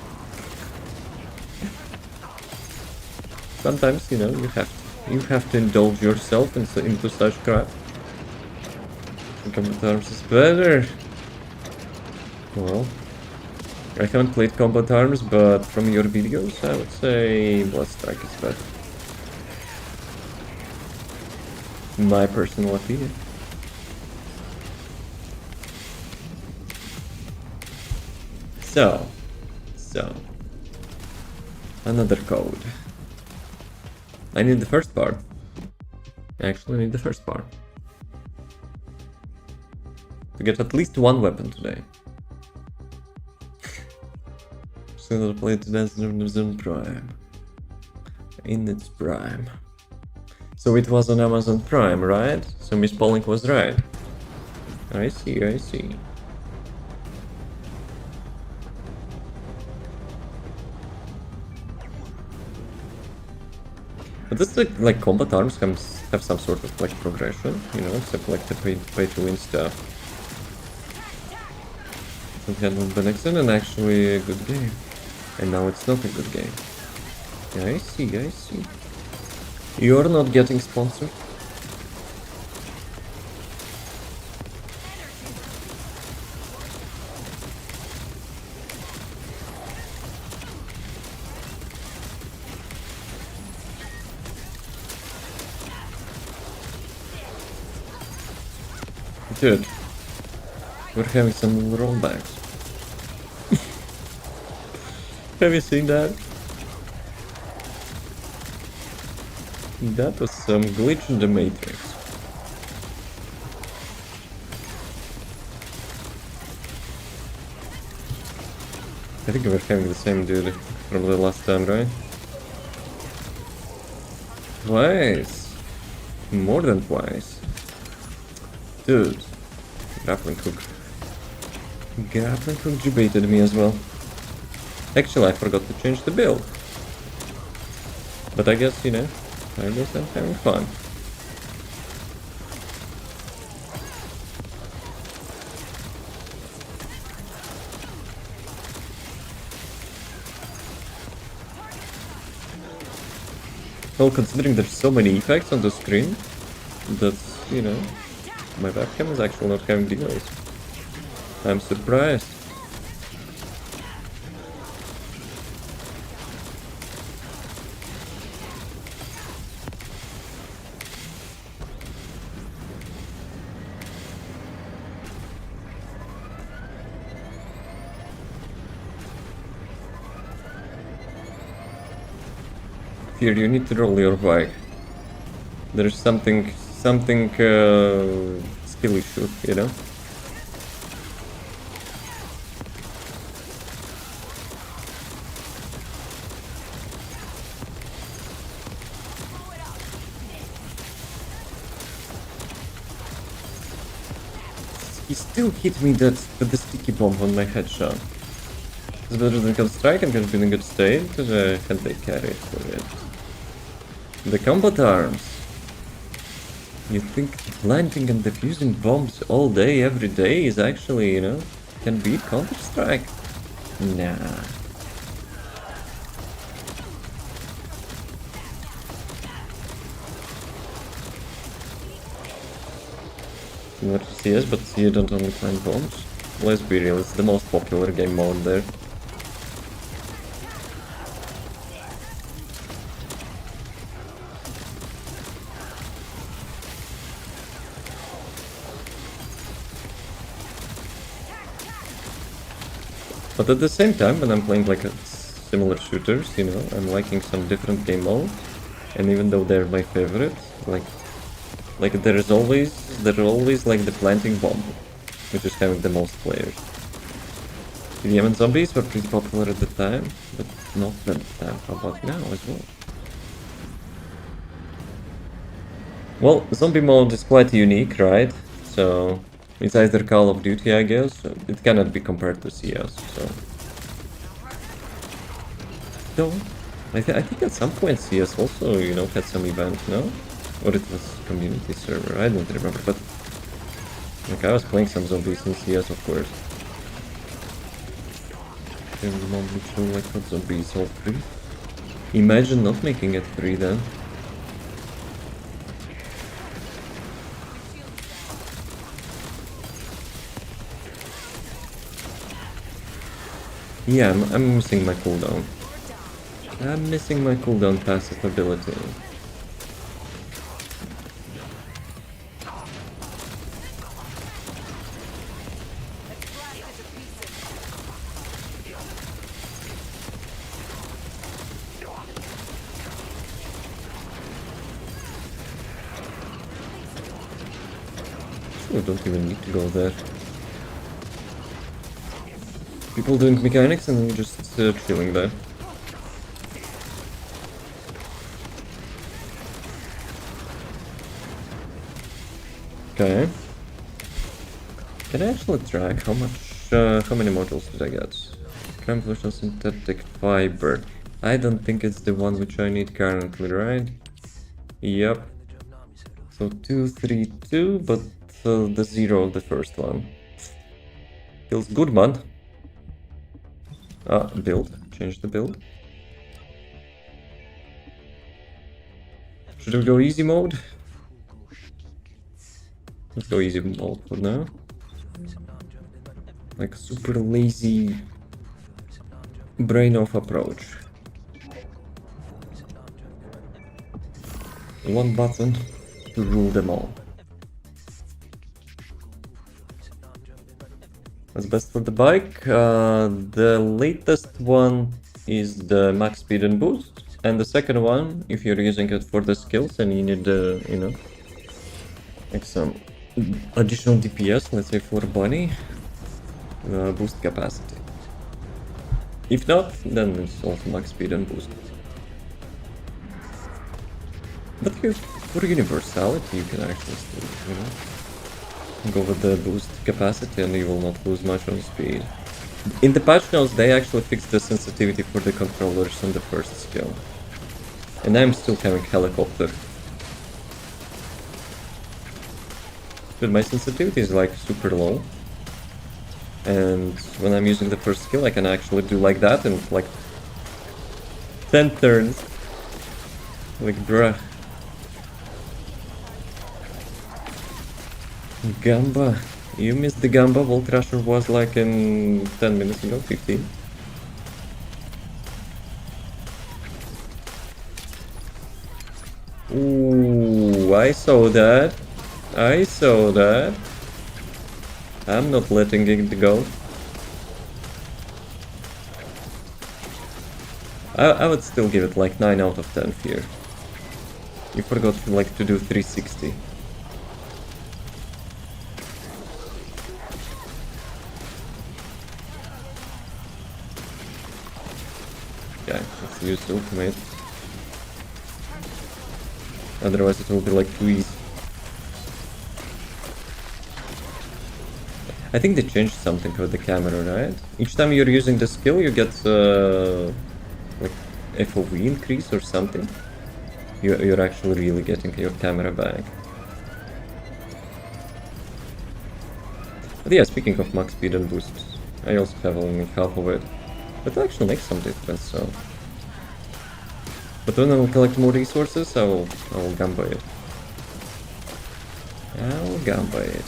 Sometimes, you know, you have to indulge yourself into such crap. Combat Arms is better. Well, I haven't played Combat Arms, but from your videos, I would say Blood Strike is better. My personal opinion. So, another code. I need the first part. I actually need the first part. To get at least one weapon today. Still play to Descendant Prime. In its prime. So it was on Amazon Prime, right? So Miss Pauling was right. I see. But this like Combat Arms have some sort of like progression, you know, except like the pay to win stuff. It had been excellent and actually a good game. And now it's not a good game. Yeah, I see. You're not getting sponsored. Dude, we're having some rollbacks. Have you seen that? That was some glitch in the matrix. I think we're having the same dude from the last time, right? Twice! More than twice. Dude. Grappling hook. Grappling hook debated me as well. Actually, I forgot to change the build. But I guess, you know, I guess I'm having fun. Well, considering there's so many effects on the screen, that's, you know, my webcam is actually not having delays. I'm surprised. Here, you need to roll your bike. There's something skill issue, you know? He still hit me with the sticky bomb on my headshot. It's better than good strike and has been in good state, because I had the carry for it. The combat arms. You think planting and defusing bombs all day, every day is actually, you know, can beat Counter-Strike? Nah. Similar to CS, but you don't only plant bombs. Let's be real, it's the most popular game mode there. But at the same time, when I'm playing like similar shooters, you know, I'm liking some different game modes, and even though they're my favorite, like there's always like the planting bomb, which is having the most players. TDM and zombies were pretty popular at the time, but not at the time. How about now as well? Well, zombie mode is quite unique, right? So it's either Call of Duty, I guess. It cannot be compared to CS, so... Though, I think at some point CS also, you know, had some event, no? Or it was community server, I don't remember, but... Like, I was playing some zombies in CS, of course. Can remember show like what zombies all free? Imagine not making it free then. Yeah, I'm missing my cooldown. I'm missing my cooldown passive ability. I don't even need to go there. People doing mechanics and I'm just chilling there. Okay. Can I actually track how much, how many modules did I get? Translution synthetic fiber. I don't think it's the one which I need currently, right? Yep. So 232, but the 0 of the first one. Feels good, man. Ah, build. Change the build. Should we go easy mode? Let's go easy mode for now. Like super lazy brain off approach. One button to rule them all. What's best for the bike? The latest one is the max speed and boost, and the second one, if you're using it for the skills and you need, you know, like some additional DPS, let's say for bunny, boost capacity. If not, then it's also max speed and boost. But here, for universality, you can actually still, you know, go with the boost capacity and you will not lose much on speed. In the patch notes, they actually fixed the sensitivity for the controllers on the first skill. And I'm still having helicopter. But my sensitivity is like super low. And when I'm using the first skill, I can actually do like that in like 10 turns. Like, bruh. Gamba. You missed the Gamba. Volt Crusher was like in 10 minutes ago, 15. Ooh, I saw that. I saw that. I'm not letting it go. I would still give it like 9 out of 10 here. You forgot like to do 360. Okay, let's use ultimate. Otherwise it will be like too easy. I think they changed something with the camera, right? Each time you're using the skill you get like FOV increase or something. You're actually really getting your camera back. But yeah, speaking of max speed and boosts, I also have only half of it. But it actually makes some difference, so... But when I will collect more resources, I will Gamba it. I will Gamba it.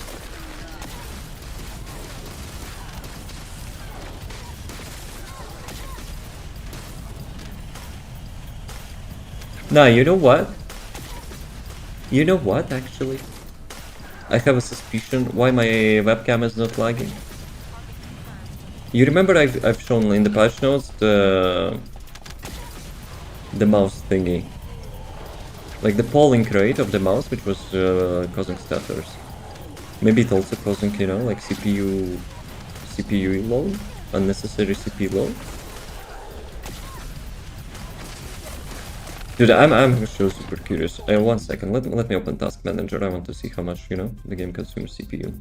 Nah, you know what? You know what, actually? I have a suspicion why my webcam is not lagging. You remember I've shown in the patch notes the mouse thingy. Like the polling rate of the mouse, which was causing stutters. Maybe it's also causing, you know, like CPU load, unnecessary CPU load. Dude, I'm so super curious. 1 second, let me open Task Manager. I want to see how much, you know, the game consumes CPU.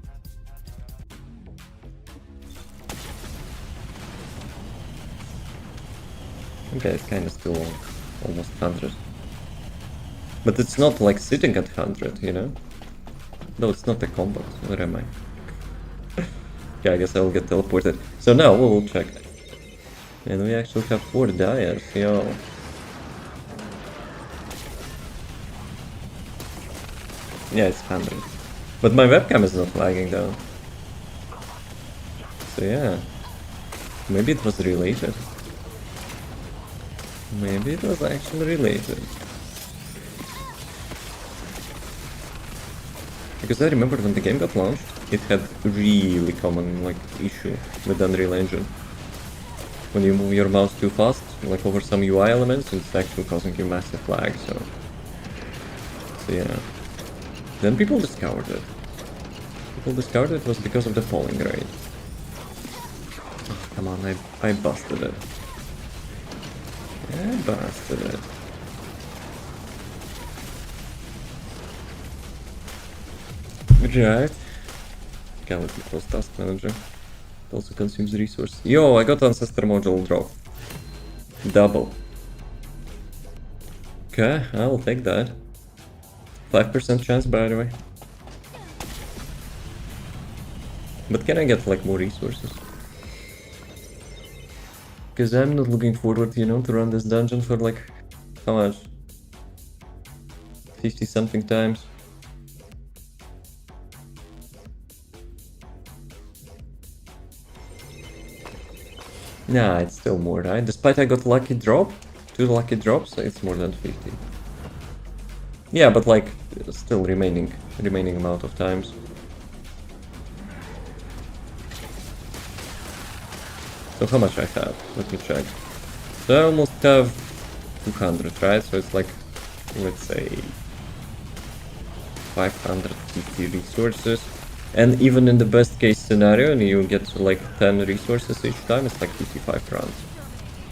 Okay, it's kinda still almost 100. But it's not like sitting at 100, you know? No, it's not a combat. Where am I? Yeah, I guess I will get teleported. So now we'll check. And we actually have 4 dyers, yo. Yeah, it's 100. But my webcam is not lagging though. So yeah. Maybe it was related. Maybe it was actually related. Because I remember when the game got launched, it had really common like issue with Unreal Engine. When you move your mouse too fast, like over some UI elements, it's actually causing you massive lag, so yeah. Then people discovered it. People discovered it was because of the polling rate. Oh, come on, I busted it. I busted it. Right. Okay, let me close Task Manager. It also consumes resource. Yo, I got Ancestor module drop. Double. Okay, I'll take that. 5% chance, by the way. But can I get like more resources? Because I'm not looking forward, you know, to run this dungeon for like, how much? 50 something times. Nah, it's still more, right? Despite I got lucky drop, 2 lucky drops, it's more than 50. Yeah, but like, still remaining amount of times. So how much I have? Let me check. So I almost have 200, right? So it's like, let's say, 550 resources. And even in the best case scenario, and you get to like 10 resources each time, it's like 55 rounds.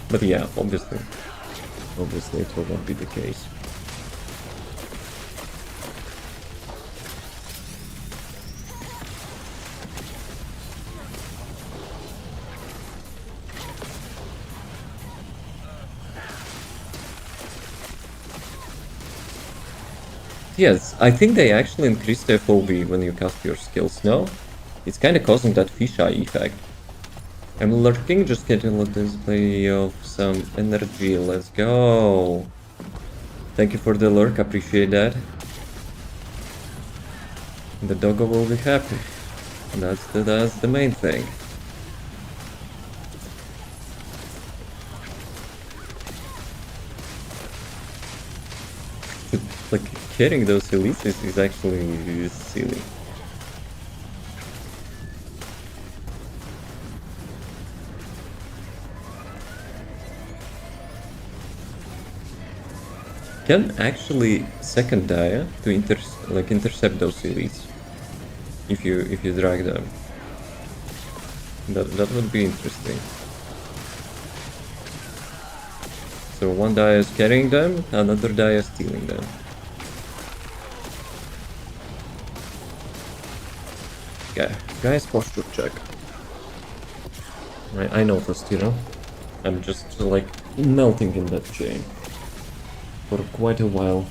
But yeah, obviously it will not be the case. Yes, I think they actually increase the FOV when you cast your skills now. It's kinda causing that fisheye effect. I'm lurking, just getting a display of some energy, let's go! Thank you for the lurk, appreciate that. The doggo will be happy. That's the main thing. Like, carrying those elites is actually silly. Can actually second Dia to intercept those elites if you drag them. That would be interesting. So one Dia is carrying them, another Dia is stealing them. Yeah, guys, posture check. I noticed, you know, I'm just like melting in that chain for quite a while.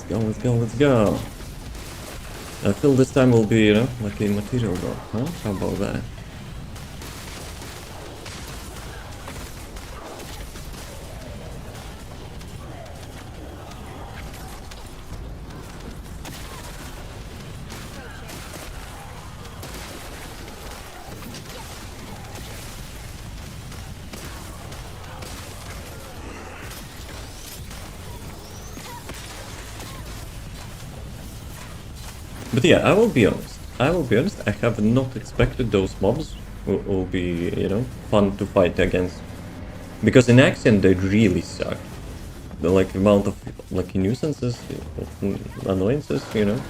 Let's go. I feel this time will be, you know, like a material drop, huh? How about that? But yeah, I will be honest. I have not expected those mobs will be, you know, fun to fight against. Because in action they really suck. The like amount of like nuisances, annoyances, you know,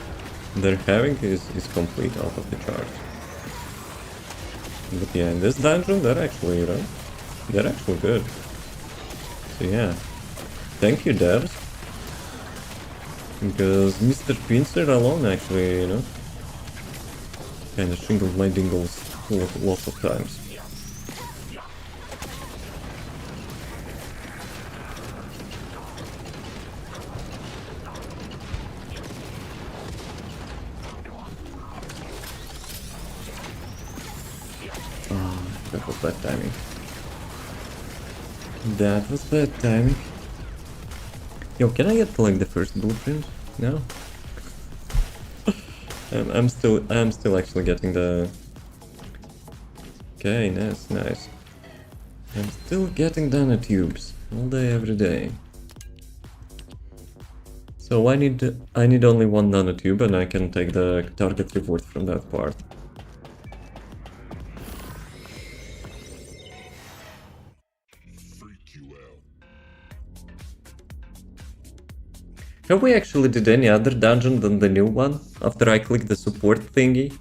they're having is complete out of the charts. But yeah, in this dungeon they're actually, you know, they're actually good. So yeah. Thank you, devs. Because Mr. Pincer alone actually, you know, kind of shingled my dingles lots of times. Oh, that was bad timing. That was bad timing. Yo, can I get like the first blueprint? No. I'm still actually getting the. Okay, nice. I'm still getting nanotubes all day, every day. So I need only one nanotube, and I can take the target reward from that part. Have we actually did any other dungeon than the new one after I clicked the support thingy?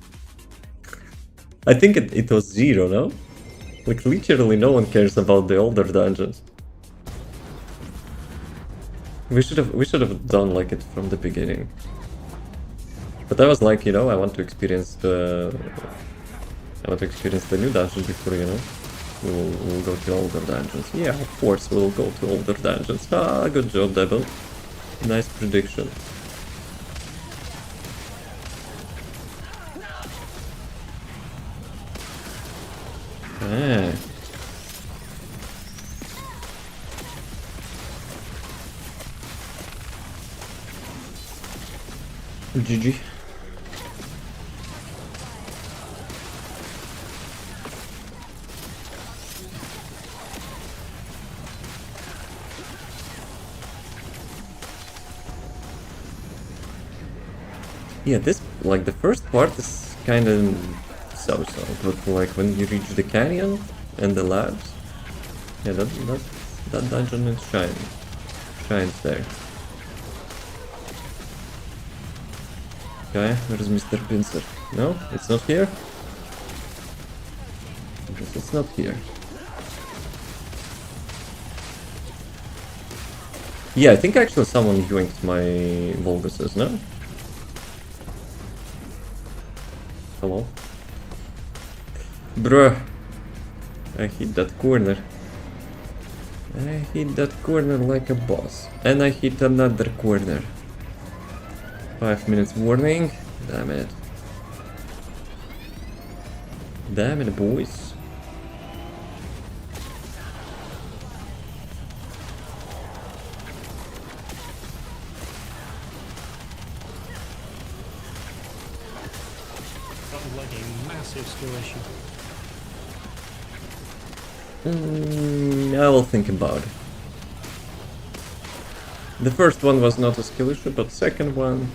I think it was 0, no? Like literally no one cares about the older dungeons. We should have done like it from the beginning. But I was like, you know, I want to experience the new dungeon before, you know, we'll go to older dungeons. Yeah, of course we'll go to older dungeons. Ah, good job, Devil. Nice prediction. Ah. GG. Yeah, this, like, the first part is kind of so-so, but like when you reach the canyon and the labs, yeah, that dungeon is shines there. Okay, where is Mr. Pincer? No, it's not here? I guess it's not here. Yeah, I think actually someone yoinked my Volguses, no? Hello? Bruh. I hit that corner. I hit that corner like a boss. And I hit another corner. 5 minutes warning. Damn it. Damn it, boys. Sounds like a massive skill issue. I will think about it. The first one was not a skill issue, but second one,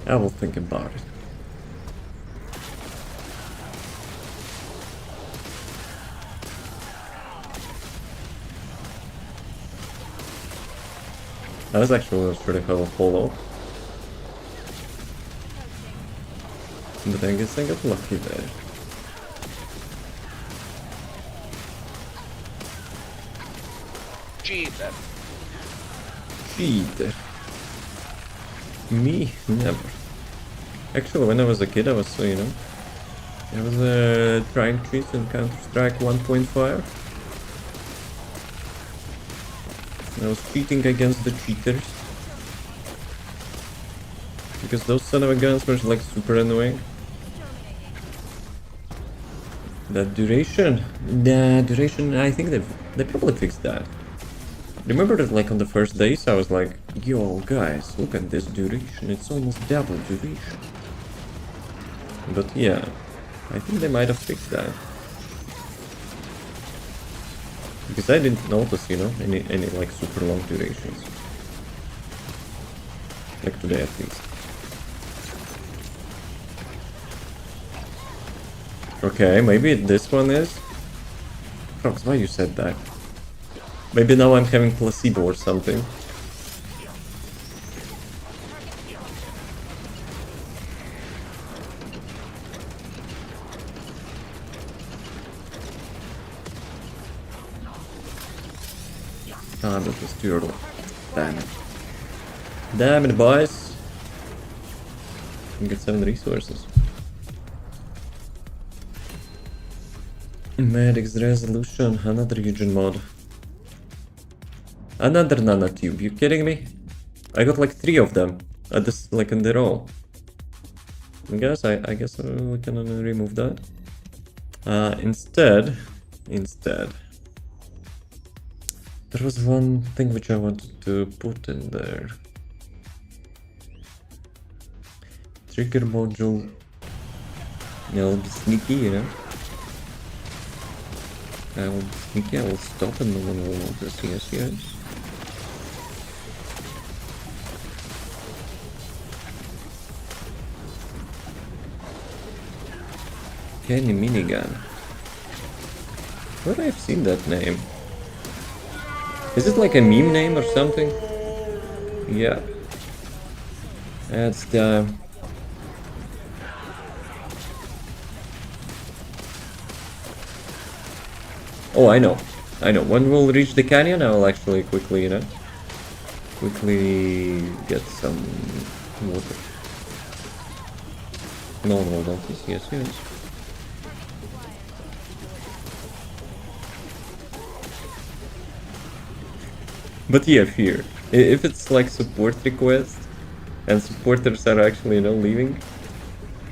I will think about it. That was actually a pretty hell of a follow. But I guess I got lucky there. Cheater. Cheater. Me? Never. Actually, when I was a kid, I was, you know, I was trying cheats in Counter-Strike 1.5. I was cheating against the cheaters. Because those son of a guns were like super annoying. That duration? Nah, duration, I think they probably fixed that. Remember that like on the first days I was like, yo guys, look at this duration, it's almost double duration. But yeah, I think they might have fixed that. Because I didn't notice, you know, any like super long durations. Like today at least. Okay, maybe this one is? Prox, why you said that? Maybe now I'm having placebo or something. Ah, that was too early. Damn it. Damn it, boys. You get 7 resources. Medic's resolution, another Eugen mod. Another nanotube, you kidding me? I got like 3 of them at this, like in the row. I guess we can remove that. Instead, there was one thing which I wanted to put in there. Trigger module. I'll be sneaky, you know. I will be sneaky, I will stop and no one will notice. Yes. Kenny Minigun. Where I've seen that name? Is it like a meme name or something? Yeah. That's the... Oh, I know. When we'll reach the canyon, I will actually quickly, you know, get some water. No one will notice. Yes. But yeah, fear. If it's like support request, and supporters are actually, you know, leaving.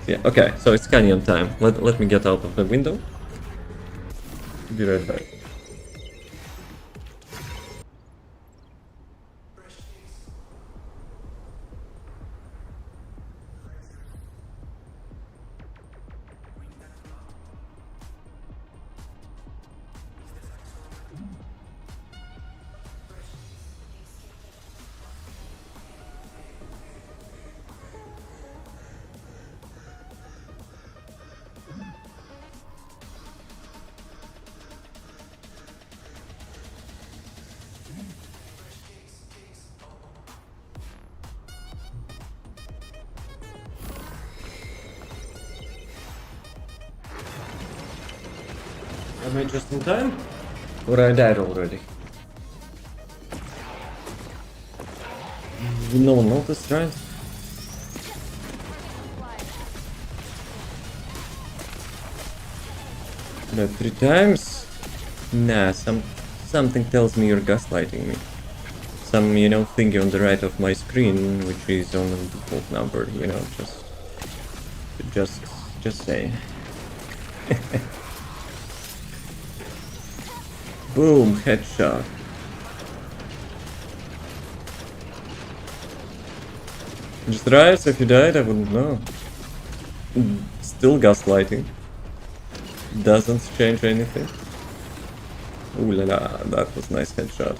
Yeah, okay, so it's canyon time. Let me get out of the window. Be right back. Am I just in time? Or I died already? No one noticed, right? No, 3 times? Nah, something tells me you're gaslighting me. Some, you know, thingy on the right of my screen, which is on the default number, you know, just saying. Boom, headshot. Just rise, if you died, I wouldn't know. Still gaslighting. Doesn't change anything. Ooh la la, that was nice headshot.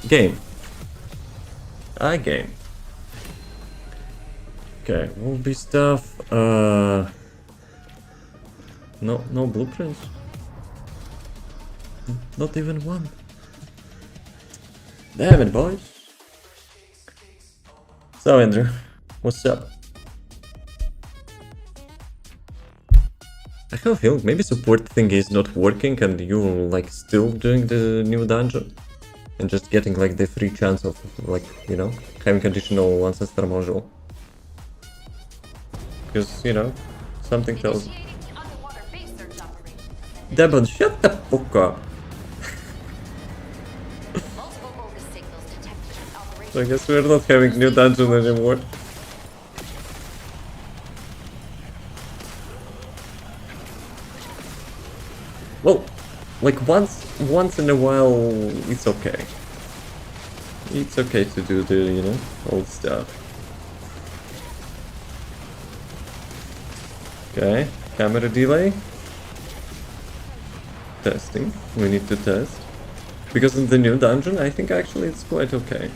Game. Game. Okay, will be stuff. No blueprints. Not even one. Damn it, boys. So Andrew, what's up? I have a feeling maybe support thing is not working and you like still doing the new dungeon and just getting like the free chance of like, you know, having additional ancestor module. Because, you know, something tells... Initiating the underwater base search operation. Devon, shut the fuck up! Multiple bogus signals detected in operation. So I guess we're not having new dungeon anymore. Well, like once in a while, it's okay. It's okay to do the, you know, old stuff. Okay, camera delay. Testing. We need to test. Because in the new dungeon, I think actually it's quite okay.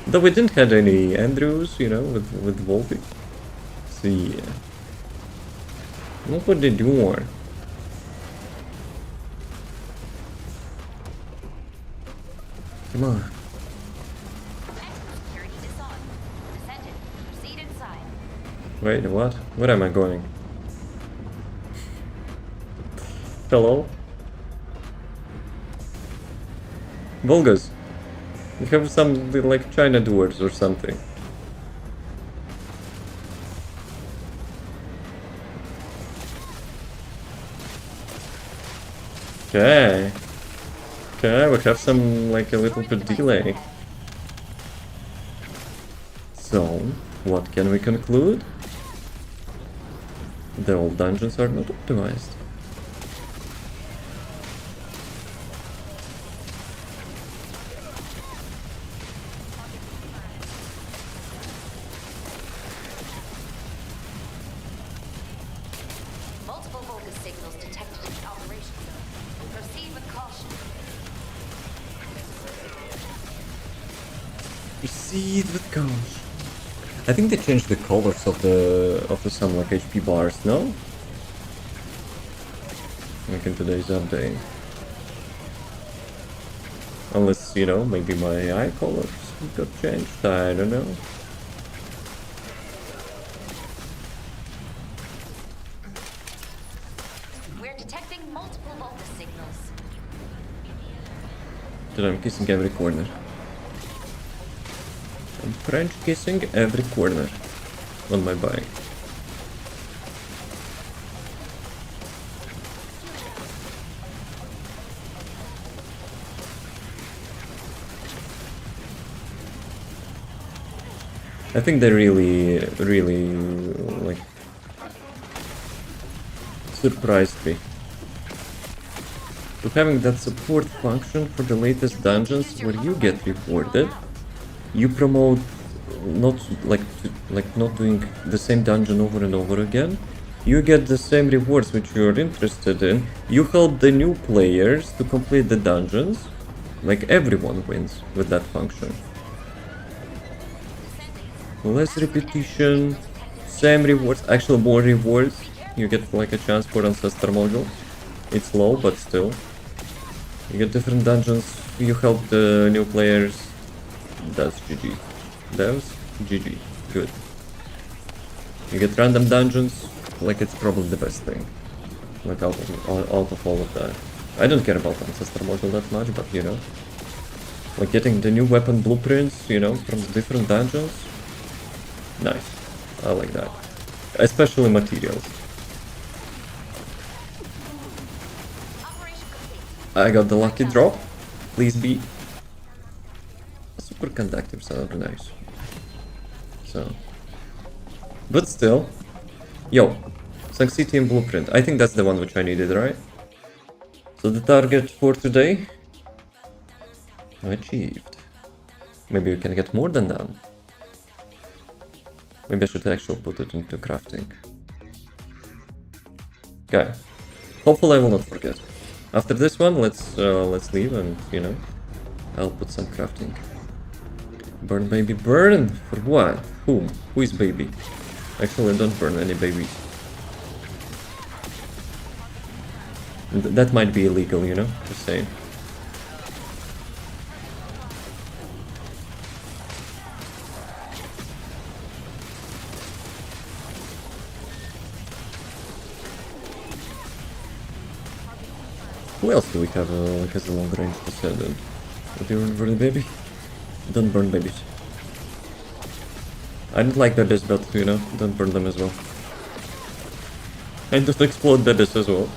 Though we didn't have any Andrews, you know, with Volvic. So yeah. What would they do? Come on. Security is on. Descendant, proceed inside. Wait, what? Where am I going? Hello? Volgas. You have some like China doors or something. Okay. Okay, we have some like a little bit delay. So, what can we conclude? The old dungeons are not optimized. Multiple bogus signals detected in the operation zone. Proceed with caution. Proceed with caution. I think they changed the colors of the some like HP bars, no? Like in today's update. Unless, you know, maybe my eye colors got changed, I don't know. We're detecting multiple bogus signals. Dude, I'm kissing every corner. I'm French kissing every corner on my bike. I think they really like surprised me. To having that support function for the latest dungeons where you get rewarded, you promote not not doing the same dungeon over and over again. You get the same rewards which you're interested in. You help the new players to complete the dungeons. Like everyone wins with that function. Less repetition, same rewards, actually more rewards. You get like a chance for ancestor module. It's low, but still. You get different dungeons, you help the new players. That's GG. That's GG. Good. You get random dungeons, like it's probably the best thing. like out of all of that. I don't care about Ancestor module that much, but you know, like getting the new weapon blueprints, you know, from the different dungeons. Nice. I like that. Especially materials. I got the lucky drop. Please be superconductive sound, nice. So, but still, yo, Sanctitium blueprint. I think that's the one which I needed, right? So the target for today achieved. Maybe we can get more than that. Maybe I should actually put it into crafting. Okay. Hopefully I will not forget. After this one, let's leave and, you know, I'll put some crafting. Burn baby burn! For what? Whom? Who is baby? Actually, don't burn any babies. That might be illegal, you know? Just saying. Who else do we have like as a long range Descendant? Would you burn baby? Don't burn babies. I don't like babies, but you know, don't burn them as well. And just explode babies as well.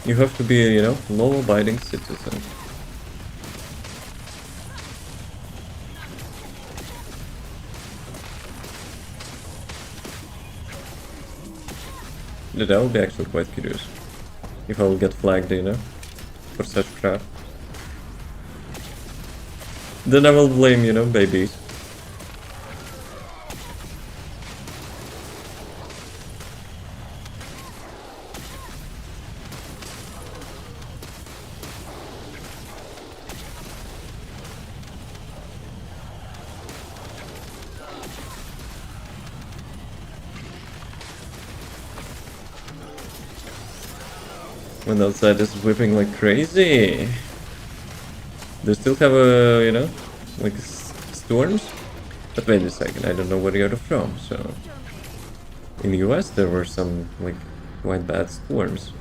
You have to be, you know, law-abiding citizen. That would be actually quite curious. If I will get flagged, you know, for such crap. Then I will blame, you know, babies. When outside is whipping like crazy. They still have a, you know, like storms? But wait a second, I don't know where you're from, so... In the US there were some, like, quite bad storms.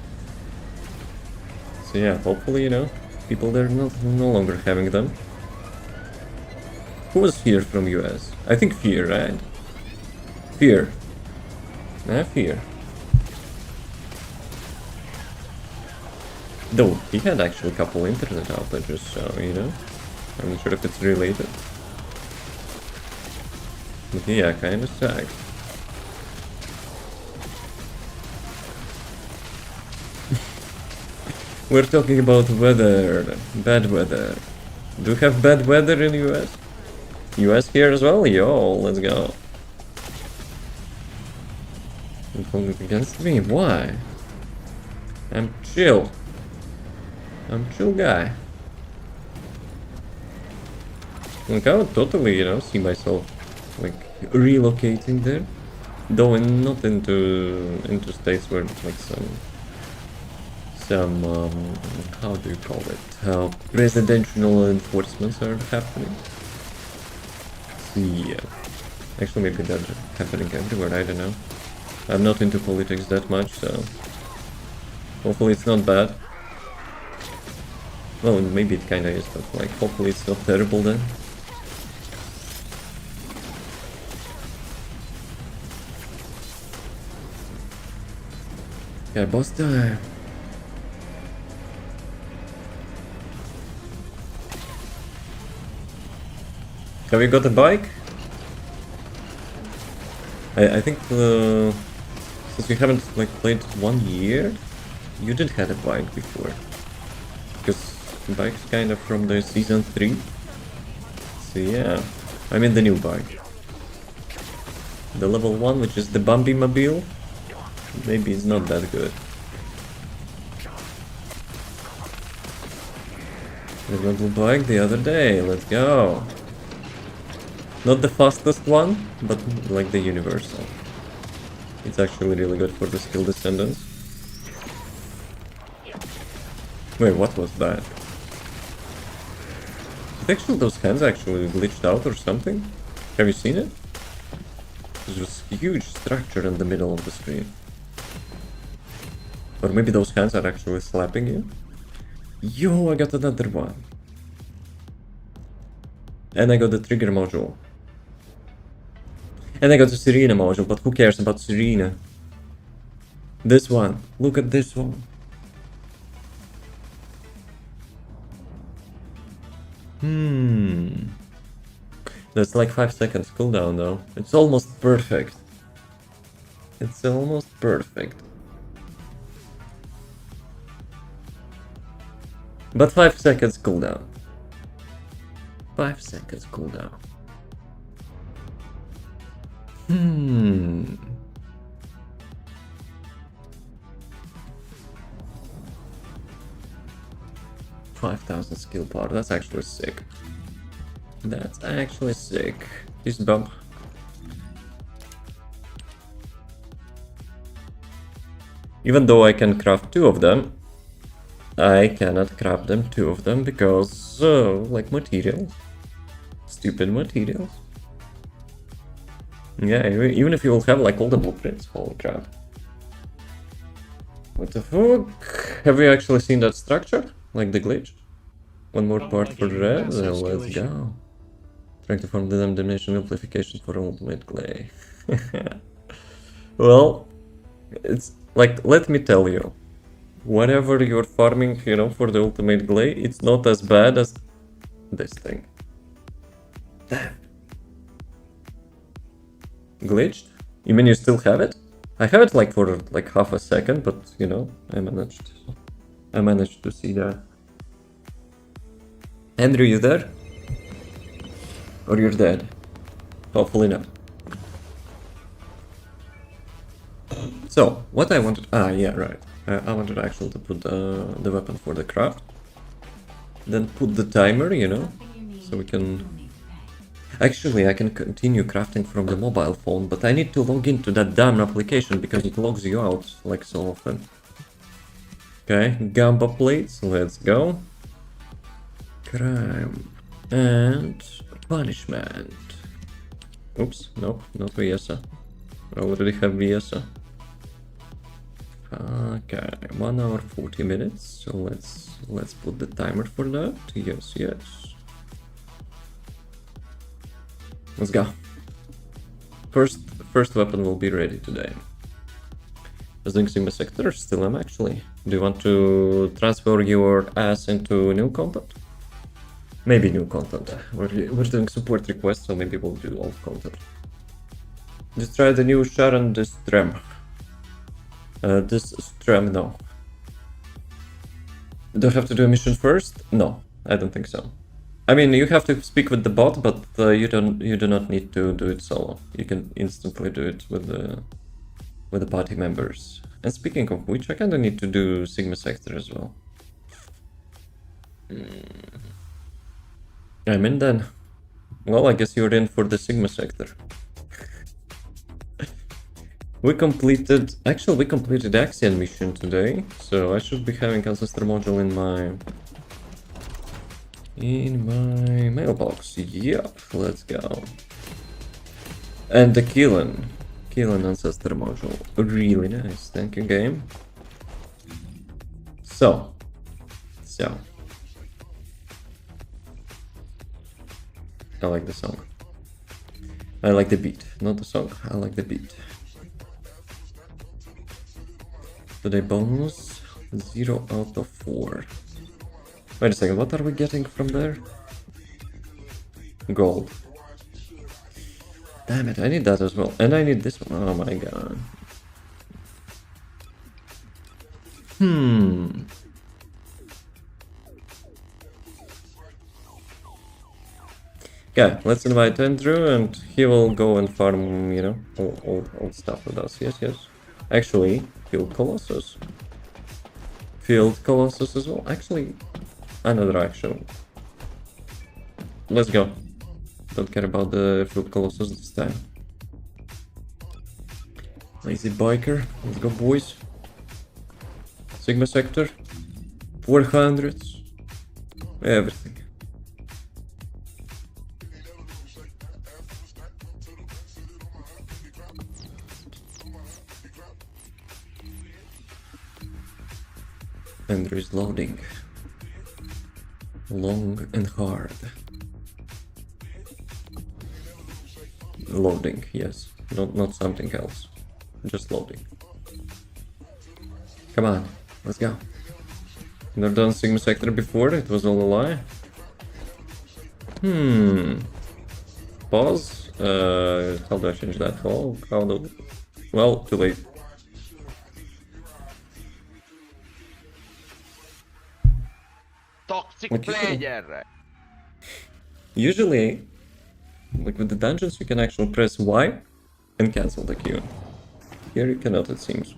So yeah, hopefully, you know, people there no longer having them. Who was here from US? I think Fear, right? Fear. Fear. Though, he had actually a couple internet outages, so, you know, I'm not sure if it's related. But yeah, kinda sucked. We're talking about weather, bad weather. Do you have bad weather in US? US here as well? Yo, let's go. You're going against me? Why? I'm chill. I'm a chill guy. Like, I would totally, you know, see myself, like, relocating there. Though not into states where, like, some how do you call it? Presidential enforcements are happening. So, yeah. Actually, maybe that's happening everywhere, I don't know. I'm not into politics that much, so... Hopefully it's not bad. Well, maybe it kinda is, but like, hopefully it's not terrible then. Yeah, boss time. Have you got a bike? I think since we haven't like played 1 year, you did have a bike before. Because bike's kind of from the season 3. So yeah, I mean the new bike. The level 1, which is the Bambi Mobile, maybe it's not that good. I got the bike the other day, let's go. Not the fastest one, but like the universal. It's actually really good for the skill descendants. Wait, what was that? Did actually those hands actually glitched out or something? Have you seen it? There's this huge structure in the middle of the screen. Or maybe those hands are actually slapping you. Yo, I got another one. And I got the trigger module. And I got the Serena module, but who cares about Serena? This one. Look at this one. That's like 5 seconds cooldown though. It's almost perfect. It's almost perfect. But 5 seconds cooldown. 5 seconds cooldown. 5,000 skill power. That's actually sick. That's actually sick. This bump. Even though I can craft 2 of them, I cannot craft them 2 of them because, like materials. Stupid materials. Yeah, even if you will have like all the blueprints, holy crap. What the fuck? Have you actually seen that structure? Like the glitch? One more part for red, let's go. Trying to form the damnation amplification for ultimate clay. Well, it's like, let me tell you. Whatever you're farming, you know, for the ultimate clay, it's not as bad as this thing. Damn. Glitched? You mean you still have it? I have it like for like half a second, but you know, I managed to see that. Andrew, you there? Or you're dead? Hopefully not. So, what I wanted... yeah, right. I wanted actually to put the weapon for the craft. Then put the timer, you know, so we can... Actually, I can continue crafting from the mobile phone, but I need to log into that damn application because it logs you out like so often. Okay, Gamba plates, let's go. Crime and punishment. Oops, nope, not Viesa. I already have Viesa. Okay, 1 hour 40 minutes. So let's put the timer for that. Yes, yes. Let's go. First weapon will be ready today. Just doing Sigma Sector, still am actually. Do you want to transfer your ass into new content? Maybe new content. We're doing support requests, so maybe we'll do old content. Just try the new SHAREN this stream. This stream, no. Do I have to do a mission first? No, I don't think so. I mean, you have to speak with the bot, but you do not need to do it solo. You can instantly do it with the party members. And speaking of which, I kinda need to do Sigma Sector as well. I'm in then. Well, I guess you're in for the Sigma Sector. We completed Axion mission today, so I should be having Ancestor module in my mailbox. Yep, let's go. And the KEELAN Ancestor module. Really nice. Thank you, game. So. I like the song. I like the beat. Not the song, I like the beat. Today bonus 0 out of 4. Wait a second, what are we getting from there? Gold. Damn it, I need that as well. And I need this one. Oh my god. Okay, let's invite Andrew and he will go and farm, you know, all stuff with us. Yes, yes. Actually, Field Colossus. Field Colossus as well. Actually, another action. Let's go. Don't care about the Field Colossus this time. Lazy biker. Let's go, boys. Sigma Sector. 400s. Everything. Andrew is loading. Long and hard. Loading, yes. Not something else. Just loading. Come on, let's go. Never done Sigma Sector before, it was all a lie. Pause. How do I change that? Oh, how do... Well, too late. Toxic Like player. Usually, like with the dungeons, you can actually press Y and cancel the queue. Here you cannot, it seems.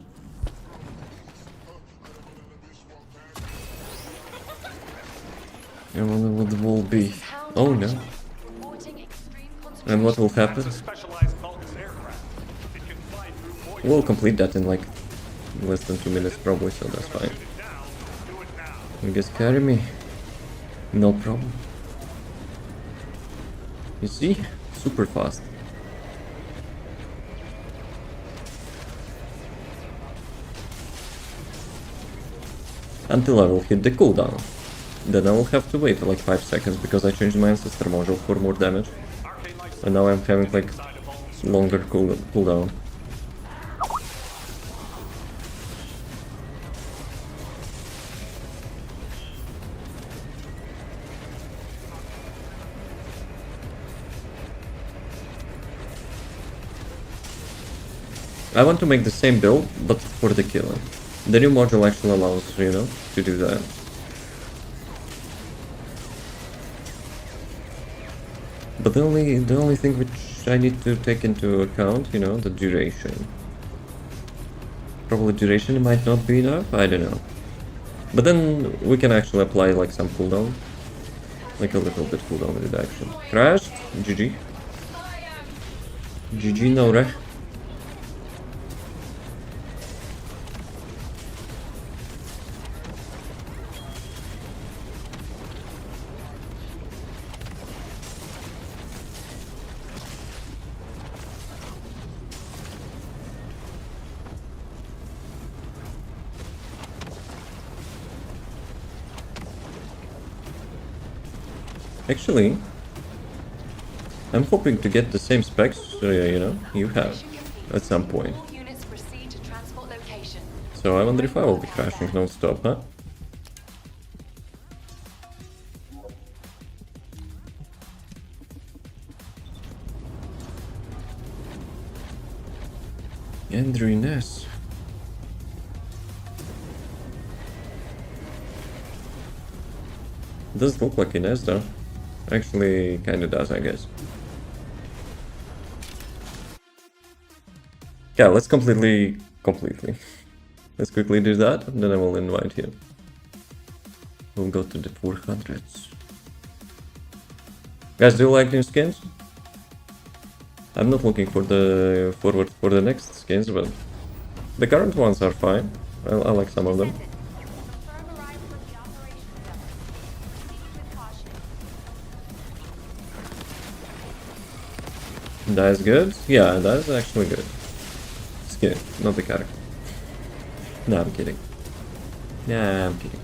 I wonder what the will be. Oh no. And what will happen? We'll complete that in like less than 2 minutes probably, so that's fine. You guys carry me? No problem. You see? Super fast. Until I will hit the cooldown. Then I will have to wait like 5 seconds because I changed my ancestor module for more damage. And now I'm having like longer cooldown. I want to make the same build, but for the KEELAN. The new module actually allows, you know, to do that. But the only thing which I need to take into account, you know, the duration. Probably duration might not be enough, I don't know. But then we can actually apply like some cooldown. Like a little bit cooldown reduction. Crashed, GG. GG Nora. Actually, I'm hoping to get the same specs, you know, you have at some point. Units proceed to transport location. So I wonder if I will be crashing non-stop, huh? Andrew Ness. Does look like Inez though. Actually, kinda does, I guess. Yeah, let's completely. Let's quickly do that, and then I will invite you. We'll go to the 400s. Guys, do you like new skins? I'm not looking for the forward for the next skins, but the current ones are fine. I like some of them. Confirm arrival at the operation zone. Proceed with caution. That is good? Yeah, that is actually good. Skin, not the character. No, I'm kidding. Nah, I'm kidding.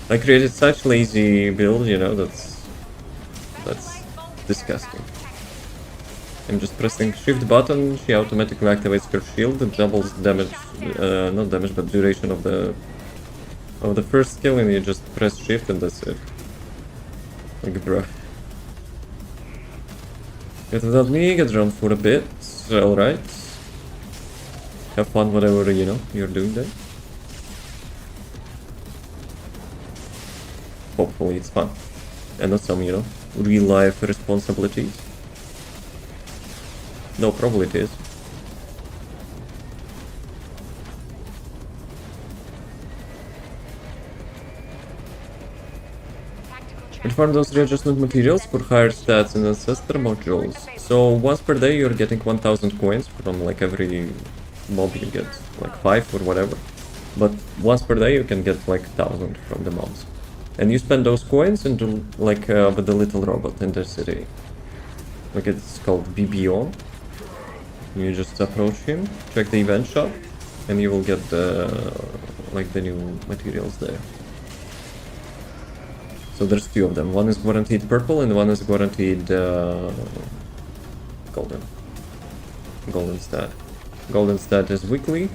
I created such lazy build, you know, that's disgusting. I'm just pressing shift button, she automatically activates her shield, it doubles damage, not damage, but duration of the first skill, and you just press shift and that's it. Like, bruh. Get without me, get around for a bit, alright. Have fun whatever, you know, you're doing there. Hopefully it's fun. And not some, you know, real life responsibilities. No, probably it is. And farm those readjustment materials for higher stats and ancestor modules. So once per day you're getting 1000 coins from like every mob you get, like 5 or whatever. But once per day you can get like 1000 from the mobs. And you spend those coins into like with the little robot in the city. Like it's called BBO. You just approach him, check the event shop, And you will get the like the new materials there. So there's two of them. One is guaranteed purple and one is guaranteed golden. Golden stat. Golden stat is weekly,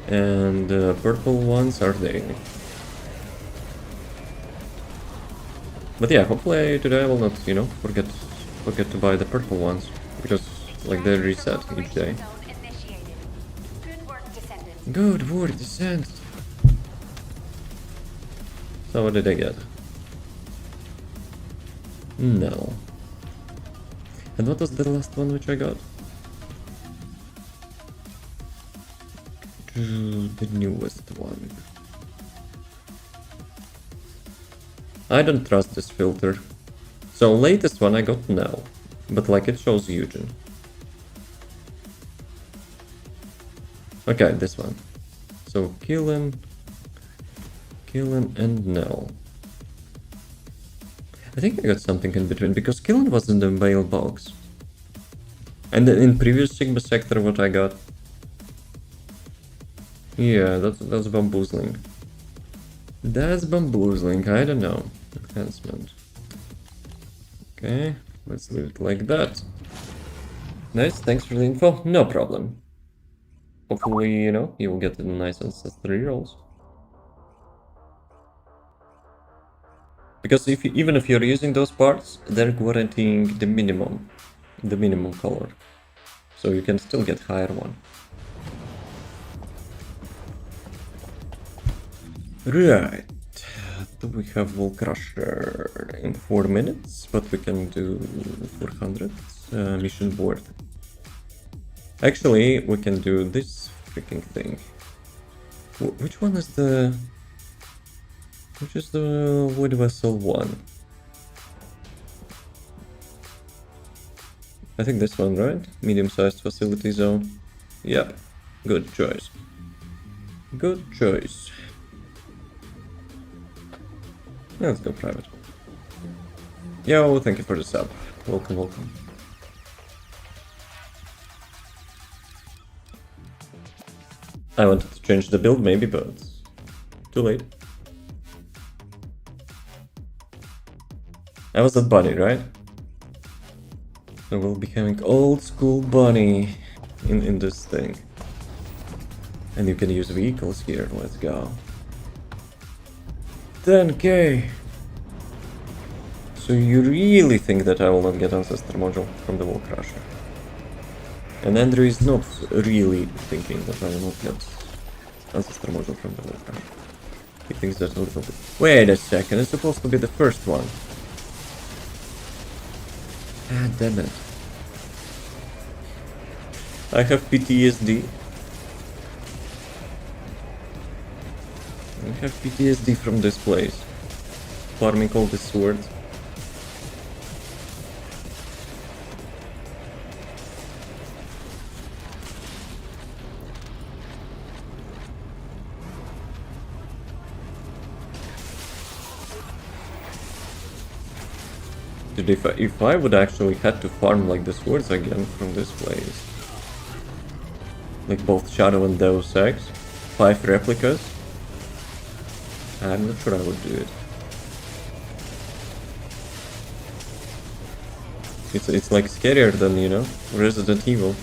and purple ones are daily. But yeah, hopefully today I will not, you know, forget to buy the purple ones, because like they reset each day. Zone initiated. Good work, Descendant. Good word, Descent. So what did I get? No. And what was the last one which I got? The newest one. I don't trust this filter. So latest one I got now, but like it shows Eugen. Okay, this one. So KEELAN and Nell. I think I got something in between, because KEELAN was in the mailbox. And then in previous Sigma sector what I got. Yeah, that's bamboozling. That's bamboozling, I don't know. Enhancement. Okay, let's leave it like that. Nice, thanks for the info. No problem. Hopefully, you know, you will get the nice ancestry rolls. Because even if you're using those parts, they're guaranteeing the minimum color. So you can still get higher one. Right. Do we have Wall Crusher in 4 minutes? But we can do 400 mission board. Actually, we can do this freaking thing. Which one is the... Which is the wood vessel one? I think this one, right? Medium-sized facility zone. Yep. Good choice. Good choice. Let's go private. Yo, thank you for the sub. Welcome, welcome. I wanted to change the build maybe, but too late. I was that bunny, right? So we'll be having old school bunny in this thing. And you can use vehicles here, let's go. 10k! So you really think that I will not get Ancestor module from the Wall Crusher? And Andrew is not really thinking that I will not get Ancestor module from the Wall Crusher. He thinks that a little bit. Wait a second, it's supposed to be the first one. Ah, damn it. I have PTSD. I have PTSD from this place. Farming all the swords. Dude, if I would actually had to farm like the swords again from this place. Like both Shadow and Deus Ex. 5 replicas. I'm not sure I would do it. It's like scarier than, you know, Resident Evil.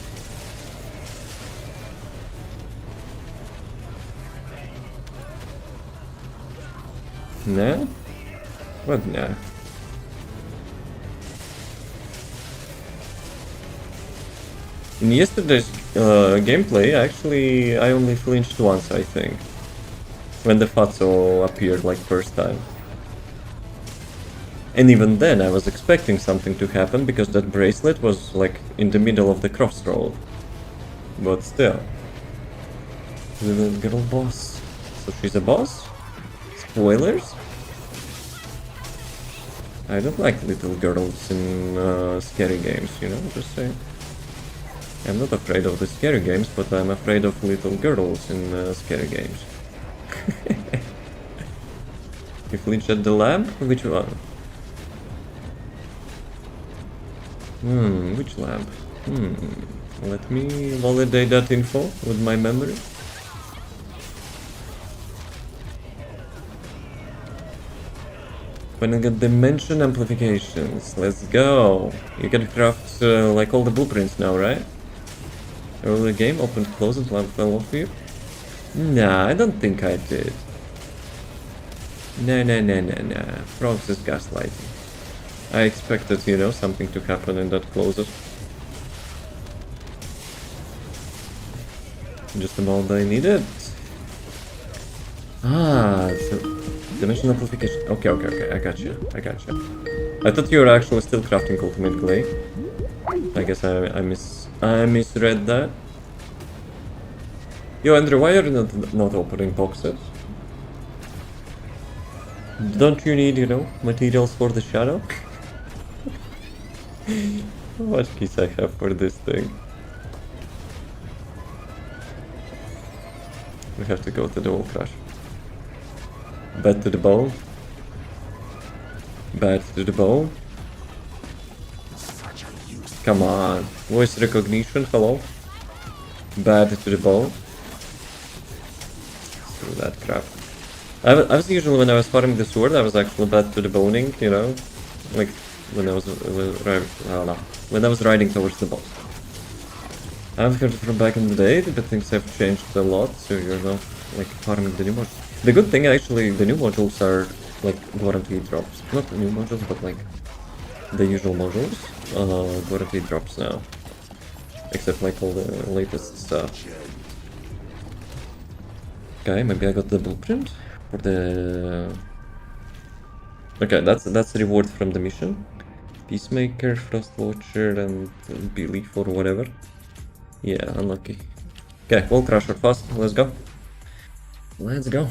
Nah? What nah? In yesterday's gameplay, actually, I only flinched once, I think. When the Fatso appeared, like, first time. And even then, I was expecting something to happen, because that bracelet was, like, in the middle of the crossroad. But still. Little girl boss. So she's a boss? Spoilers? I don't like little girls in scary games, you know, just saying. I'm not afraid of the scary games, but I'm afraid of little girls in scary games. You flinch at the lamp? Which one? Which lamp? Let me validate that info with my memory. When I get dimension amplifications, let's go. You can craft like all the blueprints now, right? Early game, open, close, and fell off you. Nah, I don't think I did. Nah. Frogs is gaslighting. I expected, you know, something to happen in that closet. Just the amount I needed. Ah, it's a dimension amplification. Okay, I got you. I thought you were actually still crafting ultimate clay. I guess I misread that. Yo, Andrew, why are you not opening boxes? Don't you need, you know, materials for the shadow? How much keys I have for this thing? We have to go to the wall crash. Bad to the bone. Bad to the bone. Come on. Voice recognition, hello? Bad to the bone. Screw that crap. I was usually, when I was farming the sword, I was actually bad to the boning, you know? Like, when I was riding towards the boss. I've heard from back in the day that things have changed a lot, so you're not, like, farming the new modules. The good thing, actually, the new modules are, like, guaranteed drops. Not the new modules, but, like, the usual modules. Guaranteed drops now. Except, like, all the latest stuff. Okay, maybe I got the blueprint for the... Okay, that's the reward from the mission. Peacemaker, Frost Watcher, and Belief or whatever. Yeah, unlucky. Okay, Wall Crusher fast, let's go. Let's go.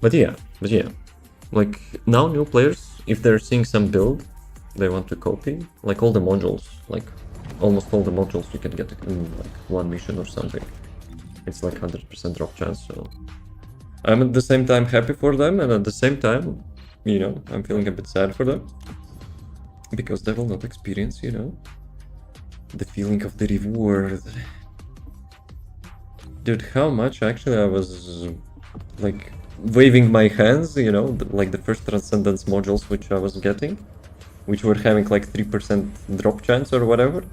But yeah. Like, now new players, if they're seeing some build they want to copy, like all the modules, like almost all the modules you can get in like one mission or something. It's like 100% drop chance, so I'm at the same time happy for them, and at the same time, you know, I'm feeling a bit sad for them. Because they will not experience, you know, the feeling of the reward. Dude, how much actually I was like waving my hands, you know, like the first Transcendence modules which I was getting, which were having like 3% drop chance or whatever.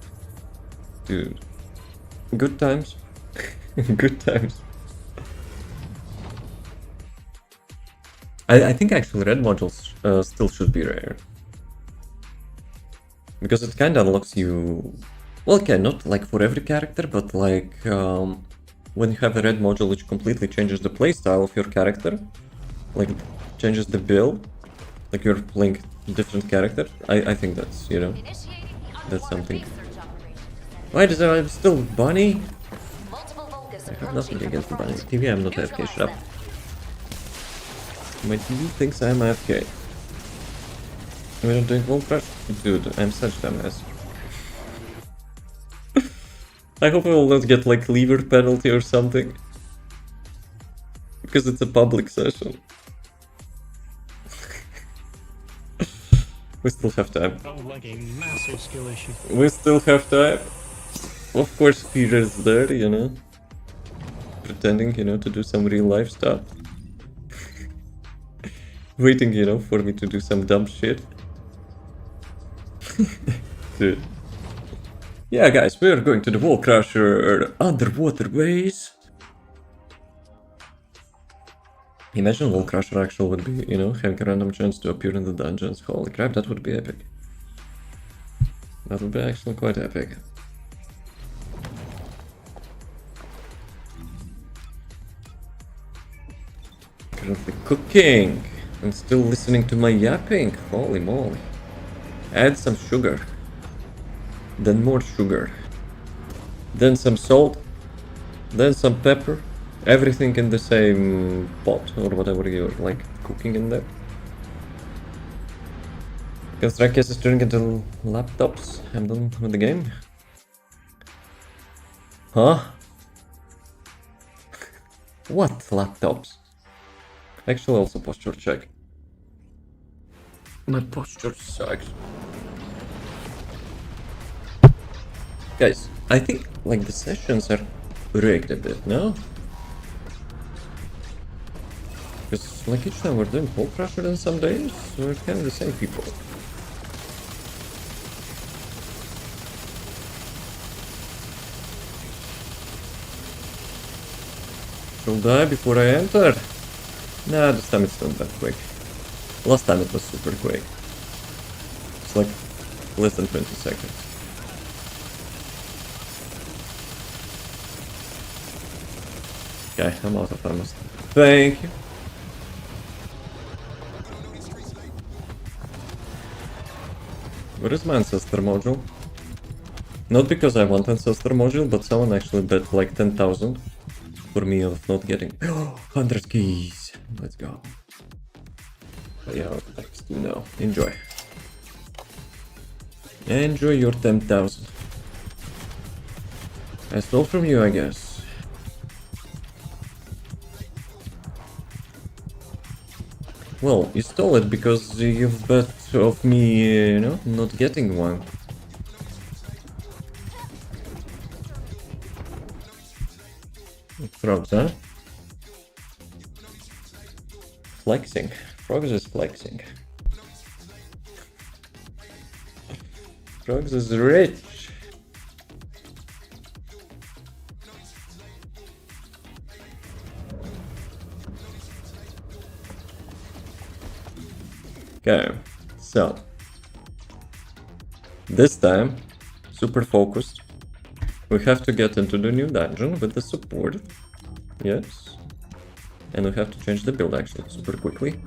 Dude, good times. Good times. I think actually red modules still should be rare. Because it kinda unlocks you... Well, okay, not like for every character, but like when you have a red module which completely changes the playstyle of your character, like changes the build, like you're playing different character, I think that's, you know, that's something. Why does I'm still bunny? I have nothing against the bunny. TV, I'm not AFK, shut up. My TV thinks I'm AFK. We're not doing wall crash? Dude, I'm such dumbass. I hope I will not get like lever penalty or something. Because it's a public session. We still have time. Felt like a massive skill issue. We still have time. Of course Peter's there, you know. Pretending, you know, to do some real life stuff. Waiting, you know, for me to do some dumb shit. Dude. Yeah, guys, we're going to the Wall Crusher underwater base. Imagine Wall Crusher actually would be, you know, having a random chance to appear in the dungeons. Holy crap, that would be epic. That would be actually quite epic. Currently cooking and still listening to my yapping. Holy moly. Add some sugar. Then more sugar. Then some salt. Then some pepper. Everything in the same pot or whatever you're like cooking in there. Construct is turning into laptops. I'm done with the game. Huh? What laptops? Actually, also posture check. My posture sucks. Guys, I think like the sessions are rigged a bit, no? Because like each time we're doing Hull Crusher and some days, we're kind of the same people. She'll die before I enter? Nah, this time it's not that quick. Last time it was super quick. It's like less than 20 seconds. Okay, I'm out of ammo. Thank you. Where is my ancestor module? Not because I want ancestor module, but someone actually bet like 10,000 for me of not getting 100 keys. Let's go. But yeah, thanks. No, enjoy. Enjoy your 10,000. I stole from you, I guess. Well, you stole it because you've bet of me, you know, not getting one. Frogs, huh? Flexing. Frogs is flexing. Frogs is rich. Okay, so this time, super focused. We have to get into the new dungeon with the support. Yes. And we have to change the build actually super quickly.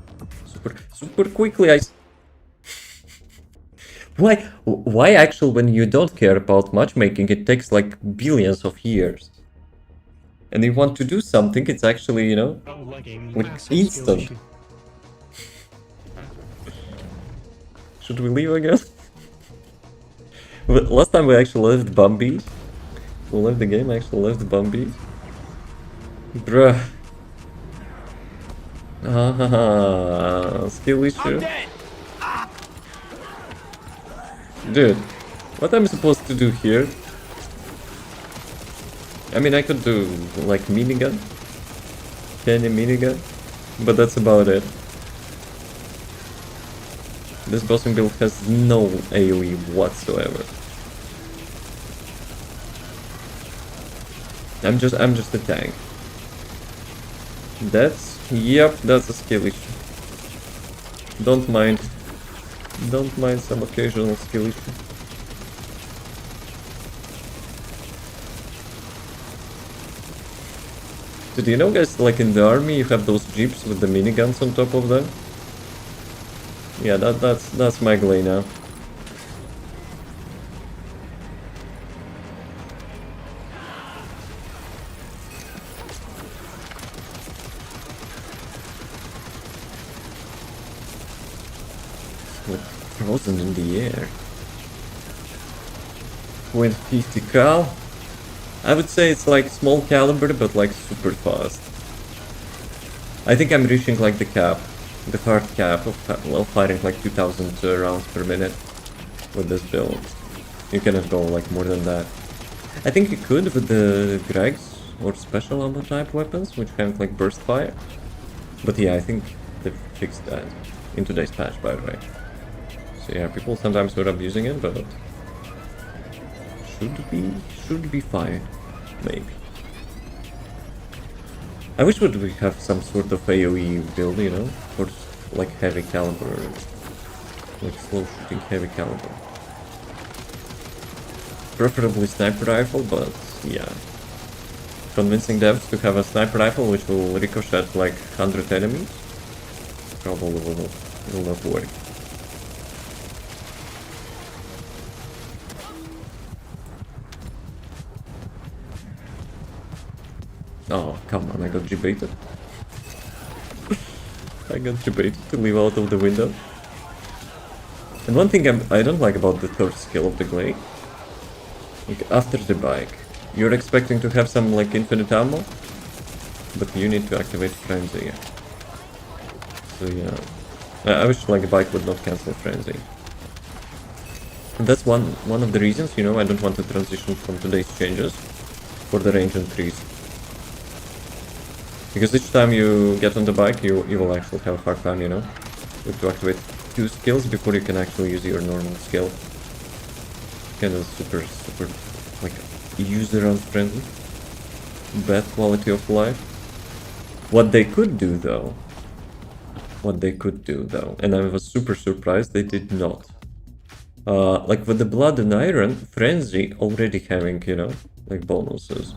Super quickly. Why actually when you don't care about matchmaking it takes like billions of years? And you want to do something, it's actually, you know, Oh, like a like massive skill instant. issue. Should we leave again? Last time we actually left Bambi. We left the game, I actually left Bambi. Bruh. Skill issue. Dude, what am I supposed to do here? I mean, I could do like minigun. Canyon minigun. But that's about it. This bossing build has no AoE whatsoever. I'm just a tank. That's a skill issue. Don't mind some occasional skill issue. Did you know, guys, like in the army you have those jeeps with the miniguns on top of them? Yeah, that's my glay now. Like frozen in the air. 150 cal. I would say it's like small caliber, but like super fast. I think I'm reaching like the cap, the hard cap of firing like 2000 rounds per minute with this build. You cannot go like more than that. I think you could with the Gregs or special ammo type weapons, which have like burst fire. But yeah, I think they fixed that in today's patch, by the way. So yeah, people sometimes were abusing it, but should be fine, maybe. I wish we have some sort of AoE build, you know, for like heavy caliber, like slow shooting heavy caliber. Preferably sniper rifle, but yeah. Convincing devs to have a sniper rifle which will ricochet like 100 enemies probably will not work. Oh, come on, I got G-baited. I got G-baited to leave out of the window. And one thing I don't like about the third skill of the Glade, like after the bike, you're expecting to have some like infinite ammo, but you need to activate Frenzy. So yeah, I wish like a bike would not cancel Frenzy. And that's one of the reasons, you know, I don't want to transition from today's changes for the range increase Because each time you get on the bike, you will actually have a hard time, you know? You have to activate 2 skills before you can actually use your normal skill. Kind of super, like, user-unfriendly. Bad quality of life. What they could do, though, and I was super surprised they did not. Like with the Blood and Iron, Frenzy already having, you know, like bonuses.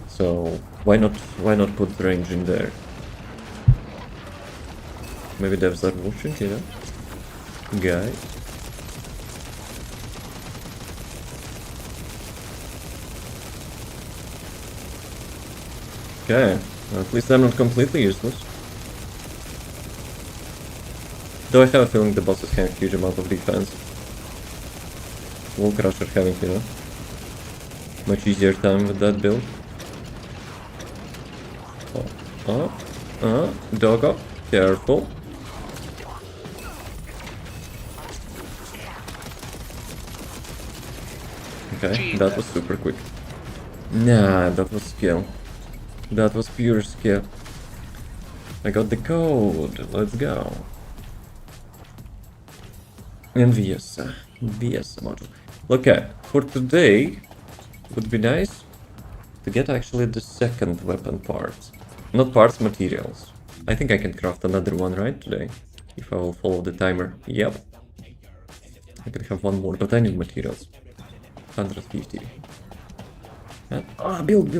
So why not put range in there? Maybe devs are watching, you know? Guys. Okay, at least I'm not completely useless. Though I have a feeling the bosses have a huge amount of defense. Wall Crusher having, you know, much easier time with that build. Doggo, careful. Okay, that was super quick. Nah, that was skill. That was pure skill. I got the code, let's go. And VS module. Okay, for today, would be nice to get actually the second weapon parts. Not parts, materials. I think I can craft another one, right, today? If I will follow the timer. Yep. I can have one more, but I need materials. 150. Build.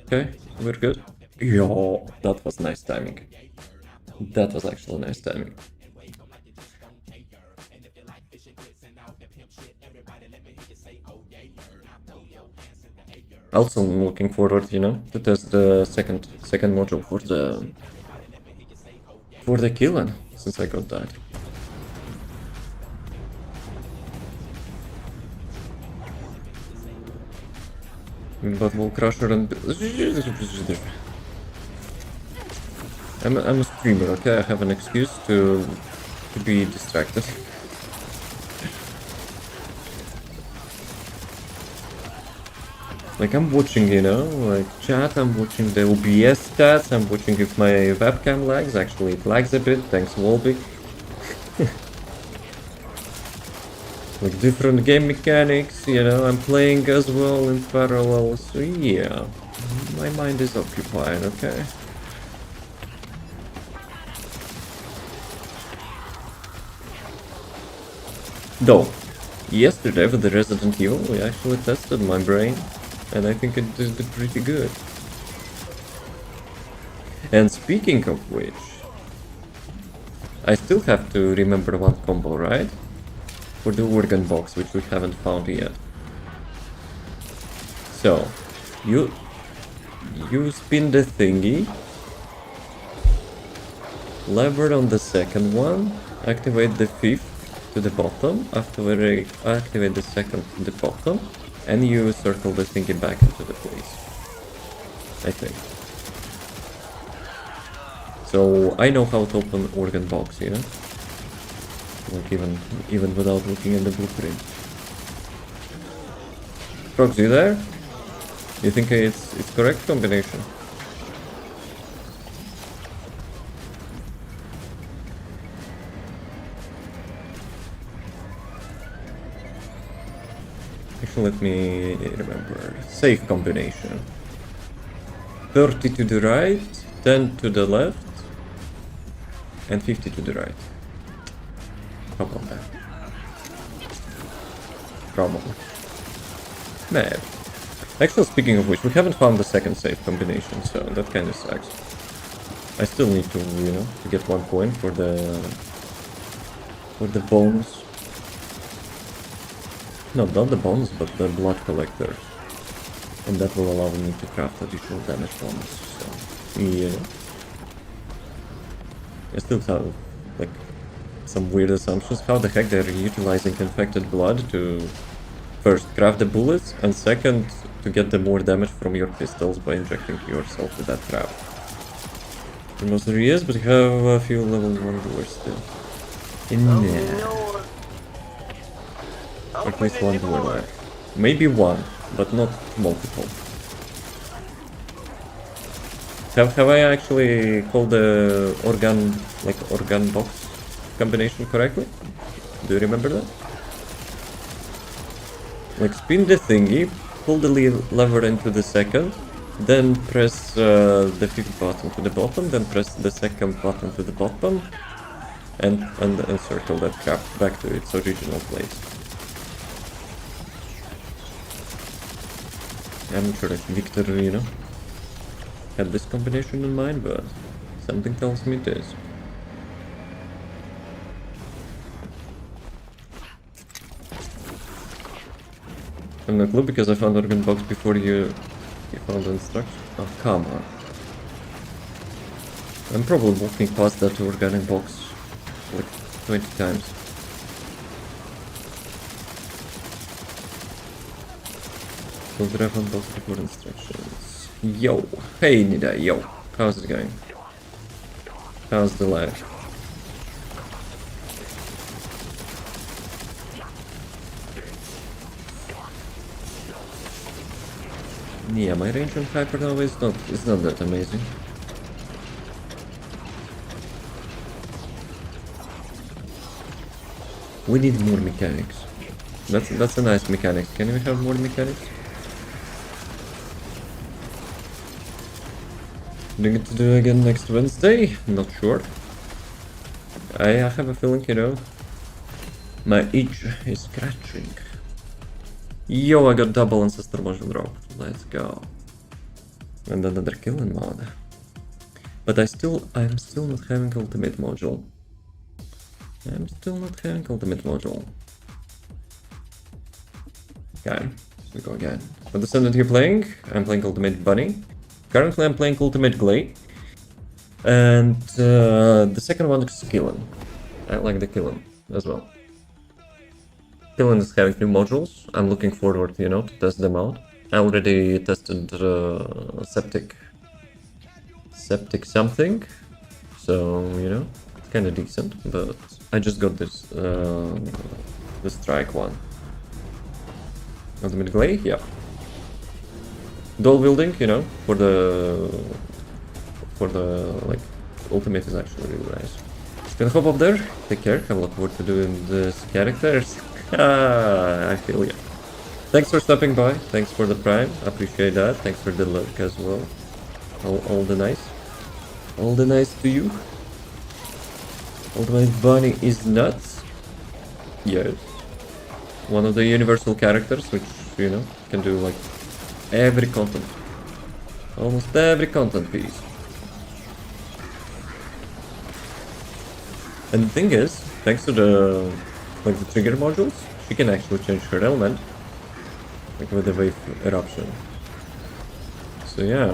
Okay, we're good. Yo, that was nice timing. That was actually nice timing. Also, I'm looking forward, you know, to test the second module for the KEELAN, since I got that. But Wall Crusher and I'm a streamer, okay? I have an excuse to be distracted. Like, I'm watching, you know, like chat, I'm watching the OBS stats, I'm watching if my webcam lags. Actually, it lags a bit, thanks Wolby. Like, different game mechanics, you know, I'm playing as well in parallel, so yeah, my mind is occupied, okay? Though, yesterday with the Resident Evil, we actually tested my brain. And I think it did pretty good. And speaking of which, I still have to remember one combo, right? For the organ box, which we haven't found yet. So, you spin the thingy, lever on the second one, activate the fifth to the bottom, activate the second to the bottom, and you circle the thingy back into the place. I think. So I know how to open organ box, you know? Like even without looking at the blueprint. Prox, you there? You think it's correct combination? Let me remember. Safe combination. 30 to the right, 10 to the left, and 50 to the right. How about that? Probably. Maybe. Actually, speaking of which, we haven't found the second safe combination, so that kind of sucks. I still need to, you know, to get 1 point for the bonus. No, not the bonus, but the blood collector. And that will allow me to craft additional damage bonus, so yeah. I still have, like, some weird assumptions. How the heck they're utilizing infected blood to first craft the bullets, and second to get the more damage from your pistols by injecting yourself with that trap. The most serious, but you have a few level 1 doors still. At least 1 door left. Maybe 1, but not multiple. Have I actually called the organ box combination correctly? Do you remember that? Like spin the thingy, pull the lever into the second, then press the fifth button to the bottom, then press the second button to the bottom, and circle that crap back to its original place. I'm not sure if Victor, you know, had this combination in mind, but something tells me it is. I'm not clue because I found organ box before you found the instruction. Oh, come on. I'm probably walking past that organic box like 20 times. So the relevant box before instructions. Yo! Hey Nida, yo! How's it going? How's the life? Yeah, my range on hypernova is not that amazing. We need more mechanics. That's a nice mechanic. Can we have more mechanics? Doing it to do again next Wednesday? Not sure. I have a feeling, you know, my itch is scratching. Yo, I got double ancestor module drop. Let's go. And another KEELAN mod. But I'm still not having ultimate module. I'm still not having ultimate module. Okay, we go again. What Descendant you're playing? I'm playing Ultimate Bunny. Currently I'm playing Ultimate Glay. And the second one is KEELAN. I like the KEELAN as well. KEELAN is having new modules. I'm looking forward, you know, to test them out. I already tested septic something, so you know, it's kind of decent. But I just got this the strike one. Ultimate Glay, yeah. Dual wielding, you know, for the like ultimate is actually really nice. Gonna hop up there. Take care. I look forward to doing this characters. I feel you. Thanks for stopping by. Thanks for the prime. Appreciate that. Thanks for the lurk as well. All the nice. All the nice to you. Ultimate Bunny is nuts. Yes. One of the universal characters, which, you know, can do like every content. Almost every content piece. And the thing is, thanks to the trigger modules, she can actually change her element, like with the wave eruption. So yeah,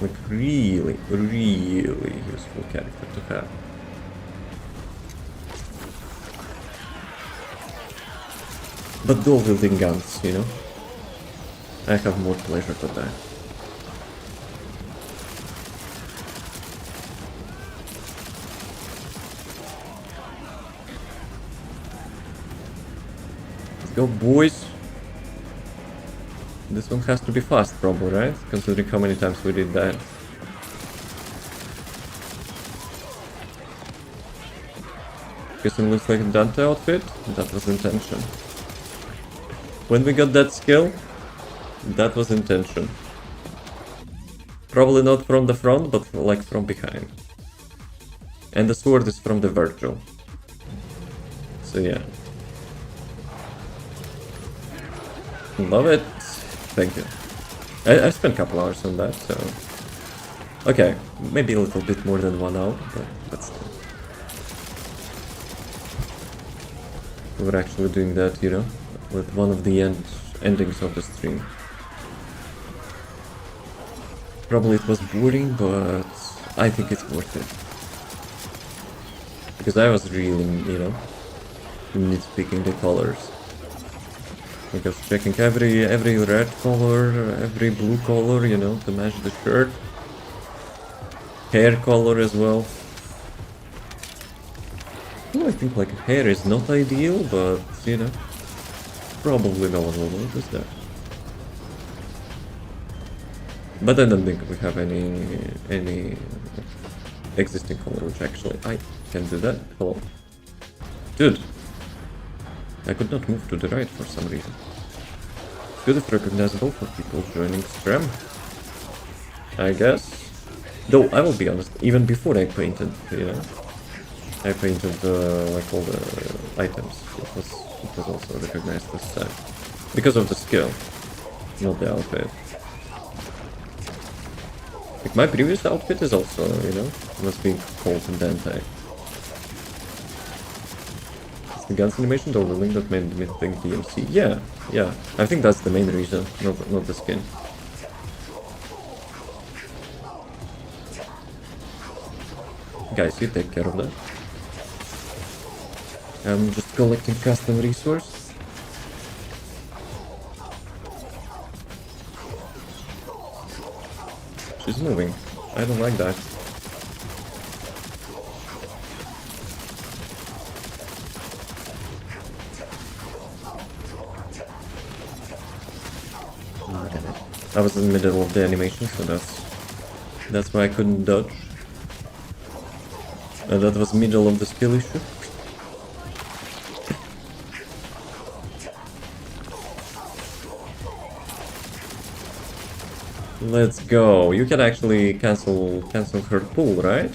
like really useful character to have. But dual wielding guns, you know, I have more pleasure to that. Go, boys. This one has to be fast, probably, right? Considering how many times we did that. Guess it looks like a Dante outfit. That was intention. When we got that skill, that was intention. Probably not from the front, but like from behind. And the sword is from the Virgil. So yeah. Love it. Thank you. I spent a couple hours on that, so... Okay, maybe a little bit more than 1 hour, but still. We were actually doing that, you know, with one of the endings of the stream. Probably it was boring, but I think it's worth it. Because I was really, you know, nitpicking the colors. Like I was checking every red color, every blue color, you know, to match the shirt. Hair color as well. Well, I think like hair is not ideal, but you know, probably no one will notice that. But I don't think we have any existing color, which actually I can do that. Hello. Dude. I could not move to the right for some reason. Good if recognizable for people joining stream, I guess. Though, I will be honest, even before I painted, you know, I painted like all the items. It was also recognized this time. Because of the skill, not the outfit. Like my previous outfit is also, you know, was being called Dante. It's the guns animation or the link that made me think DMC. Yeah. I think that's the main reason, not the skin. Guys, you take care of that. I'm just collecting custom resource. She's moving. I don't like that. I was in the middle of the animation, so that's why I couldn't dodge. And that was middle of the skill issue. Let's go. You can actually cancel her pull, right?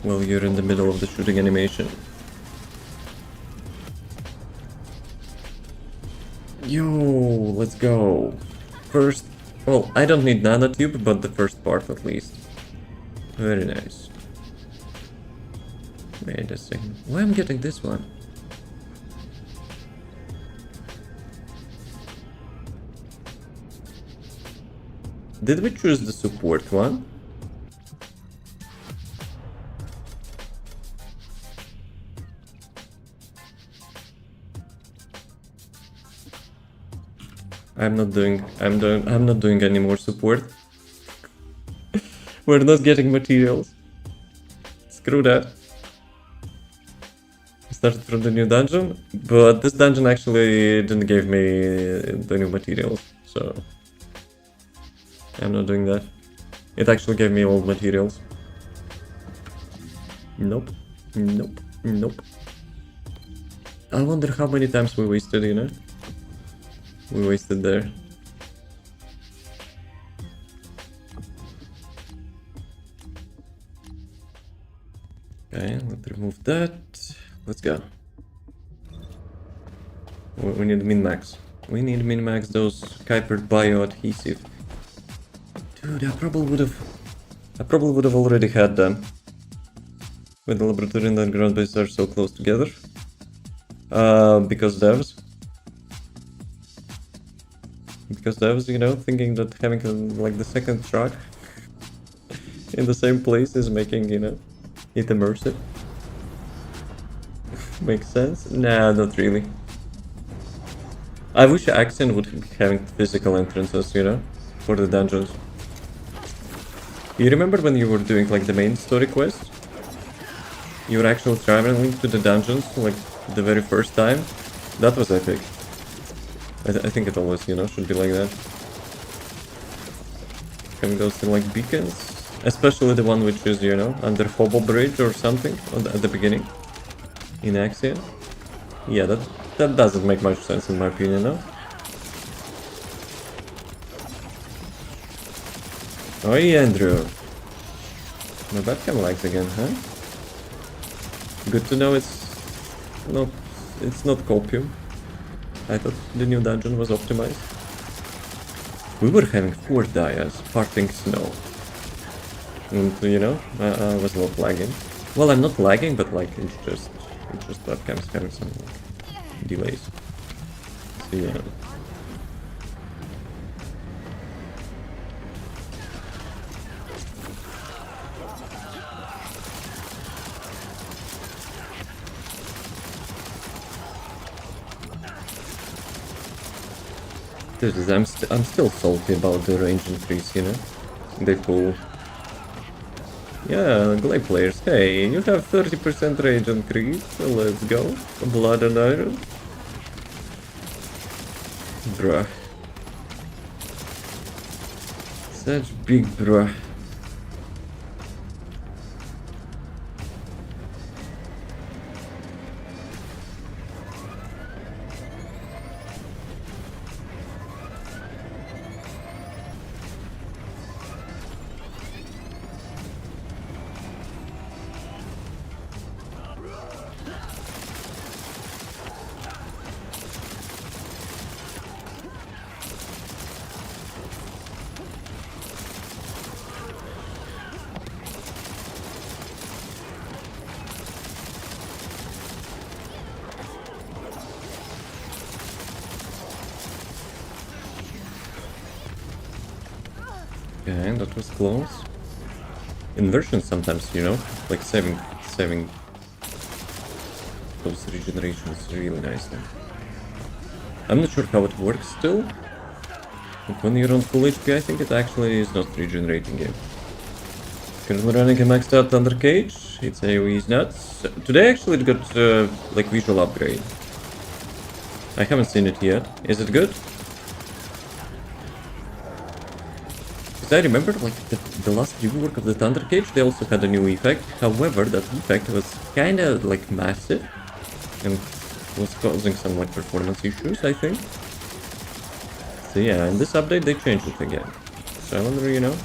Well, you're in the middle of the shooting animation. Yo, let's go. First, well, I don't need nanotube, but the first part at least. Very nice. Wait a second. Why am I getting this one? Did we choose the support one? I'm not doing any more support. We're not getting materials. Screw that. I started from the new dungeon, but this dungeon actually didn't give me the new materials, so I'm not doing that. It actually gave me old materials. Nope. I wonder how many times we wasted, you know? We wasted there. Okay, let's remove that. Let's go. We need min-max. We need min-max those Kuiper bioadhesive. Dude, I probably would have already had them. When the laboratory and the ground base are so close together. Because devs, you know, thinking that having like the second track in the same place is making, you know, it immersive. Makes sense? Nah, not really. I wish Axion would be having physical entrances, you know, for the dungeons. You remember when you were doing like the main story quest? You were actually traveling to the dungeons like the very first time? That was epic. I think it always, you know, should be like that. Having those like beacons. Especially the one which is, you know, under Hobo Bridge or something at the beginning. In Axion. Yeah, that doesn't make much sense in my opinion, no? Oh yeah, Andrew. My webcam lags again, huh? Good to know it's not copium. I thought the new dungeon was optimized. We were having 4 dias, parting snow. And, you know, I was not lagging. Well, I'm not lagging, but like, it's just webcam's having some like, delays. So, yeah. Dude, I'm still salty about the range increase, you know? They pull. Yeah, Glade players, hey, you have 30% range increase, so let's go. Blood and iron. Bruh. Such big bruh. Okay, that was close. Inversion sometimes, you know, like saving those regenerations really nicely. I'm not sure how it works still, but when you're on full HP, I think it actually is not regenerating you. Currently running a maxed out Thunder Cage, its AoE is nuts. Today actually it got like visual upgrade. I haven't seen it yet. Is it good? Because I remember like the last rework of the Thunder Cage, they also had a new effect. However, that effect was kinda like massive and was causing some like performance issues, I think. So yeah, in this update they changed it again. So I wonder, you know,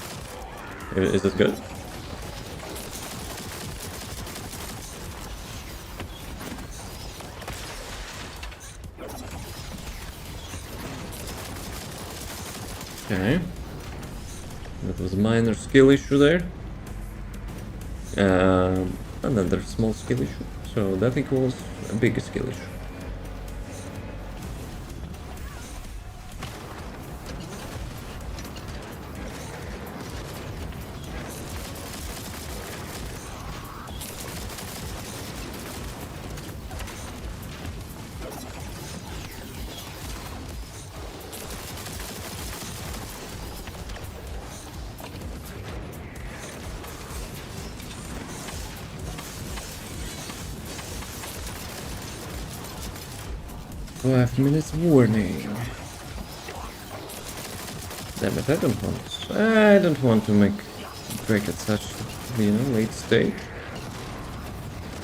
is it good? Okay. That was a minor skill issue there. Another small skill issue. So that equals a big skill issue. Five minutes warning. Damn it, I don't want to break at such, you know, late state.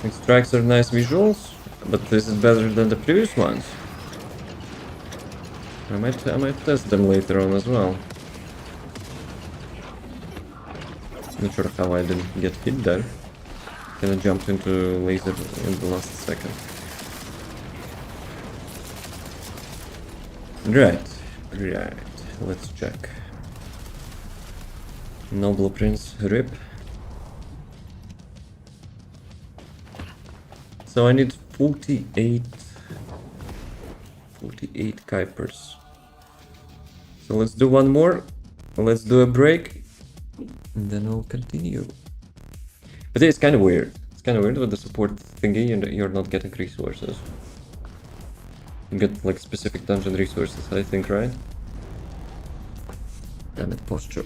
These tracks are nice visuals, but this is better than the previous ones. I might test them later on as well. Not sure how I didn't get hit there. Kinda jumped into laser in the last second. Right. Let's check. No blueprints, rip. So I need 48 Kuipers. So let's do one more. Let's do a break. And then we'll continue. But it's kind of weird. It's kind of weird with the support thingy and you're not getting resources. You get like specific dungeon resources, I think, right? Damn it, posture.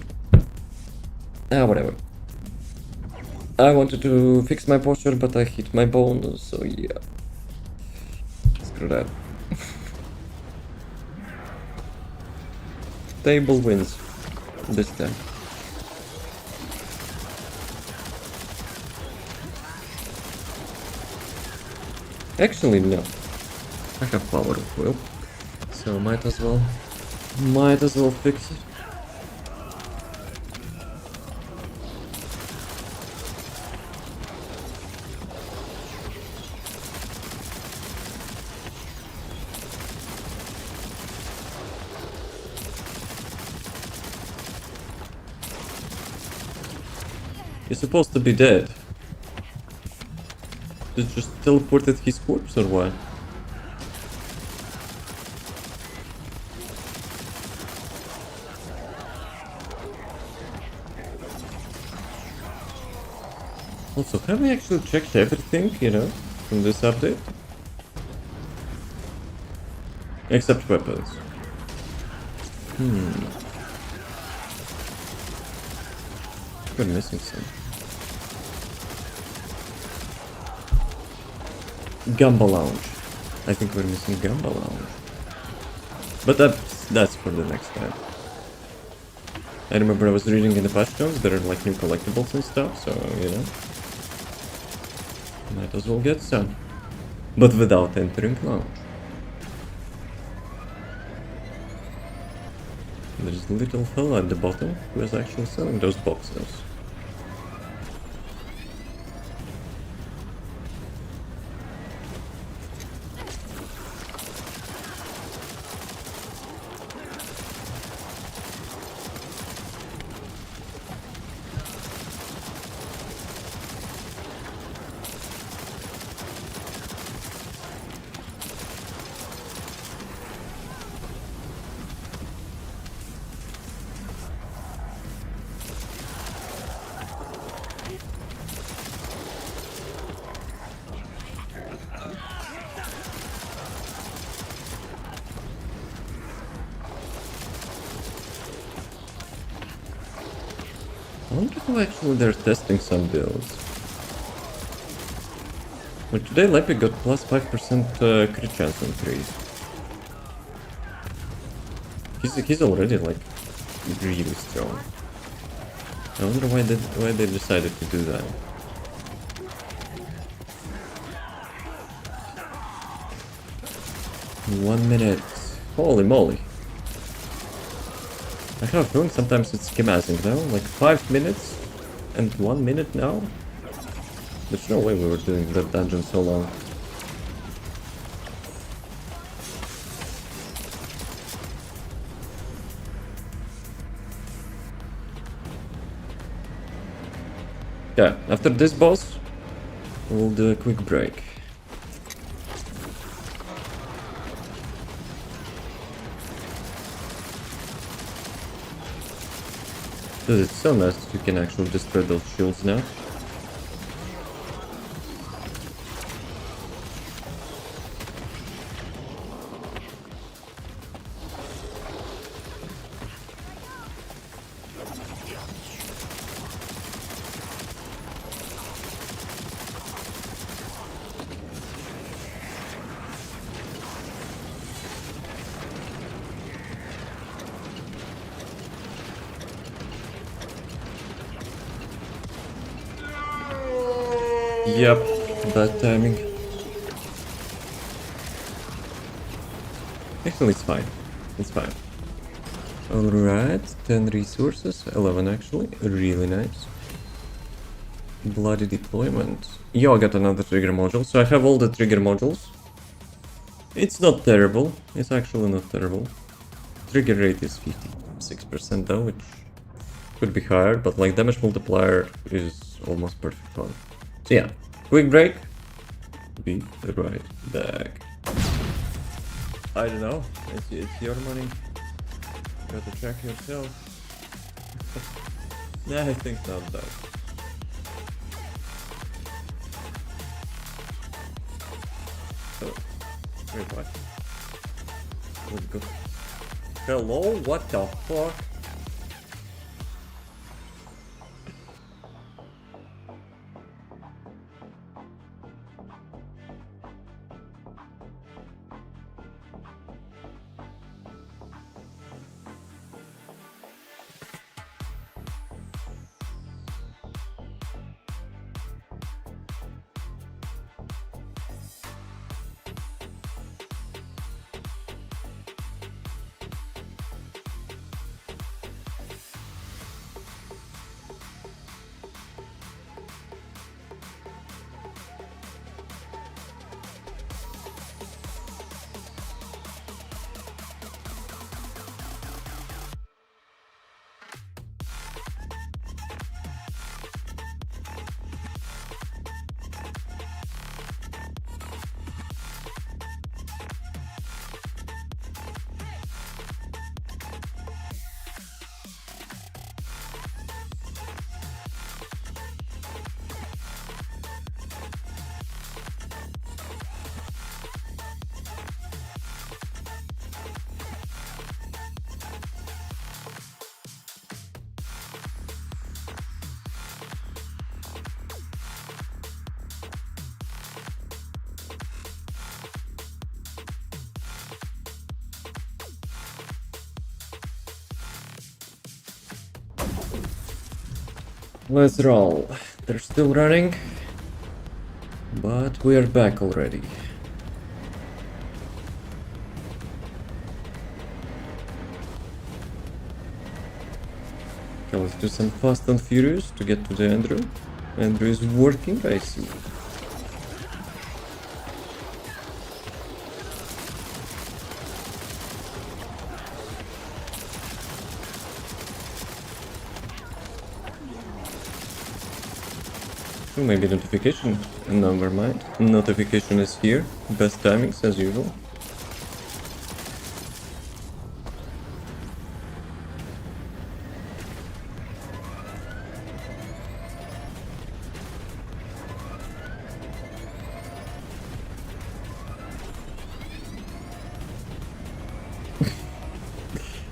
Whatever. I wanted to fix my posture, but I hit my bone, so yeah. Screw that. Table wins. This time. Actually, no. I have power of will, so might as well fix it. You're supposed to be dead. You just teleported his corpse or what? Also, have we actually checked everything, you know, from this update? Except weapons. We're missing some. Gamba Lounge. I think we're missing Gamba Lounge. But that's for the next time. I remember I was reading in the patch notes there are like new collectibles and stuff, so you know. Might as well get some. But without entering launch. There's a little fella at the bottom who is actually selling those boxes. I wonder if actually they're testing some builds. But today Leppy got plus 5% crit chance increase. He's already like really strong. I wonder why they decided to do that. One minute. Holy moly. I have a feeling sometimes it's schematic now, like 5 minutes and 1 minute now. There's no way we were doing that dungeon so long. Yeah, after this boss, we'll do a quick break. Dude, it's so nice that you can actually destroy those shields now. Yep, bad timing. Actually, it's fine. It's fine. Alright, 10 resources, 11 actually, really nice. Bloody deployment. Yo, I got another trigger module, so I have all the trigger modules. It's not terrible, it's actually not terrible. Trigger rate is 56% though, which could be higher, but like damage multiplier is almost perfect one. So yeah, quick break. Be right back. I don't know, it's your money. You gotta check yourself. Nah, I think not that. Oh, wait, what? Let's go. Hello? What the fuck? Let's roll. They're still running, but we are back already. Okay, let's do some fast and furious to get to the Andrew. Andrew is working, I see. Oh, maybe notification. Never mind. Notification is here. Best timings as usual.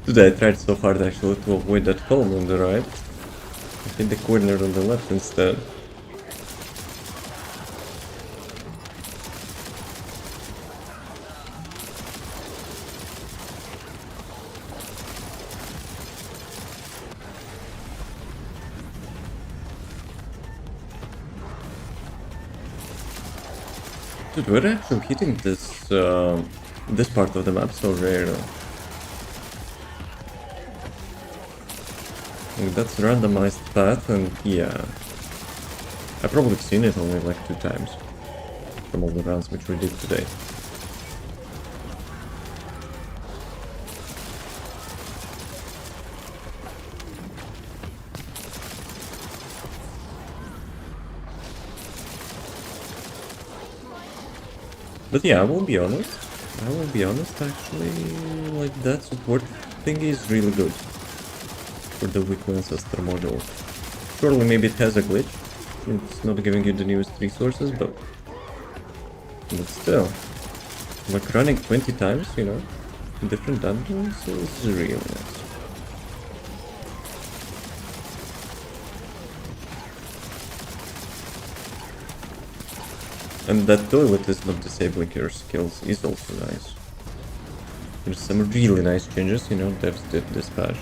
Today I tried so hard actually to avoid that column on the right. I hit the corner on the left instead. Dude, we're actually hitting this this part of the map so rare. Like, that's randomized path, and yeah, I've probably seen it only like 2 times from all the rounds which we did today. But yeah, I will be honest, actually, like, that support thing is really good for the weekly ancestor model. Surely maybe it has a glitch, it's not giving you the newest resources, but still, like running 20 times, you know, in different dungeons is really nice. And that toilet is not disabling your skills is also nice. There's some really nice changes, you know, devs did this patch.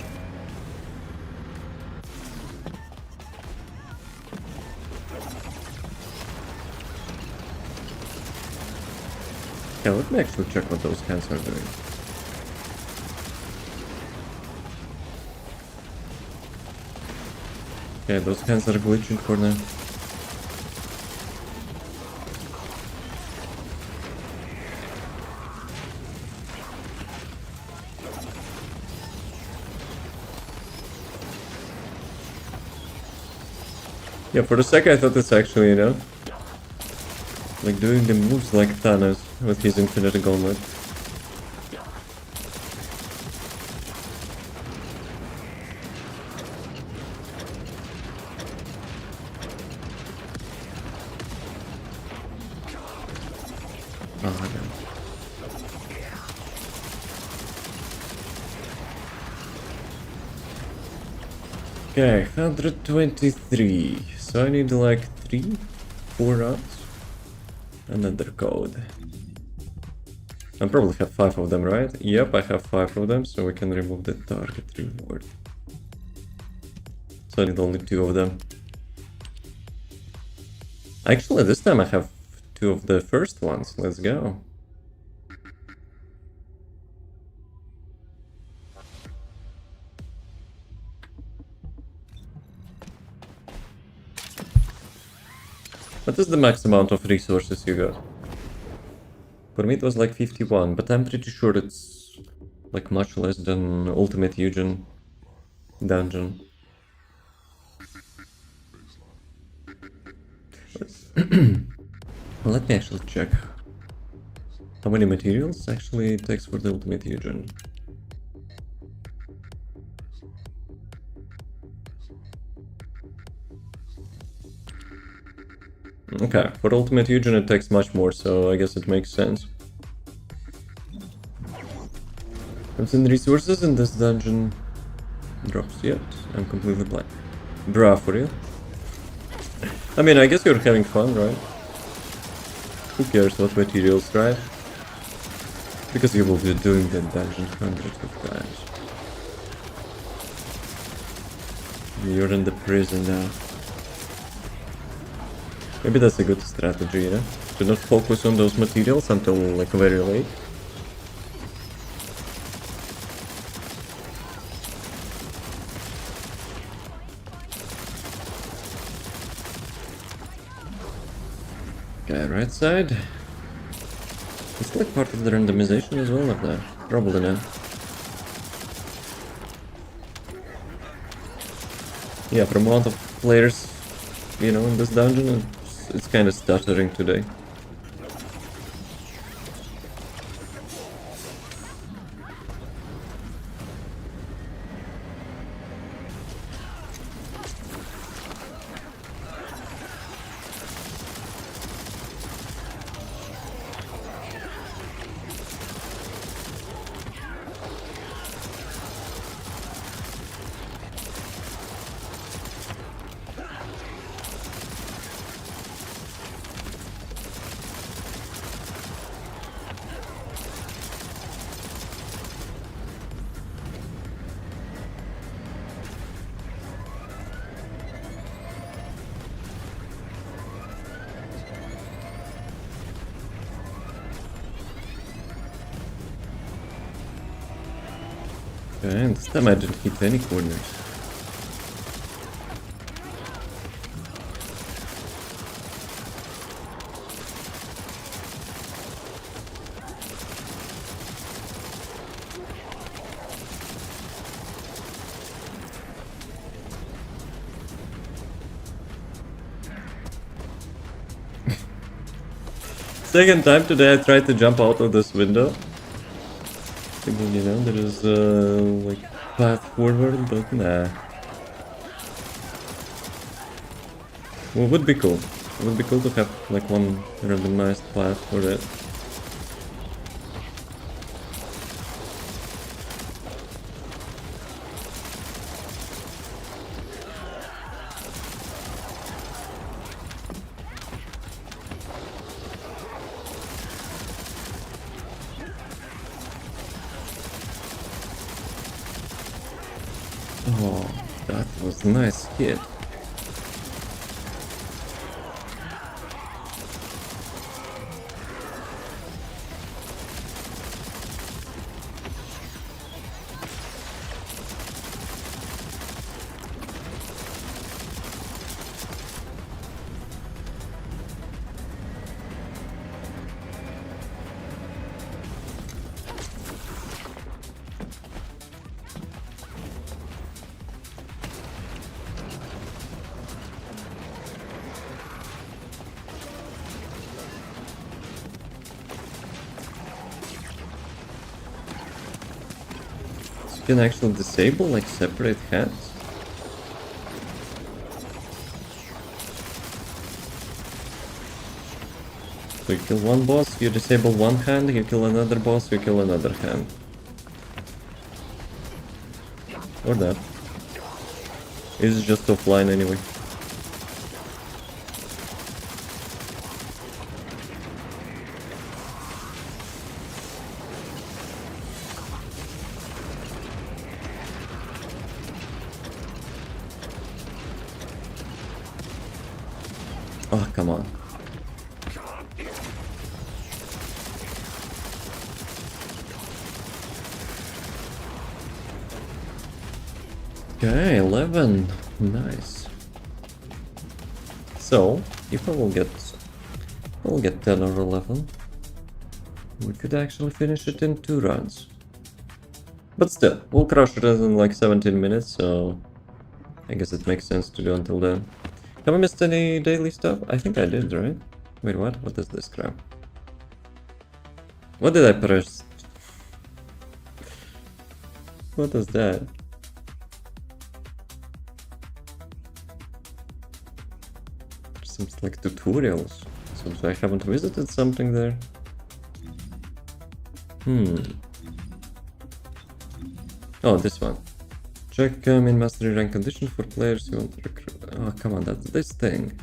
Yeah, let me actually check what those hands are doing. Okay, those hands are glitching for now. Yeah, for a second I thought it's actually, you know, like doing the moves like Thanos with his infinite gauntlet. Oh, no. Okay, 123. So I need like 3-4 rounds. Another code. I probably have 5 of them, right? Yep, I have 5 of them, so we can remove the target reward. So I need only 2 of them. Actually, this time I have 2 of the first ones. Let's go. What is the max amount of resources you got? For me it was like 51, but I'm pretty sure it's like much less than Ultimate Eugen dungeon. Let me actually check how many materials actually it takes for the Ultimate Eugen. Okay, for Ultimate Eugen it takes much more, so I guess it makes sense. What's in resources in this dungeon? Drops yet? I'm completely blank. Bruh, for real? I mean, I guess you're having fun, right? Who cares what materials, right? Because you will be doing the dungeon hundreds of times. You're in the prison now. Maybe that's a good strategy, you know? To not focus on those materials until like very late. Okay, right side. It's like part of the randomization as well, or not? Probably not. Yeah, from amount of players, you know, in this dungeon, it's kind of stuttering today. Okay, and this time I didn't hit any corners. Second time today I tried to jump out of this window. Thinking, you know, there is like path forward, but nah. Well, would be cool. It would be cool to have like one randomized path for it. Oh, that was a nice hit. You can actually disable like separate hands. So you kill one boss, you disable one hand, you kill another boss, you kill another hand. Or that. It's just offline anyway. Oh, come on. Okay, 11. Nice. So, if I will get 10 or 11, we could actually finish it in 2 rounds. But still, we'll crush it in like 17 minutes, so I guess it makes sense to do until then. Have I missed any daily stuff? I think I did, right? Wait, what? What is this crap? What did I press? What is that? Seems like tutorials. So I haven't visited something there. Oh, this one. Check main mastery rank condition for players you want to recruit. Oh, come on, that's this thing.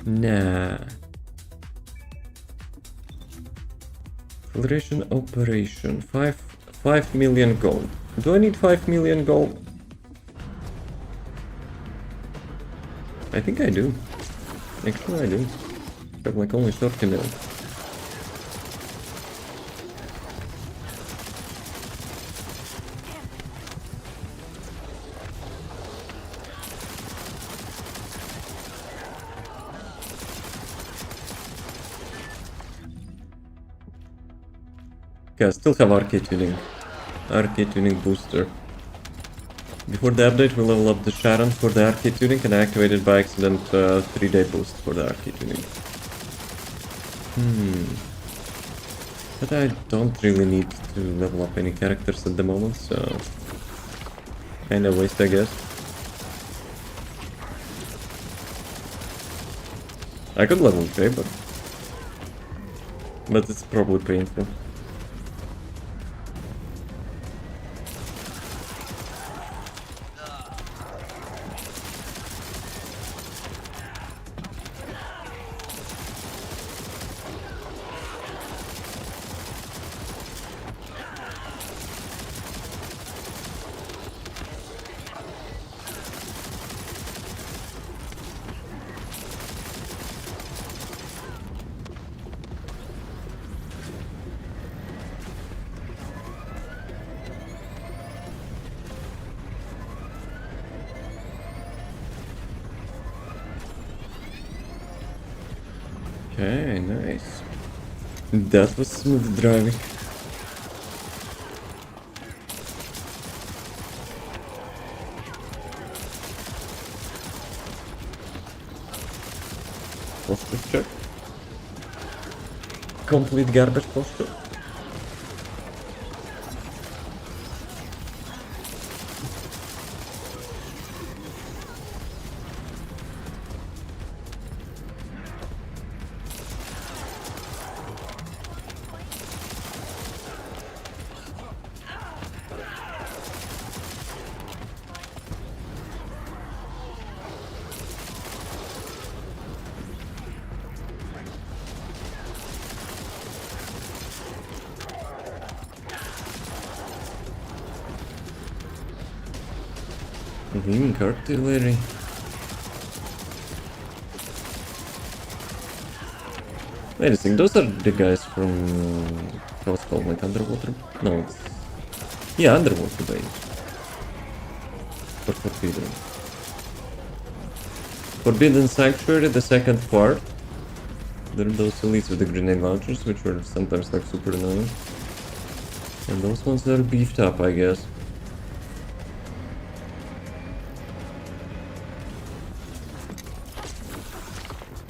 Nah. Acceleration operation. 5 million gold. Do I need 5 million gold? I think I do. Actually, I do. I have like only 30 mil. Okay, I still have arcade tuning. Arcade tuning booster. Before the update, we level up the SHAREN for the arcade tuning and I activated by accident 3-day boost for the arcade tuning. But I don't really need to level up any characters at the moment, so kinda waste, I guess. I could level Jay, but it's probably painful. Okay, nice. That was smooth driving. Posture check. Complete garbage posture. Gleaming artillery. Wait a second, those are the guys from what's called like underwater? No, it's yeah, underwater base. For Forbidden. Forbidden Sanctuary, the second part. There are those elites with the grenade launchers, which were sometimes like super annoying. And those ones are beefed up, I guess.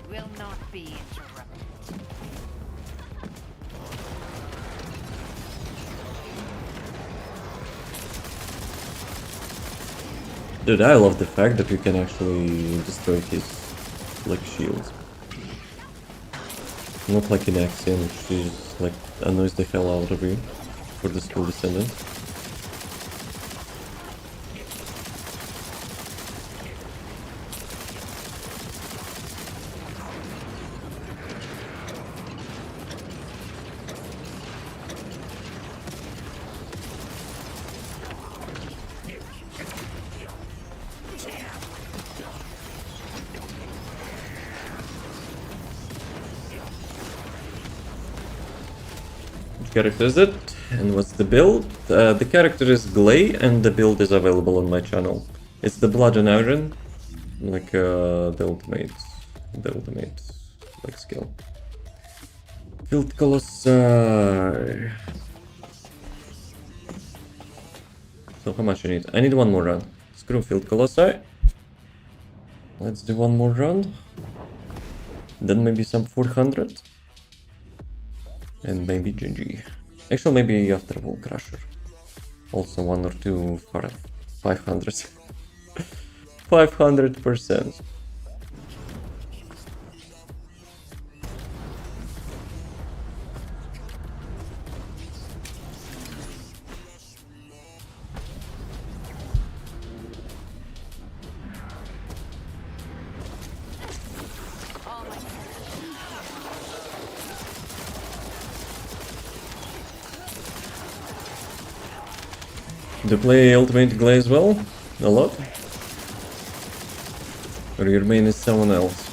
Will not be interrupted. Dude, I love the fact that you can actually destroy his like shields. Not like in Axiom, which is like annoys the hell out of you for the skill Descendant. Character is it, and what's the build? The character is Glay, and the build is available on my channel. It's the Blood and Iron, like the ultimate like skill. Field Colossi. So how much I need? I need one more run. Screw Field Colossi. Let's do one more run. Then maybe some 400. And maybe GG. Actually, maybe after Wall Crusher. Also 1 or 2 for 500. 500%. Do you play Ultimate Glay as well? A lot? Or your main is someone else?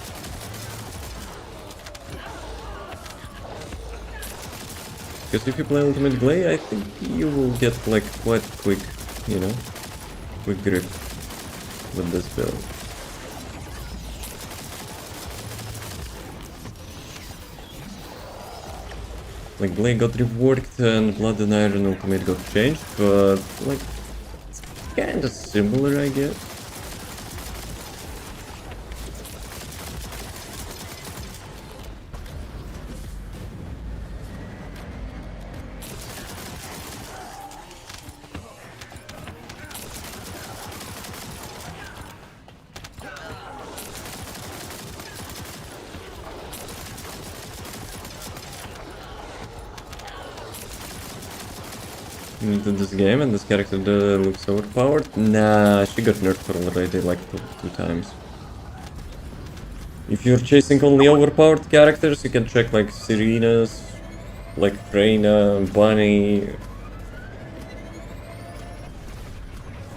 Because if you play Ultimate Glay, I think you will get like quite quick, you know, quick grip with this build. Like Glay got reworked and Blood and Iron Ultimate got changed, but like it's kinda similar, I guess. Into this game and this character looks overpowered. Nah, she got nerfed already like two times. If you're chasing only overpowered characters, you can check like Serena's, like Freyna, Bunny,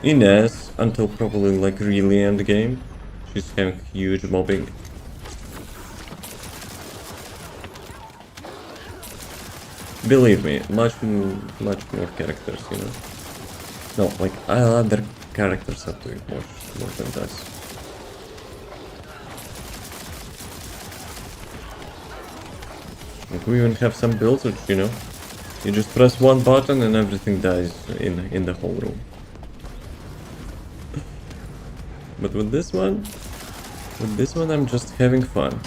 Inez, until probably like really end game. She's having huge mobbing. Believe me, much more characters, you know. No, like other characters are doing more than that. Like we even have some builds which, you know, you just press one button and everything dies in the whole room. But with this one I'm just having fun.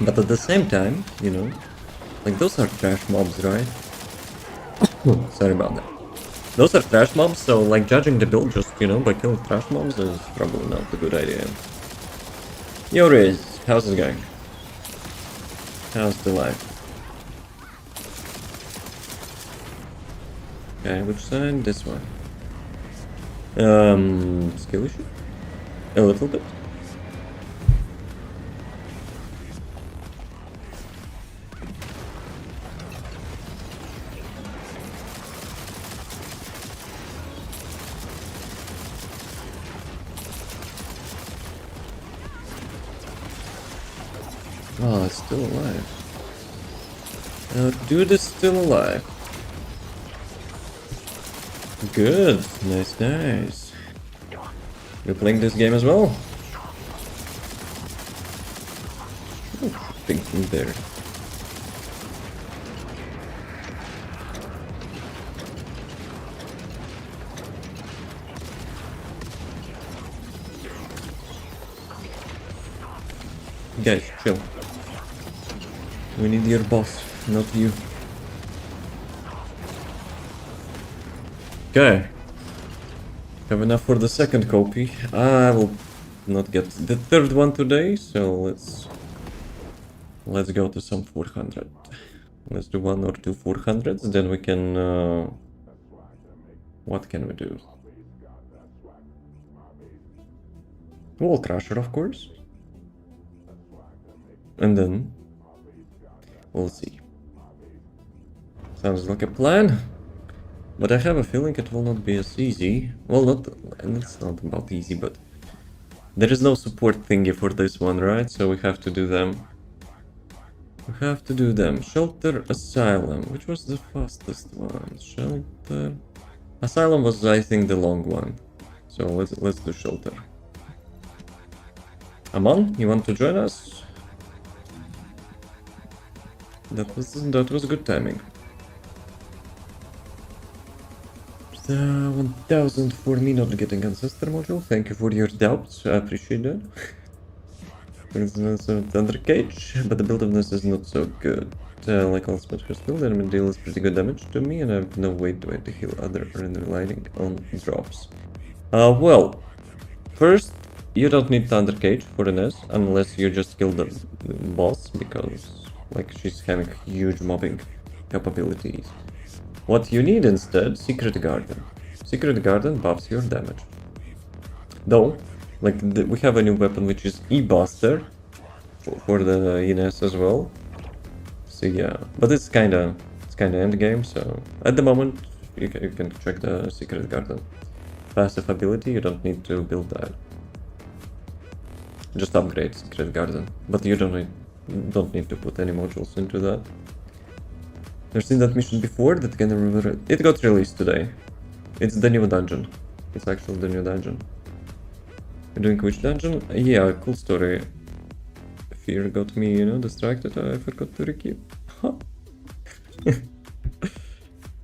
But at the same time, you know, like those are trash mobs, right? Sorry about that. Those are trash mobs, so like judging the build just, you know, by killing trash mobs is probably not a good idea. Yo Riz, how's it going? How's the life? Okay, which side? This one. Skill issue? A little bit. Oh, it's still alive. Dude is still alive. Good. Nice, nice. You're playing this game as well? Thinking there. Guys, chill. We need your boss, not you. Okay. Have enough for the second copy. I will not get the third one today, so let's go to some 400. Let's do one or two 400s, then we can what can we do? Wall Crusher, of course. And then we'll see. Sounds like a plan. But I have a feeling it will not be as easy. Well, it's not about easy, but there is no support thingy for this one, right? So we have to do them. We have to do them. Shelter, Asylum. Which was the fastest one? Shelter. Asylum was, I think, the long one. So let's do Shelter. Amon, you want to join us? That was good timing. 1000 for me not getting ancestor module. Thank you for your doubts. I appreciate that. There's also Thunder Cage, but the build of this is not so good. Like all Spectre's build, enemy deals pretty good damage to me, and I have no way to heal other render lighting on drops. Well, first, you don't need Thunder Cage for an S, unless you just kill the boss, because like she's having huge mobbing capabilities. What you need instead, Secret Garden. Secret Garden buffs your damage. Though, like, we have a new weapon which is E-Buster for the Ines as well. So yeah, but it's kinda end game. So at the moment, you can check the Secret Garden. Passive ability, you don't need to build that. Just upgrade Secret Garden, but you don't need to put any modules into that. I've seen that mission before. That can remember it got released today. It's the new dungeon. It's actually the new dungeon. You're doing which dungeon? Yeah, cool story. Fear got me, distracted. I forgot to rekey.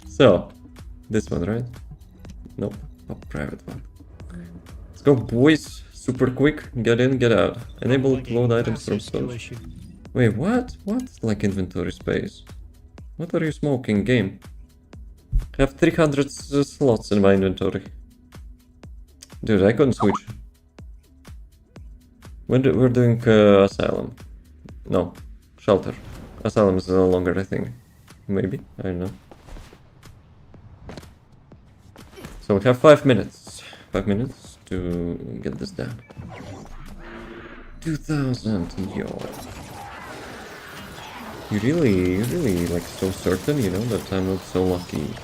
So, this one, right? Nope, a private one. Let's go, boys. Super quick. Get in, get out. Enable to load items from Massive skill stores. issue. Wait, what? What? Like inventory space? What are you smoking, game? I have 300 slots in my inventory. Dude, I couldn't switch. We're doing Asylum. No, Shelter. Asylum is no longer a thing. Maybe, I don't know. So we have 5 minutes. 5 minutes to get this done. 2000, yo. You really like so certain, that I'm not so lucky.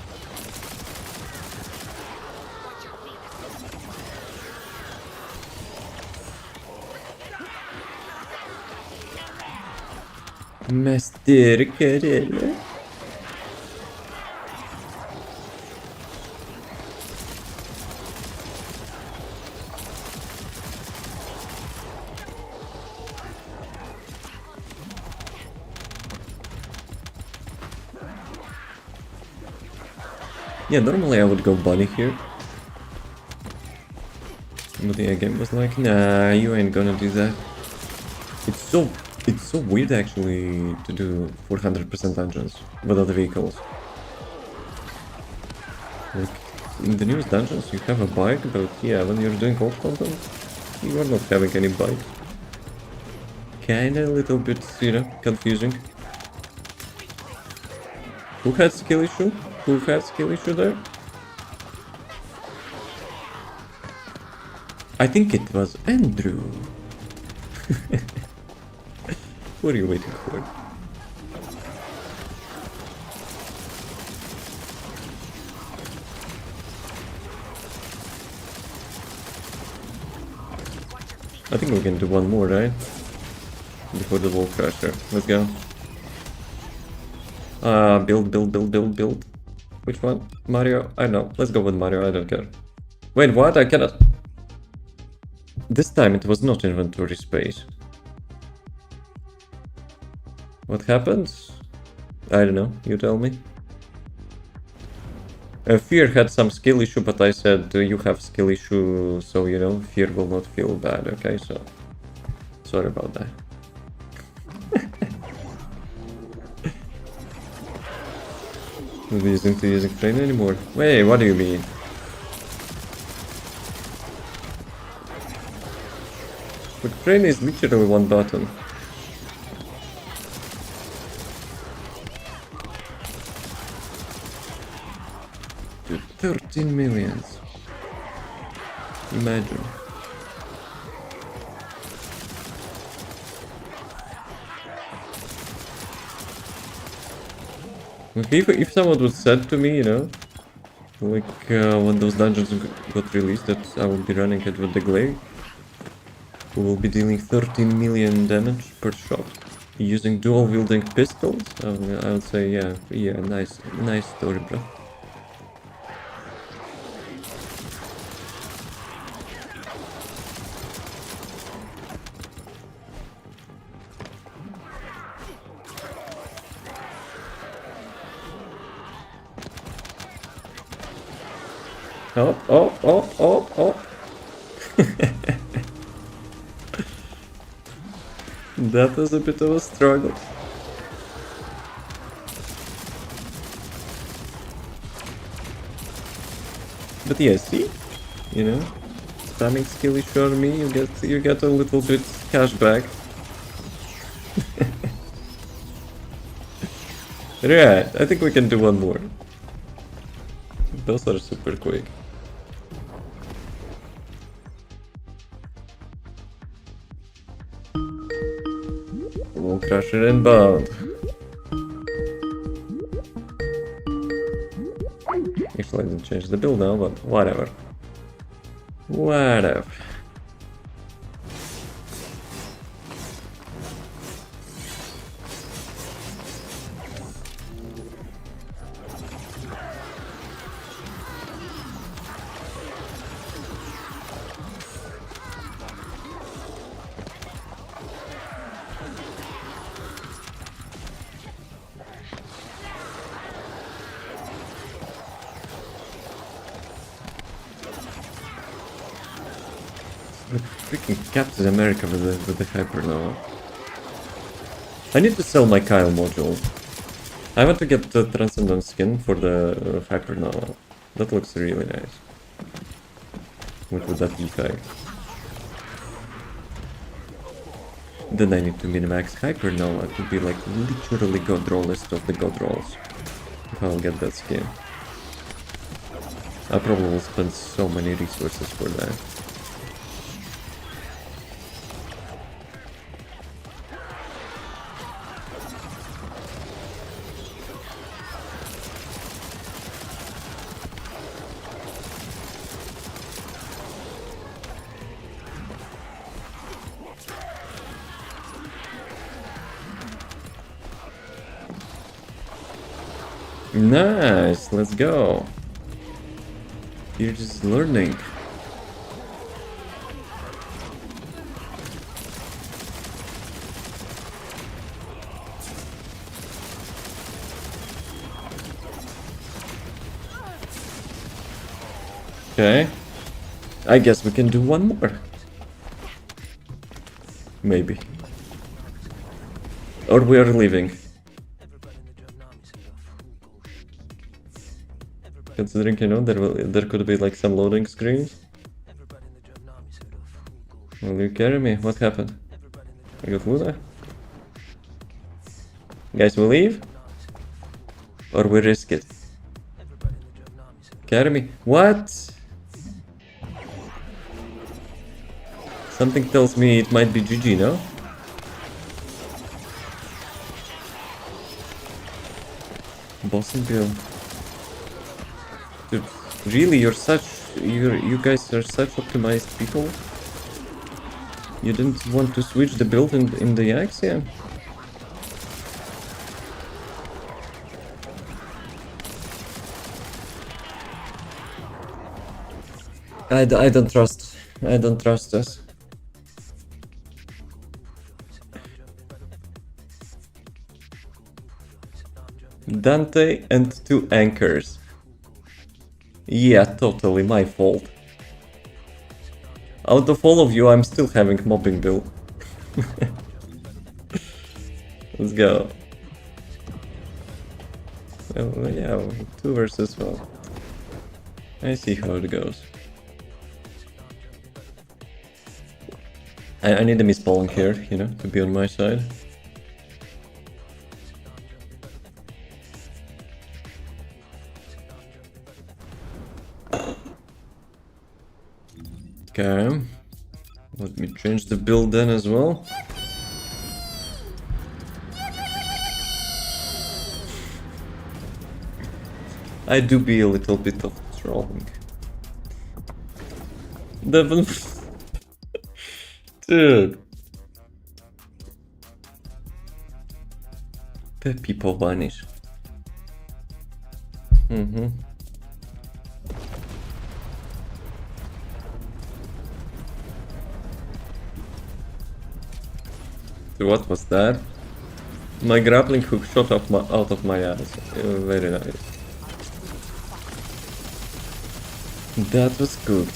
Master Karela. Yeah, normally I would go bunny here. But the game was like, nah, you ain't gonna do that. It's so weird actually to do 400% dungeons without the vehicles. Like, in the newest dungeons you have a bike, but yeah, when you're doing old content, you are not having any bike. Kinda a little bit, confusing. Who had skill issue? Who had skill issue there? I think it was Andrew. What are you waiting for? I think we can do one more, right? Before the wall crasher. Let's go. Build. Which one? Mario? I don't know. Let's go with Mario. I don't care. Wait, what? I cannot. This time it was not inventory space. What happened? I don't know. You tell me. Fear had some skill issue, but I said you have skill issue, so Fear will not feel bad. Okay, so sorry about that. Nobody isn't using train anymore. Wait, what do you mean? The train is literally one button. Dude, 13 millions. Imagine. If someone would said to me, like when those dungeons got released, that I would be running it with the glaive, who will be dealing 13 million damage per shot using dual wielding pistols, I would say yeah, nice story, bro. Oh. That was a bit of a struggle. But yeah, see? Spamming skill issue on me, you get a little bit cash back. Right, I think we can do one more. Those are super quick. Bone Crusher inbound. Actually, I didn't change the build now, but whatever. Whatever. Freaking Captain America with the Hypernova. I need to sell my Kyle module. I want to get the Transcendant skin for the Hypernova. That looks really nice. With that effect. Then I need to min-max Hypernova to be like literally god rollist of the god rolls. If I'll get that skin. I probably will spend so many resources for that. Nice, let's go. You're just learning. Okay. I guess we can do one more. Maybe. Or we are leaving. Considering, you know, there could be like some loading screens. Will you carry me? What happened? I got Luna? Guys, we leave? Or we risk it? Carry me? What? Something tells me it might be GG, no? Boss and Bill. Dude, really, you guys are such optimized people? You didn't want to switch the build in the Axiom? I don't trust us. Dante and 2 anchors. Yeah, totally my fault. Out of all of you, I'm still having mobbing build. Let's go. Well, yeah, 2 versus 1. I see how it goes. I need a misspawning here, you know, to be on my side. Okay, let me change the build then as well. I do be a little bit of trolling. Devon. Dude. The people vanish. So what was that? My grappling hook shot out of my ass. Very nice. That was good.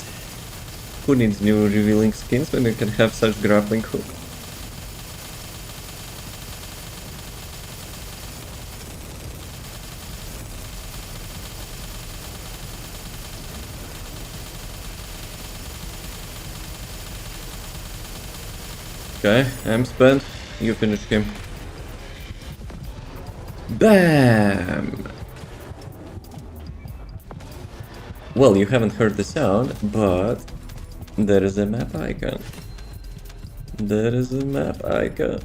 Who needs new revealing skins when you can have such grappling hook? Okay, I'm spent. You finish him. Bam! Well, you haven't heard the sound, but there is a map icon. There is a map icon.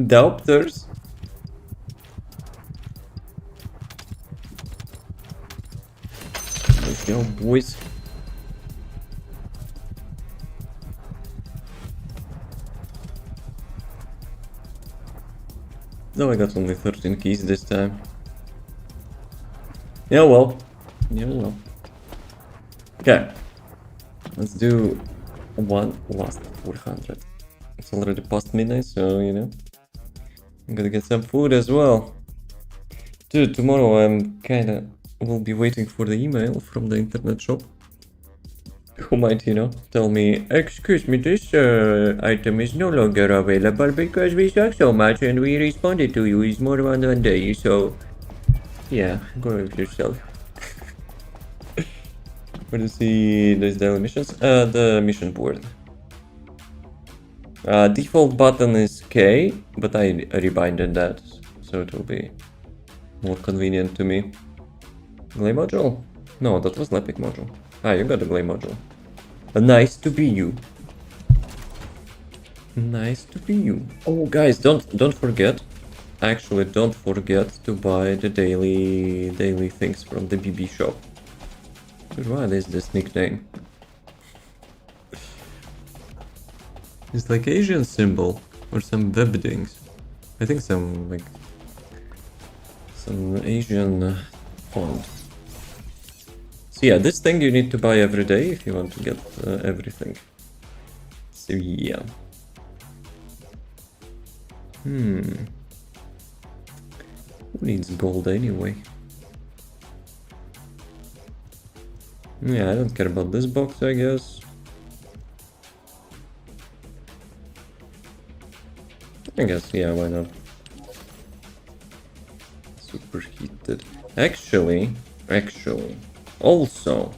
Doubters. Let's go, boys. Though I got only 13 keys this time. Yeah, well. Yeah, well. Okay. Let's do one last 400. It's already past midnight, so, you know. I'm gonna get some food as well. Dude, tomorrow I'm kinda... will be waiting for the email from the internet shop. Who might, you know, tell me, excuse me, this item is no longer available because we suck so much and we responded to you is more than 1 day, so... Yeah, go with yourself. Where do you see those daily missions? The mission board. Default button is K, but I rebinded that, so it will be more convenient to me. Glay module? No, that was Lepic module. Ah, you got a Glay module. Nice to be you. Nice to be you. Oh, guys, don't forget. Actually, don't forget to buy the daily things from the BB shop. Dude, what is this nickname? It's like Asian symbol or some web things. I think some like some Asian font. So yeah, this thing you need to buy every day if you want to get everything. So yeah. Who needs gold anyway? Yeah, I don't care about this box, I guess. I guess, yeah, why not? Superheated. Actually, also,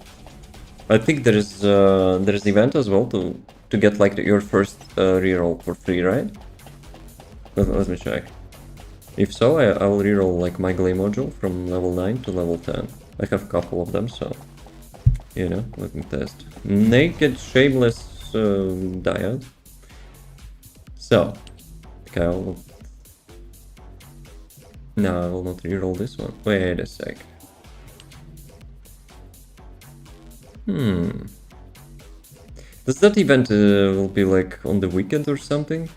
I think there's event as well to get like your first reroll for free, right? Let me check. If so, I will reroll like my Glay module from level 9 to level 10. I have a couple of them, so you know, let me test. Naked Shameless Dyad. So, okay, no, I will not reroll this one. Wait a sec. Does that event will be like on the weekend or something?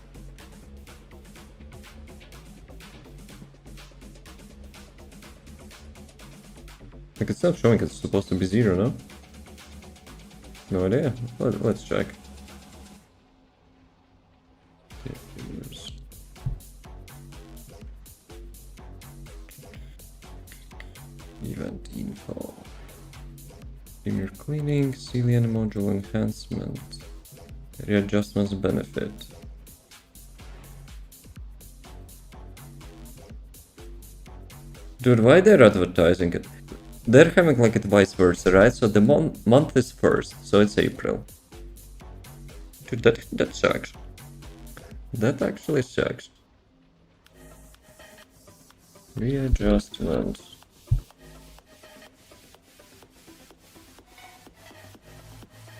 Like it's not showing it's supposed to be 0, no? No idea. Let's check. Event info. Premier cleaning, KEELAN module enhancement, readjustments benefit. Dude, why they're advertising it? They're having like it vice versa, right? So the month is first, so it's April. Dude, that sucks. That actually sucks. Readjustments.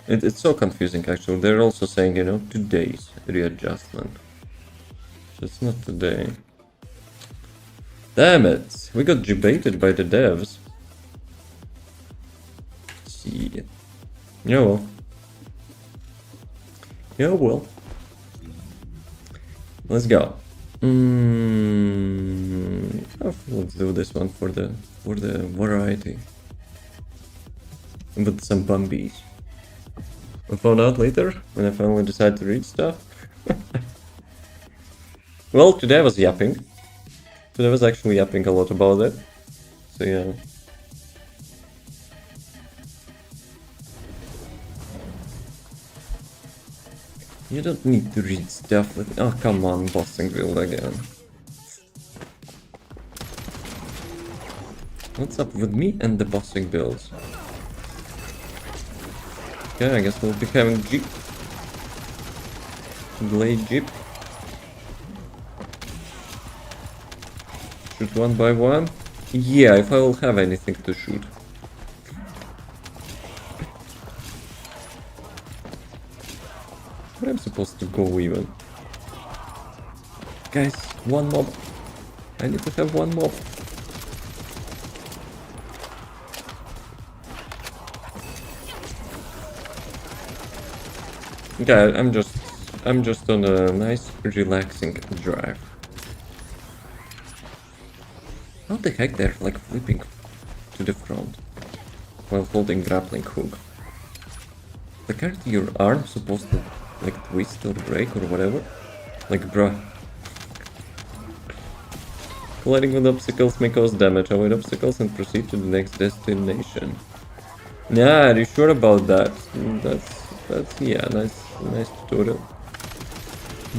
It's so confusing actually. They're also saying, you know, today's readjustment. So it's not today. Damn it! We got debated by the devs. See. Yeah, well. Yeah, well. Let's go. Let's do this one for the variety. With some bumbies. I found out later when I finally decided to read stuff. Well, today I was yapping. Today I was actually yapping a lot about it. So yeah. You don't need to read stuff with... Oh, come on, bossing build again. What's up with me and the bossing builds? Okay, I guess we'll be having Jeep. Glade Jeep. Shoot one by one. Yeah, if I will have anything to shoot. Where I'm supposed to go even? Guys, one mob. I need to have one mob. Okay, I'm just on a nice relaxing drive. How the heck they're like flipping to the front while holding grappling hook? Like, aren't your arms supposed to like twist or break or whatever? Like, bruh. Colliding with obstacles may cause damage. Avoid obstacles and proceed to the next destination. Yeah, are you sure about that? That's yeah, nice tutorial.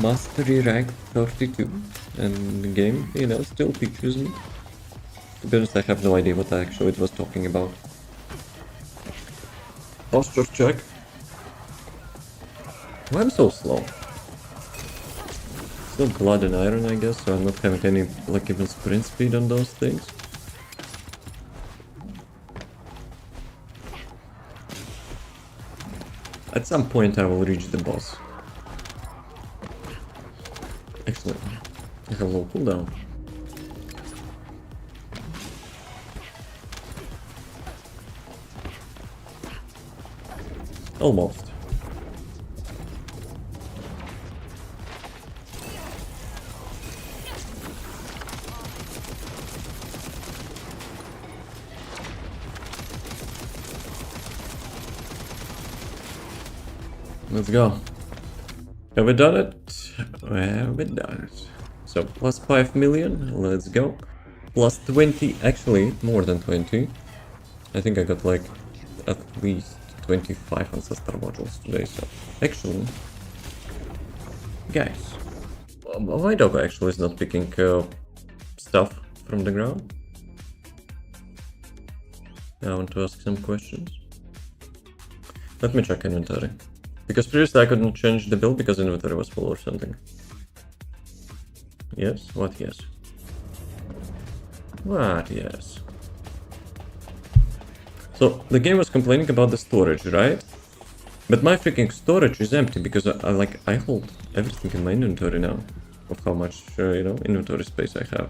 Mastery rank 32, and the game, you know, still features me. To be honest, I have no idea what actually it was talking about. Posture check. Why am I so slow? Still blood and iron, I guess, so I'm not having any, like, even sprint speed on those things. At some point I will reach the boss. Excellent. I have low cooldown. Almost. Let's go. Have we done it? Have we done it? So, plus 5 million, let's go. Plus 20, actually, more than 20. I think I got like at least 25 ancestor modules today, so actually, guys, my dog actually is not picking stuff from the ground. I want to ask some questions. Let me check inventory, because previously I couldn't change the build because inventory was full or something. Yes? What yes? What yes? So, the game was complaining about the storage, right? But my freaking storage is empty because I hold everything in my inventory now. Of how much, you know, inventory space I have.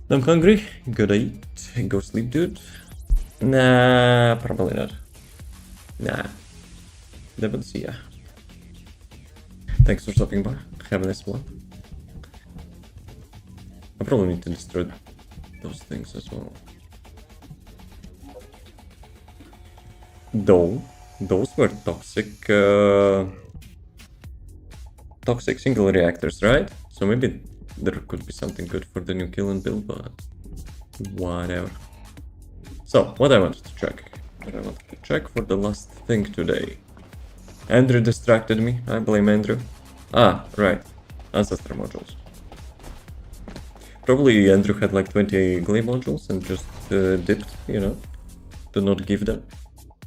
I'm hungry. Gotta eat. Go sleep, dude. Nah, probably not. Nah. Never see ya. Thanks for stopping by. Have a nice one. I probably need to destroy those things as well. Though, those were toxic single reactors, right? So maybe there could be something good for the new KEELAN build, but whatever. So, what I wanted to check. What I wanted to check for the last thing today. Andrew distracted me. I blame Andrew. Ah, right. Ancestor modules. Probably Andrew had like 20 glay modules and just dipped, you know, to not give them.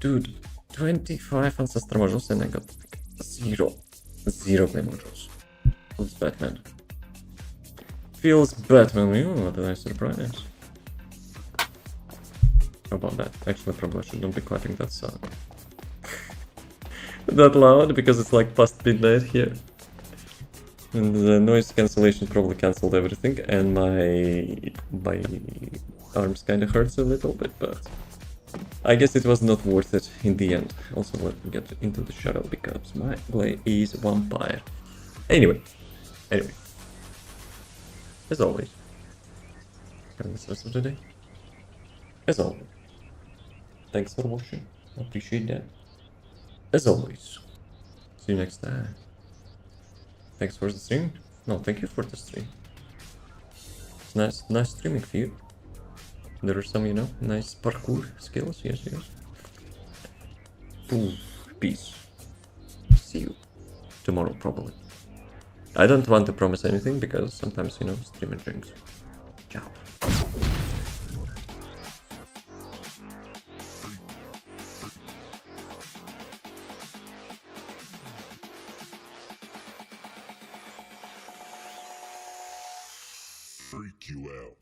Dude, 25 ancestor modules and I got like zero glay modules. Feels Batman. Feels Batman. Oh, what a nice surprise. How about that? Actually, probably I shouldn't be clapping that song. That loud because it's like past midnight here. And the noise cancellation probably cancelled everything, and my arms kind of hurts a little bit, but I guess it was not worth it in the end. Also, let me get into the shuttle because my blade is vampire. Anyway, as always, having the rest of the day. As always, thanks for watching. I appreciate that. As always, see you next time. Thanks for the stream. No, thank you for the stream. It's nice streaming for you. There are some, you know, nice parkour skills. Yes. Ooh, peace. See you tomorrow, probably. I don't want to promise anything because sometimes, you know, stream and drinks. Ciao. Freak you out.